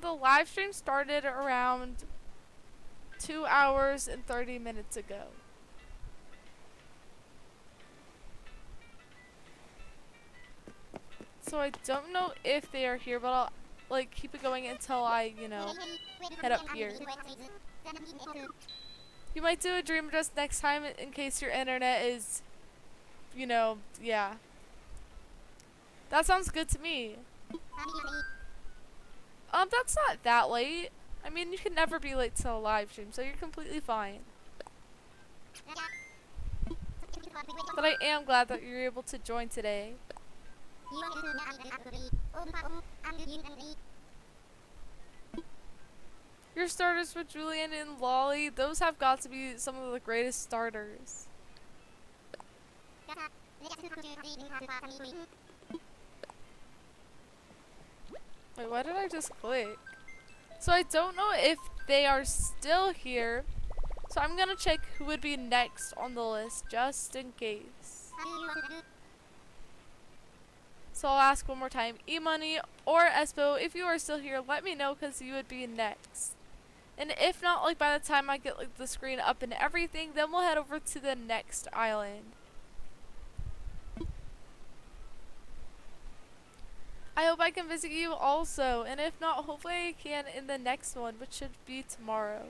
The live stream started around 2 hours and 30 minutes ago. So I don't know if they are here, but I'll like keep it going until I, head up here. You might do a dream address next time in case your internet is, yeah. That sounds good to me. That's not that late. I mean, you can never be late to a live stream, so you're completely fine. But I am glad that you're able to join today. Your starters with Julian and Lolly, those have got to be some of the greatest starters. Wait, why did I just click? So I don't know if they are still here. So I'm gonna check who would be next on the list, just in case. So I'll ask one more time. E-Money or Espo, if you are still here, let me know because you would be next. And if not, like by the time I get like the screen up and everything, then we'll head over to the next island. I hope I can visit you also, and if not, hopefully I can in the next one, which should be tomorrow.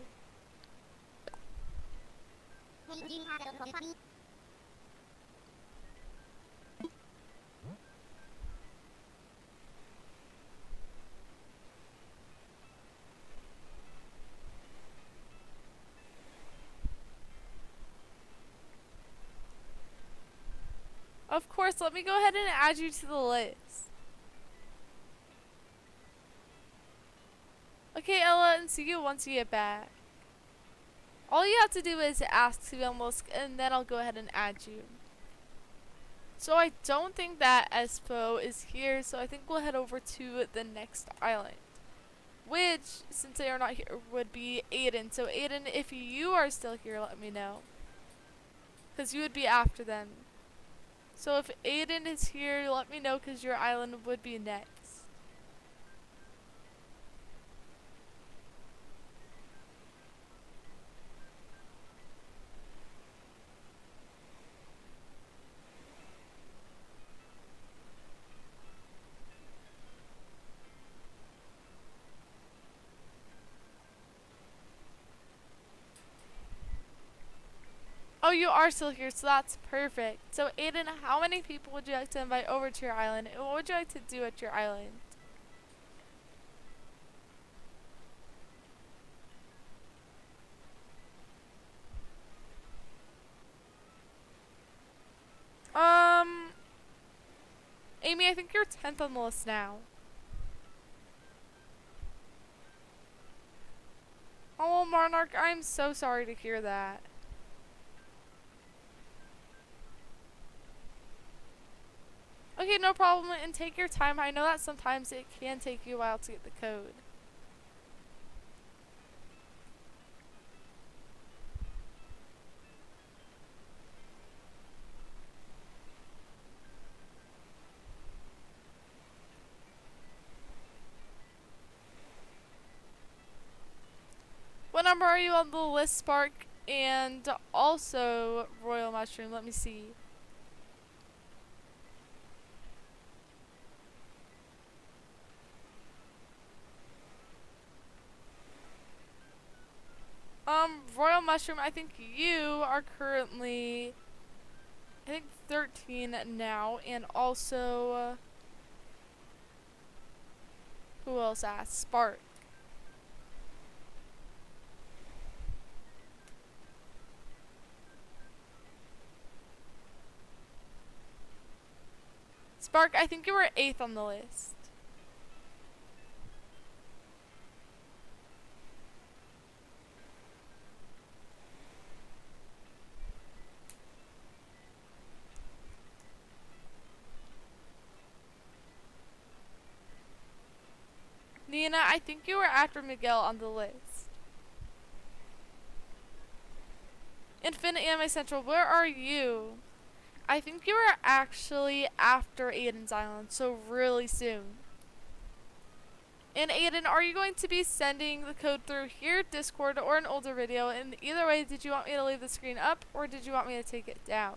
Of course, let me go ahead and add you to the list. Okay, Ella, and see you once you get back. All you have to do is ask to be on the list, and then I'll go ahead and add you. So I don't think that Espo is here, so I think we'll head over to the next island. Which, since they are not here, would be Aiden. So Aiden, if you are still here, let me know. Because you would be after them. So if Aiden is here, let me know because your island would be next. Oh, you are still here, so that's perfect. So Aiden, how many people would you like to invite over to your island? And what would you like to do at your island? Amy, I think you're 10th on the list now. Oh, Monarch, I'm so sorry to hear that. Okay, no problem, and take your time. I know that sometimes it can take you a while to get the code. What number are you on the list, Spark? And also Royal Mushroom, let me see. Royal Mushroom, I think you are currently, I think 13 now, and also, who else asked? Spark. Spark, I think you were 8th on the list. Nina, I think you were after Miguel on the list. Infinite Anime Central, where are you? I think you were actually after Aiden's Island, so really soon. And Aiden, are you going to be sending the code through here, Discord, or an older video? And either way, did you want me to leave the screen up, or did you want me to take it down?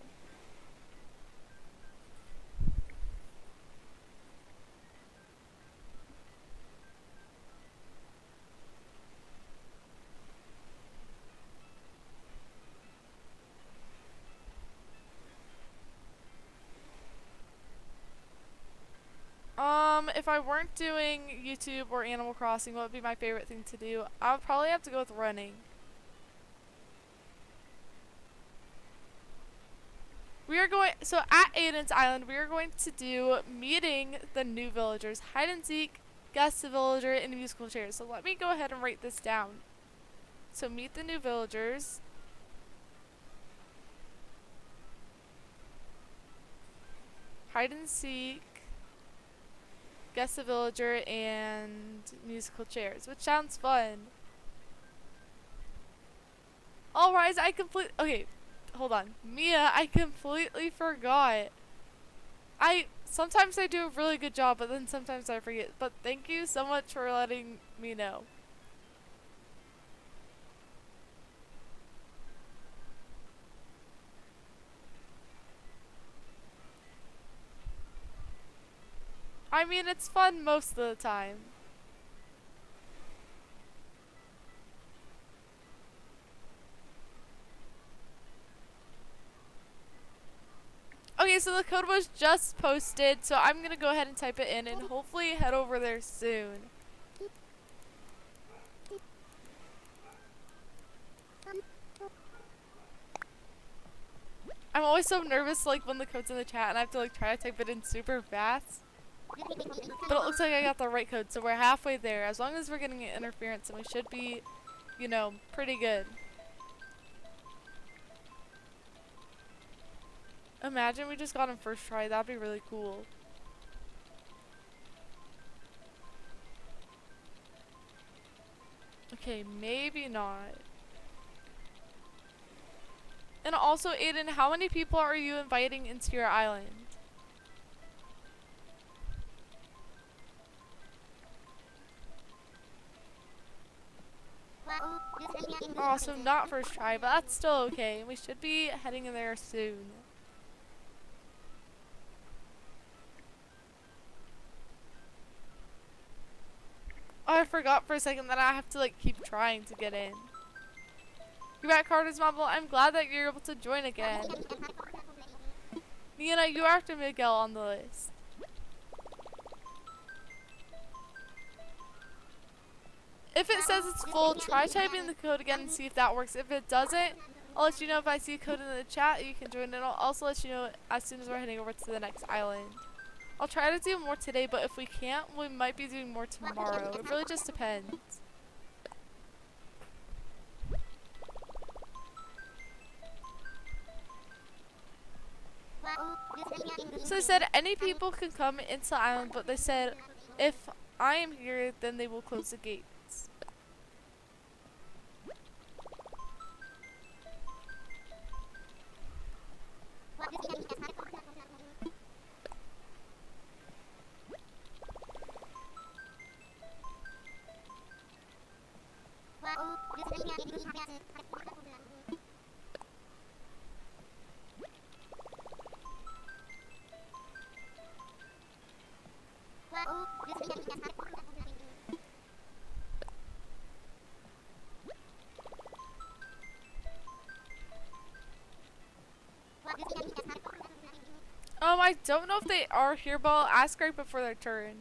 If I weren't doing YouTube or Animal Crossing, what would be my favorite thing to do? I would probably have to go with running. We are going, so at Aiden's Island, we are going to do meeting the new villagers, hide and seek, guess the villager, and musical chairs. So let me go ahead and write this down. So meet the new villagers. Hide and seek, guess the villager, and musical chairs, which sounds fun. Alright, okay, hold on. Mia, I completely forgot. Sometimes I do a really good job, but then sometimes I forget. But thank you so much for letting me know. I mean, it's fun most of the time. Okay, so the code was just posted, so I'm gonna go ahead and type it in and hopefully head over there soon. I'm always so nervous like when the code's in the chat and I have to like try to type it in super fast. But it looks like I got the right code, so we're halfway there. As long as we're getting an interference, and we should be, you know, pretty good. Imagine we just got him first try. That'd be really cool. Okay, maybe not. And also, Aiden, how many people are you inviting into your island? Oh, so not first try, but that's still okay. We should be heading in there soon. Oh, I forgot for a second that I have to like keep trying to get in. You're back, Carter's Mobile. I'm glad that you're able to join again. Nina, you are after Miguel on the list. If it says it's full, try typing the code again and see if that works. If it doesn't, I'll let you know if I see a code in the chat. You can join it. I'll also let you know as soon as we're heading over to the next island. I'll try to do more today, but if we can't, we might be doing more tomorrow. It really just depends. So they said any people can come into the island, but they said if I am here, then they will close the gates. I don't know if they are here, but I'll ask right before their turn.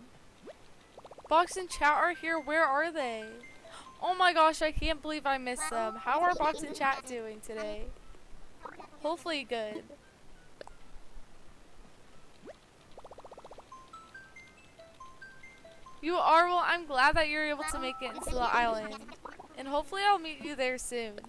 Box and chat are here. Where are they? Oh my gosh, I can't believe I missed them. How are Box and chat doing today? Hopefully good. You are? Well, I'm glad that you're able to make it into the island. And hopefully I'll meet you there soon.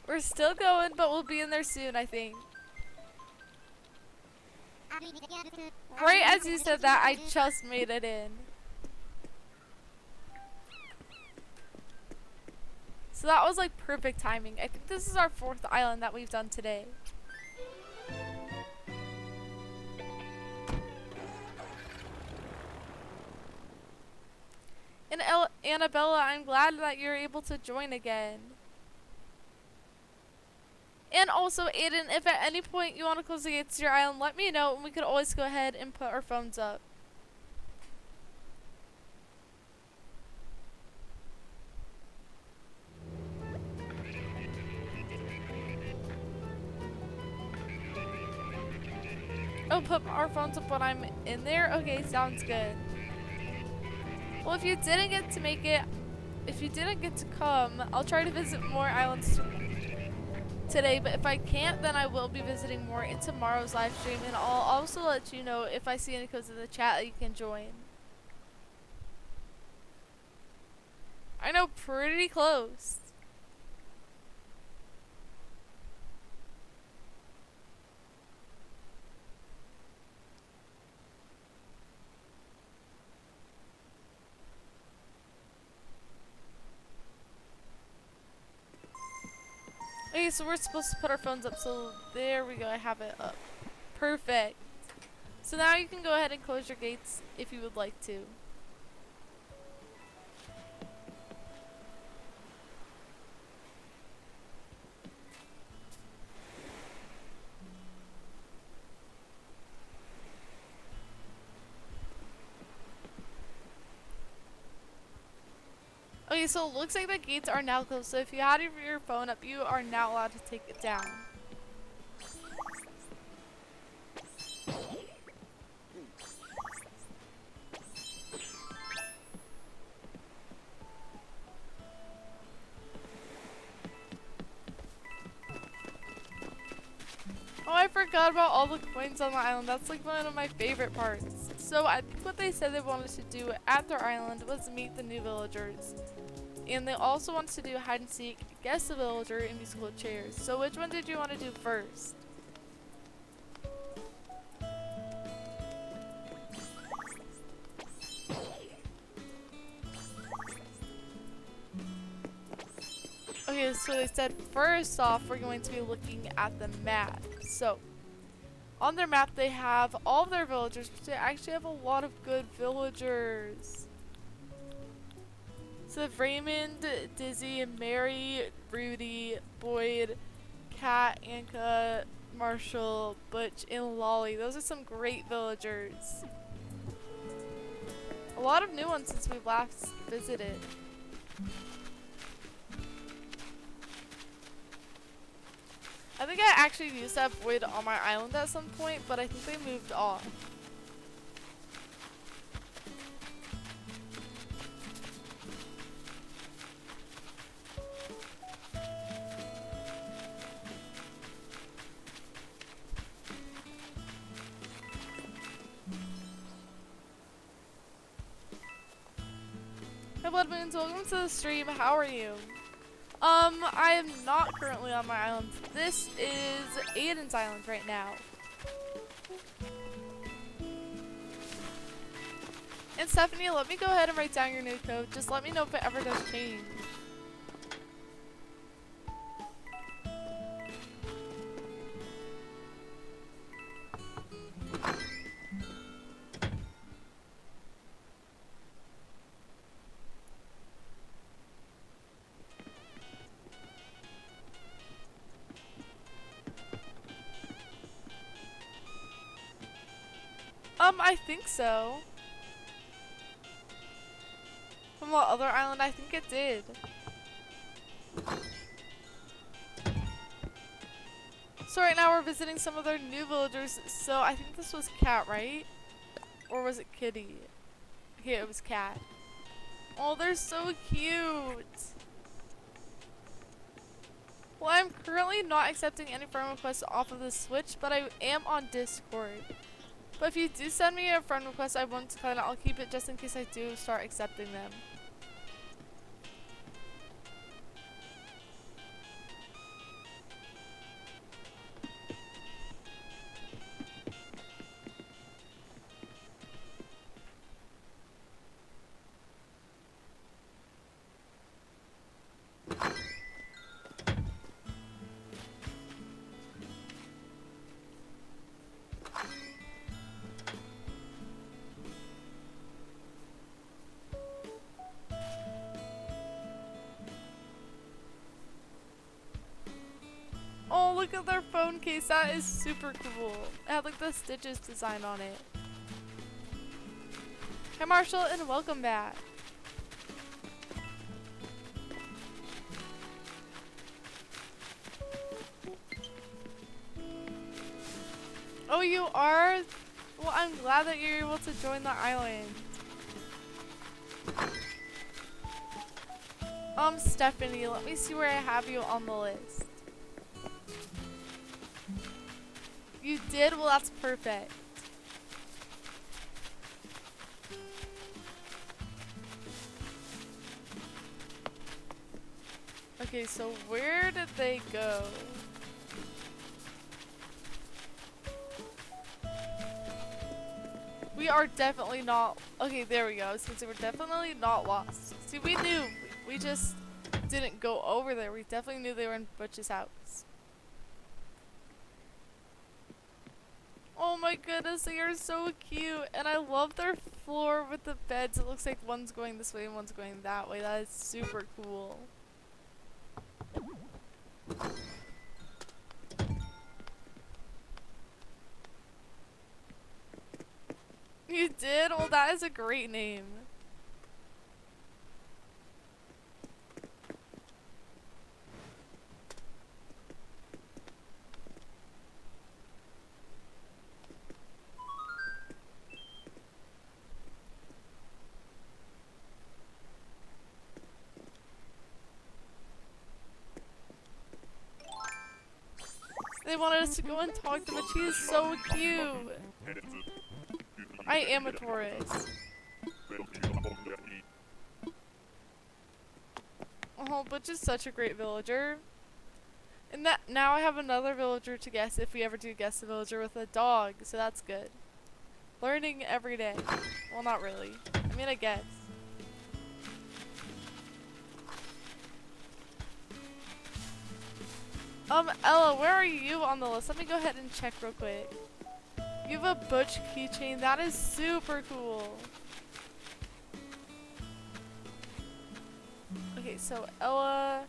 We're still going, but we'll be in there soon, I think. Right as you said that, I just made it in. So that was like perfect timing. I think this is our 4th island that we've done today. And Annabella, I'm glad that you're able to join again. And also, Aiden, if at any point you want to close the gates to your island, let me know and we could always go ahead and put our phones up. Oh, put our phones up when I'm in there? Okay, sounds good. Well, if you didn't get to make it, if you didn't get to come, I'll try to visit more islands today, but if I can't, then I will be visiting more in tomorrow's live stream, and I'll also let you know if I see any codes in the chat that you can join. I know, pretty close. Okay, so we're supposed to put our phones up, so there we go, I have it up. Perfect. So now you can go ahead and close your gates if you would like to. Okay, so it looks like the gates are now closed, so if you had your phone up, you are now allowed to take it down. Oh, I forgot about all the coins on the island. That's like one of my favorite parts. So I think what they said they wanted to do at their island was meet the new villagers. And they also wanted to do hide and seek, guess the villager, and musical chairs. So which one did you want to do first? Okay, so they said first off we're going to be looking at the map. So on their map they have all of their villagers, but they actually have a lot of good villagers. So Raymond, Dizzy, Mary, Rudy, Boyd, Kat, Anka, Marshall, Butch, and Lolly. Those are some great villagers. A lot of new ones since we last visited. I think I actually used to have Boyd on my island at some point, but I think they moved on. Hi Blood Moons, welcome to the stream. How are you? I am not currently on my island. This is Aiden's island right now. And Stephanie, let me go ahead and write down your new code. Just let me know if it ever does change. I think so. From what other island? I think it did. So right now we're visiting some of their new villagers. So I think this was Cat, right? Or was it Kitty? Okay, it was Cat. Oh, they're so cute. Well, I'm currently not accepting any friend requests off of the Switch, but I am on Discord. But if you do send me a friend request, I won't decline it. I'll keep it just in case I do start accepting them. Oh, look at their phone case. That is super cool. It had like the Stitches design on it. Hi Marshall and welcome back. Oh, you are? Well, I'm glad that you're able to join the island. Stephanie, let me see where I have you on the list. You did? Well, that's perfect. Okay, so where did they go? We are definitely not. Okay, there we go. I was gonna say we're definitely not lost. See, we knew. We just didn't go over there. We definitely knew they were in Butch's house. Oh my goodness, they are so cute. And I love their floor with the beds. It looks like one's going this way and one's going that way. That is super cool. You did? Well, that is a great name. They wanted us to go and talk to them, but she is so cute. I am a Taurus. Oh, Butch is such a great villager. And that now I have another villager to guess if we ever do guess a villager with a dog, so that's good. Learning every day. Well, not really. I mean, I guess. Ella, where are you on the list? Let me go ahead and check real quick. You have a Butch keychain. That is super cool. Okay, so Ella.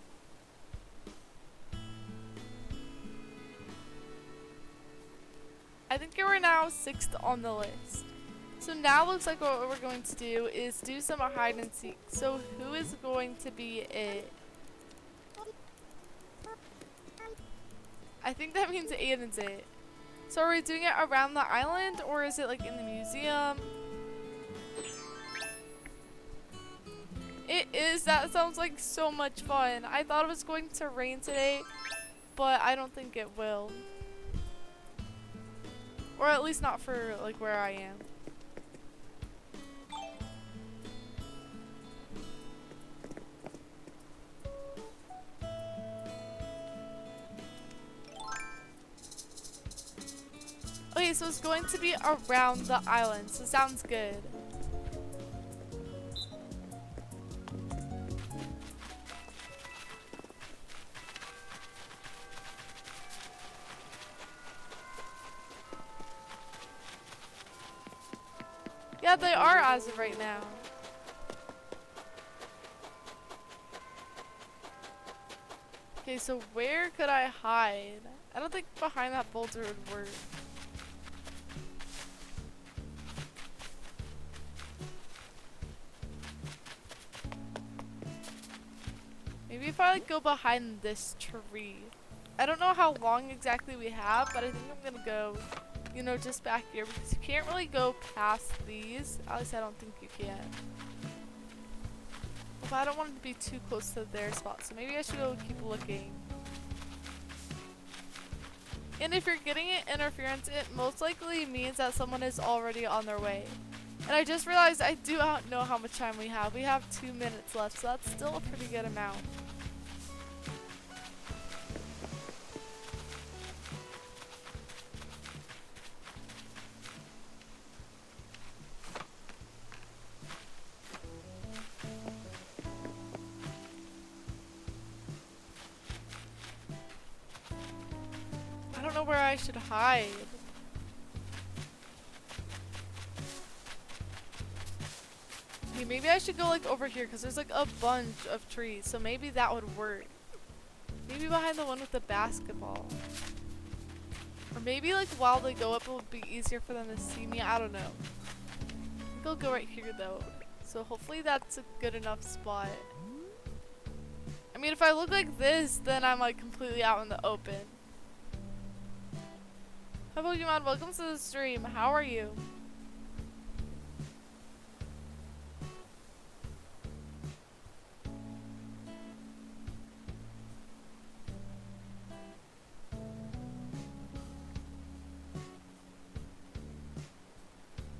I think you are now 6th on the list. So now looks like what we're going to do is do some hide and seek. So who is going to be it? I think that means Aiden's it. So are we doing it around the island or is it like in the museum? It is. That sounds like so much fun. I thought it was going to rain today, but I don't think it will. Or at least not for like where I am. Okay, so it's going to be around the island, so sounds good. Yeah, they are as of right now. Okay, so where could I hide? I don't think behind that boulder would work. Maybe if I like go behind this tree. I don't know how long exactly we have, but I think I'm gonna go, you know, just back here because you can't really go past these. At least I don't think you can. But I don't want it to be too close to their spot, so maybe I should go keep looking. And if you're getting an interference, it most likely means that someone is already on their way. And I just realized I do not know how much time we have. We have 2 minutes left, so that's still a pretty good amount. I don't know where I should hide. Okay, maybe I should go like over here because there's like a bunch of trees, so maybe that would work. Maybe behind the one with the basketball. Or maybe like while they go up it would be easier for them to see me. I don't know. I think I'll go right here though. So hopefully that's a good enough spot. I mean, if I look like this, then I'm like completely out in the open. Hi Pokemon, welcome to the stream. How are you?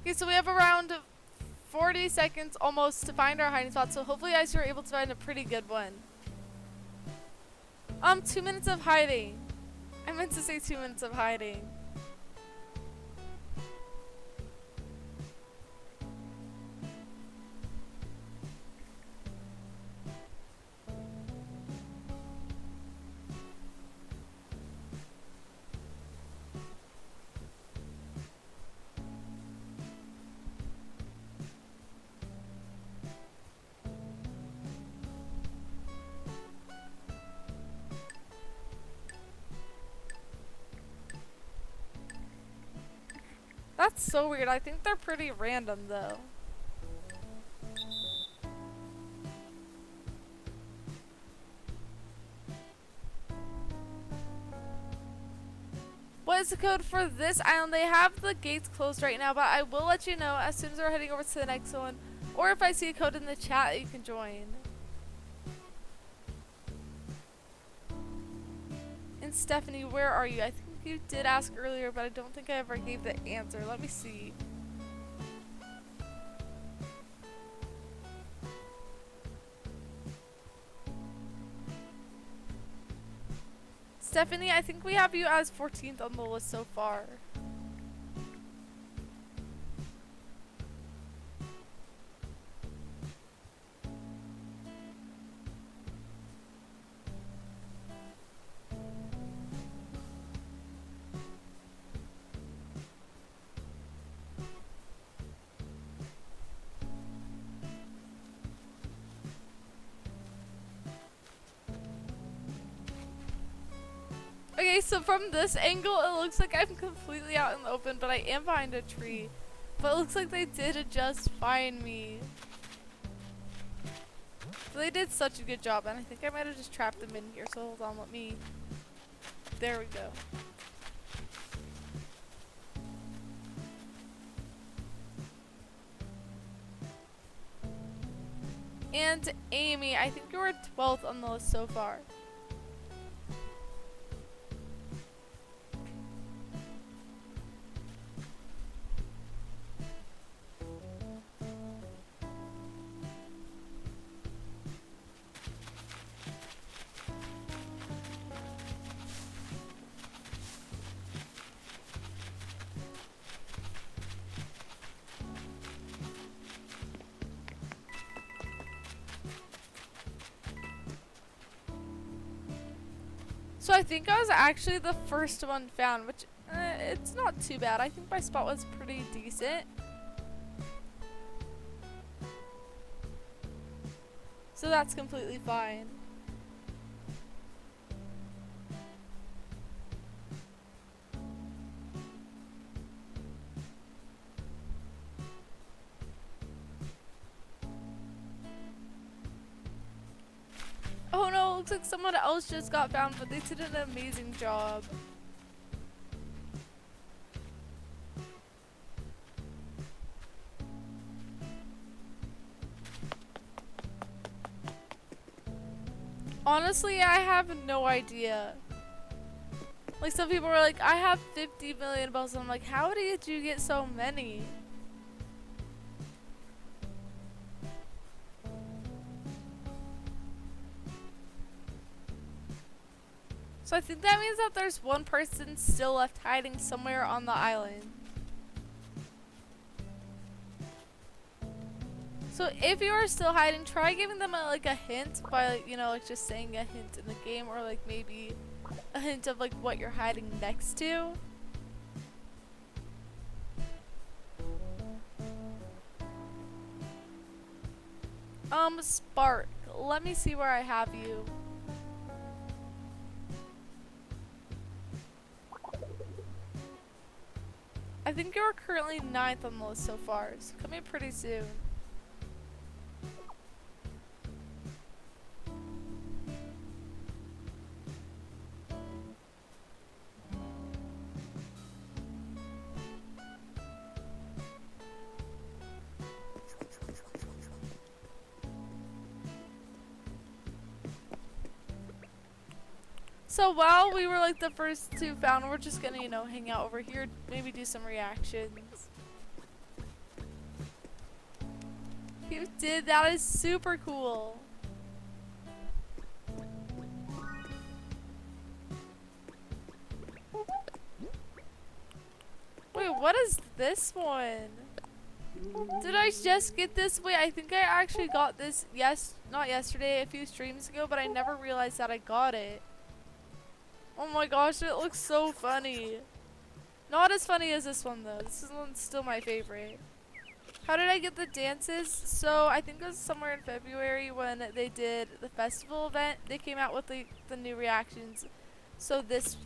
Okay, so we have around 40 seconds almost to find our hiding spot, so hopefully you guys are able to find a pretty good one. 2 minutes of hiding. I meant to say 2 minutes of hiding. That's so weird. I think they're pretty random though. What is the code for this island? They have the gates closed right now, but I will let you know as soon as we're heading over to the next one. Or if I see a code in the chat, you can join. And Stephanie, where are you? I think you did ask earlier, but I don't think I ever gave the answer. Let me see. Stephanie, I think we have you as 14th on the list so far. Okay, so from this angle, it looks like I'm completely out in the open, but I am behind a tree. But it looks like they did just find me. So they did such a good job, and I think I might have just trapped them in here, so hold on, let me... There we go. And Amy, I think you were 12th on the list so far. So I think I was actually the first one found, which it's not too bad. I think my spot was pretty decent. So that's completely fine. Oh no, looks like someone else just got found, but they did an amazing job. Honestly, I have no idea. Like, some people were like, I have 50 million bells, and I'm like, how did you get so many? So I think that means that there's one person still left hiding somewhere on the island. So if you are still hiding, try giving them like a hint by, you know, like just saying a hint in the game, or like maybe a hint of like what you're hiding next to. Spark, let me see where I have you. I think you're currently 9th on the list so far, so come in pretty soon. So while we were like the first two found, we're just gonna, you know, hang out over here, maybe do some reactions. You did. That is super cool. Wait, what is this one? Did I just get this? Wait, I think I actually got this, not yesterday, a few streams ago, but I never realized that I got it. Oh my gosh, it looks so funny. Not as funny as this one though. This one's still my favorite. How did I get the dances? So I think it was somewhere in February when they did the festival event. They came out with the new reactions. So this,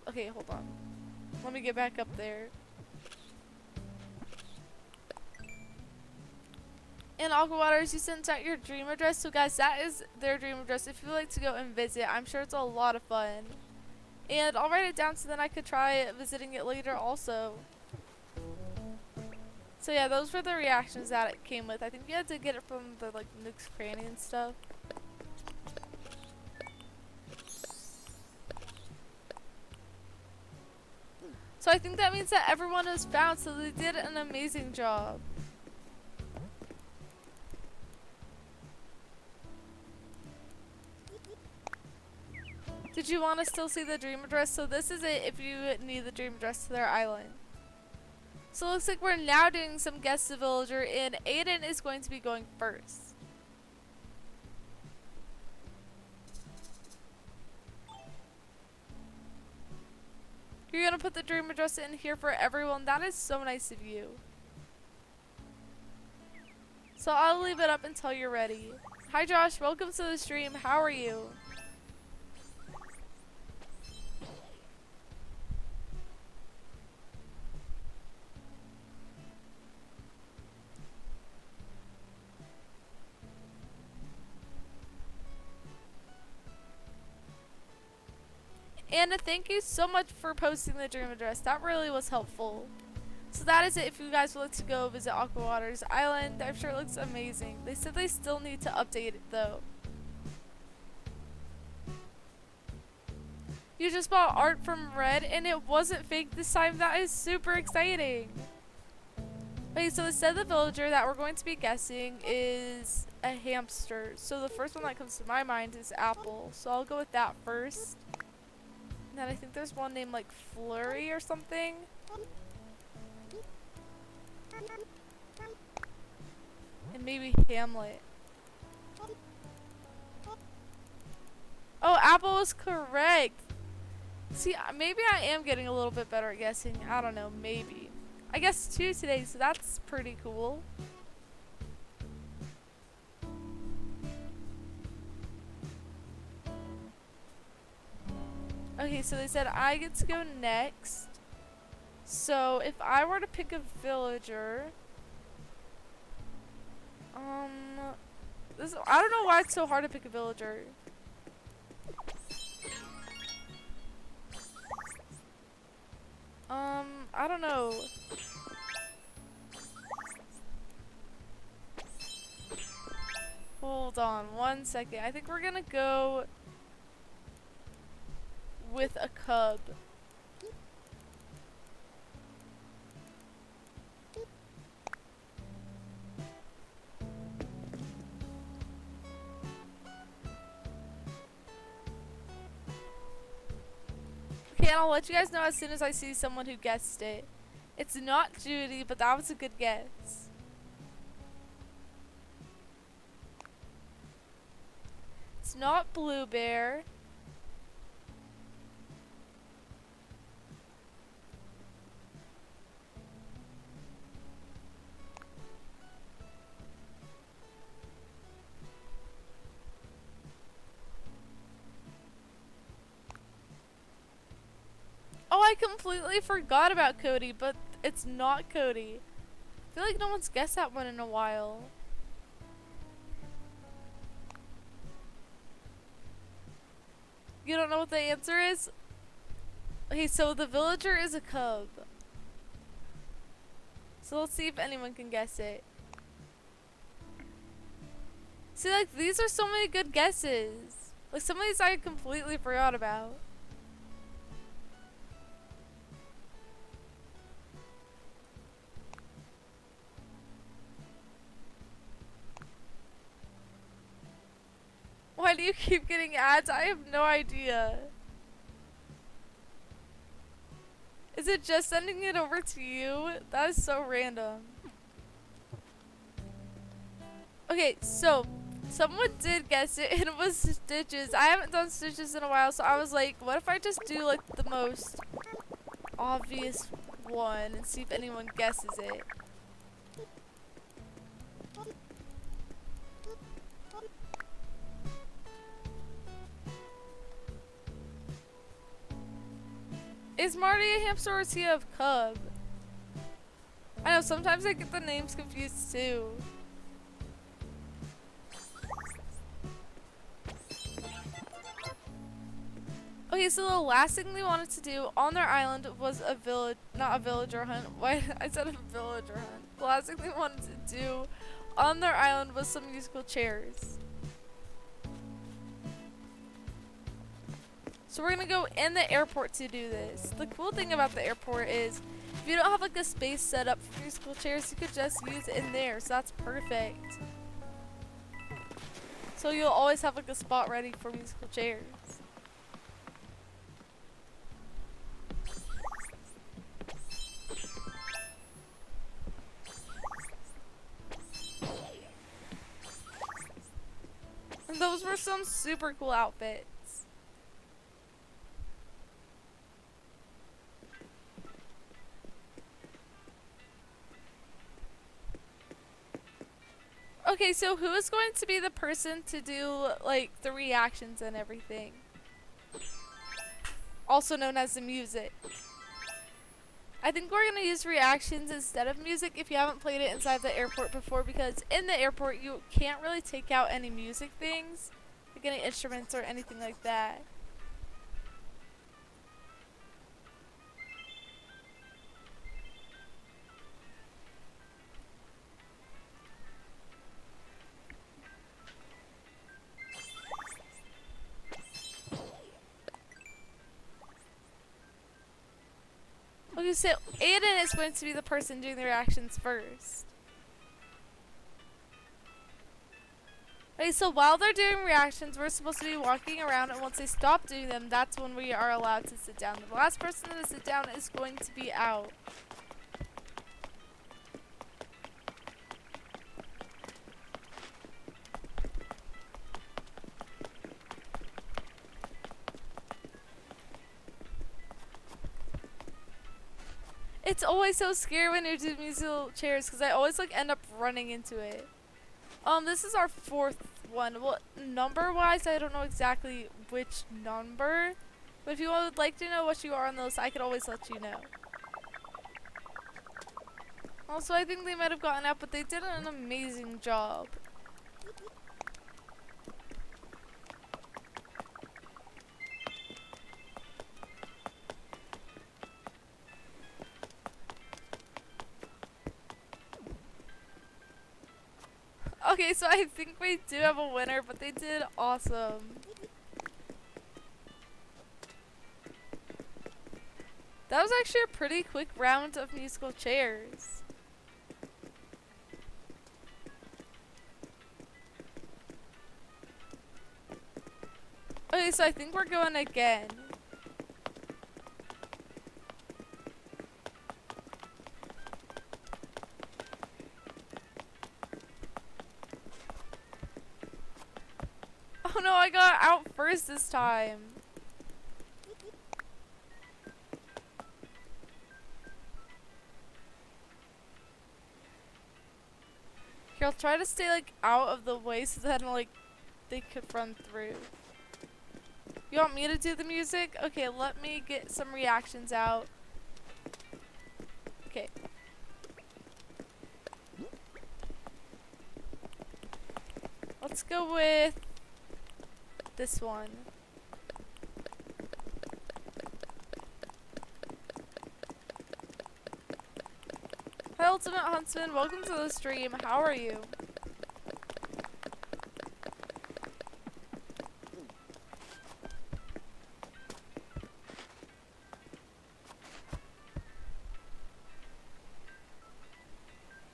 okay, hold on. Let me get back up there. And Aqua Waters, you sent out your dream address. So guys, that is their dream address. If you'd like to go and visit, I'm sure it's a lot of fun. And I'll write it down so then I could try visiting it later also. So yeah, those were the reactions that it came with. I think you had to get it from the like Nook's Cranny and stuff. So I think that means that everyone was found, so they did an amazing job. Did you want to still see the dream address? So this is it if you need the dream address to their island. So it looks like we're now doing some Guess the Villager, and Aiden is going to be going first. You're going to put the dream address in here for everyone. That is so nice of you. So I'll leave it up until you're ready. Hi Josh, welcome to the stream. How are you? Anna, thank you so much for posting the dream address. That really was helpful. So that is it if you guys would like to go visit Aqua Waters Island. I'm sure it looks amazing. They said they still need to update it though. You just bought art from Red and it wasn't fake this time. That is super exciting. Okay, so instead of the villager that we're going to be guessing is a hamster. So the first one that comes to my mind is Apple. So I'll go with that first. And then I think there's one named like Flurry or something. And maybe Hamlet. Oh, Apple was correct. See, maybe I am getting a little bit better at guessing. I don't know, maybe. I guessed 2 today, so that's pretty cool. Okay, so they said I get to go next. So if I were to pick a villager, I don't know why it's so hard to pick a villager. I don't know. Hold on 1 second. I think we're gonna go with a cub. Okay, and I'll let you guys know as soon as I see someone who guessed it. It's not Judy, but that was a good guess. It's not Blue Bear. Oh, I completely forgot about Cody, but it's not Cody. I feel like no one's guessed that one in a while. You don't know what the answer is? Okay, so the villager is a cub. So let's see if anyone can guess it. See, like, these are so many good guesses. Like, some of these I completely forgot about. do you keep getting ads? I have no idea. Is it just sending it over to you? That is so random. Okay, so someone did guess it, and it was Stitches. I haven't done Stitches in a while, so I was like, what if I just do like the most obvious one and see if anyone guesses it? Is Marty a hamster or is he a cub? I know, sometimes I get the names confused too. Okay, so the last thing they wanted to do on their island was a village, not a villager hunt. Why I said a villager hunt. The last thing they wanted to do on their island was some musical chairs. So we're gonna go in the airport to do this. The cool thing about the airport is if you don't have like a space set up for musical chairs, you could just use it in there. So that's perfect. So you'll always have like a spot ready for musical chairs. And those were some super cool outfits. Okay, so who is going to be the person to do like the reactions and everything? Also known as the music. I think we're gonna use reactions instead of music if you haven't played it inside the airport before, because in the airport you can't really take out any music things, like any instruments or anything like that. Okay, so Aiden is going to be the person doing the reactions first. Okay, so while they're doing reactions, we're supposed to be walking around, and once they stop doing them, that's when we are allowed to sit down. The last person to sit down is going to be out. It's always so scary when you do musical chairs because I always like end up running into it. This is our fourth one. Well, number wise, I don't know exactly which number, but if you would like to know what you are on the list, I could always let you know. Also, I think they might have gotten out, but they did an amazing job. Okay, so I think we do have a winner, but they did awesome. That was actually a pretty quick round of musical chairs. Okay, so I think we're going again. Oh no, I got out first this time. Here, I'll try to stay like out of the way so that like they could run through. You want me to do the music? Okay, let me get some reactions out. Okay. Let's go with this one. Hi Ultimate Huntsman, welcome to the stream. How are you?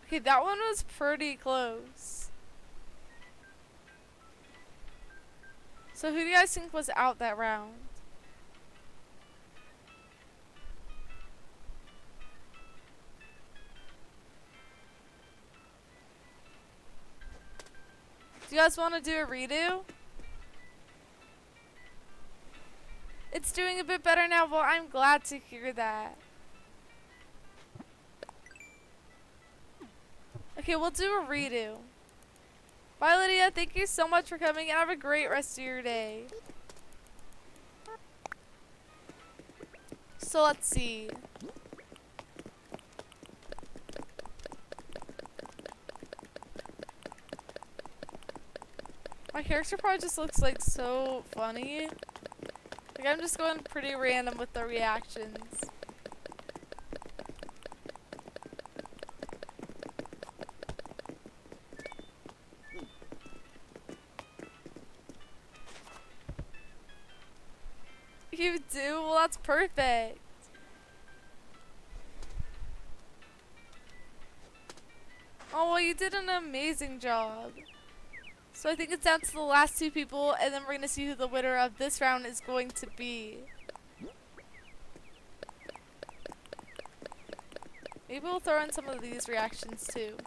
Okay, that one was pretty close. So who do you guys think was out that round? Do you guys want to do a redo? It's doing a bit better now. Well, I'm glad to hear that. Okay, we'll do a redo. Bye, Lydia. Thank you so much for coming, and have a great rest of your day. So let's see. My character probably just looks like so funny. Like I'm just going pretty random with the reactions. You do? Well, that's perfect. Oh, well, you did an amazing job. So I think it's down to the last two people, and then we're going to see who the winner of this round is going to be. Maybe we'll throw in some of these reactions too.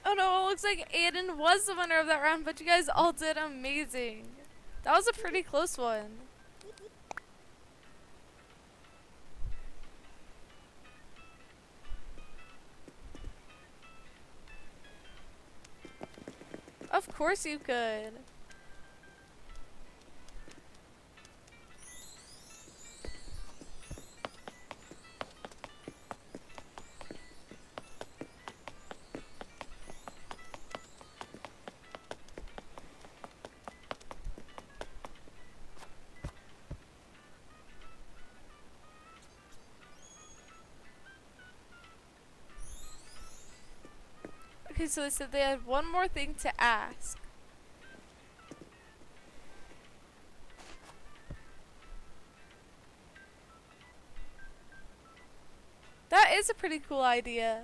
Oh no, it looks like Aiden was the winner of that round, but you guys all did amazing. That was a pretty close one. Of course you could. Okay, so they said they had one more thing to ask. That is a pretty cool idea.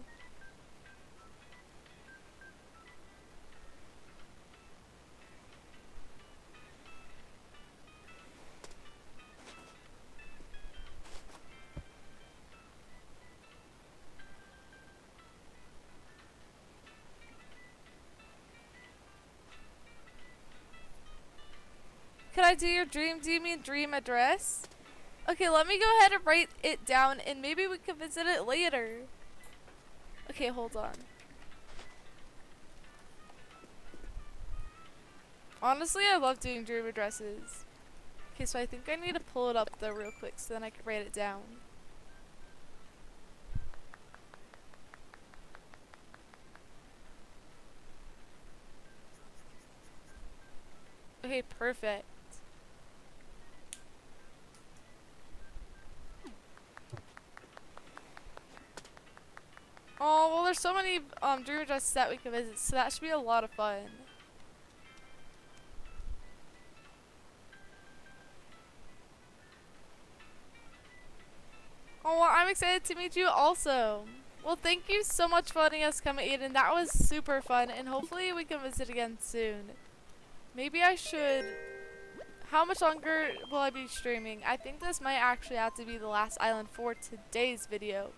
Can I do your dream? Do you mean dream address? Okay, let me go ahead and write it down and maybe we can visit it later. Okay, hold on. Honestly, I love doing dream addresses. Okay, so I think I need to pull it up though real quick so then I can write it down. Okay, perfect. Oh, well there's so many dream addresses that we can visit, so that should be a lot of fun. Oh, well, I'm excited to meet you also. Well, thank you so much for letting us come, Aiden. That was super fun, and hopefully we can visit again soon. Maybe I should... How much longer will I be streaming? I think this might actually have to be the last island for today's video,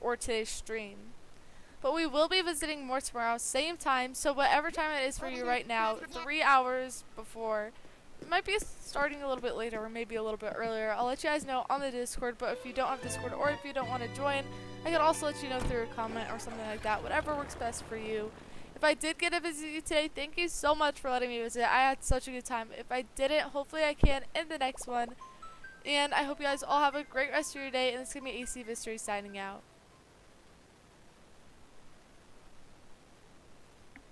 or today's stream. But we will be visiting more tomorrow, same time, so whatever time it is for you right now, 3 hours before. It might be starting a little bit later or maybe a little bit earlier. I'll let you guys know on the Discord, but if you don't have Discord or if you don't want to join, I can also let you know through a comment or something like that, whatever works best for you. If I did get to visit you today, thank you so much for letting me visit. I had such a good time. If I didn't, hopefully I can in the next one. And I hope you guys all have a great rest of your day, and this is going to be AC Mystery signing out.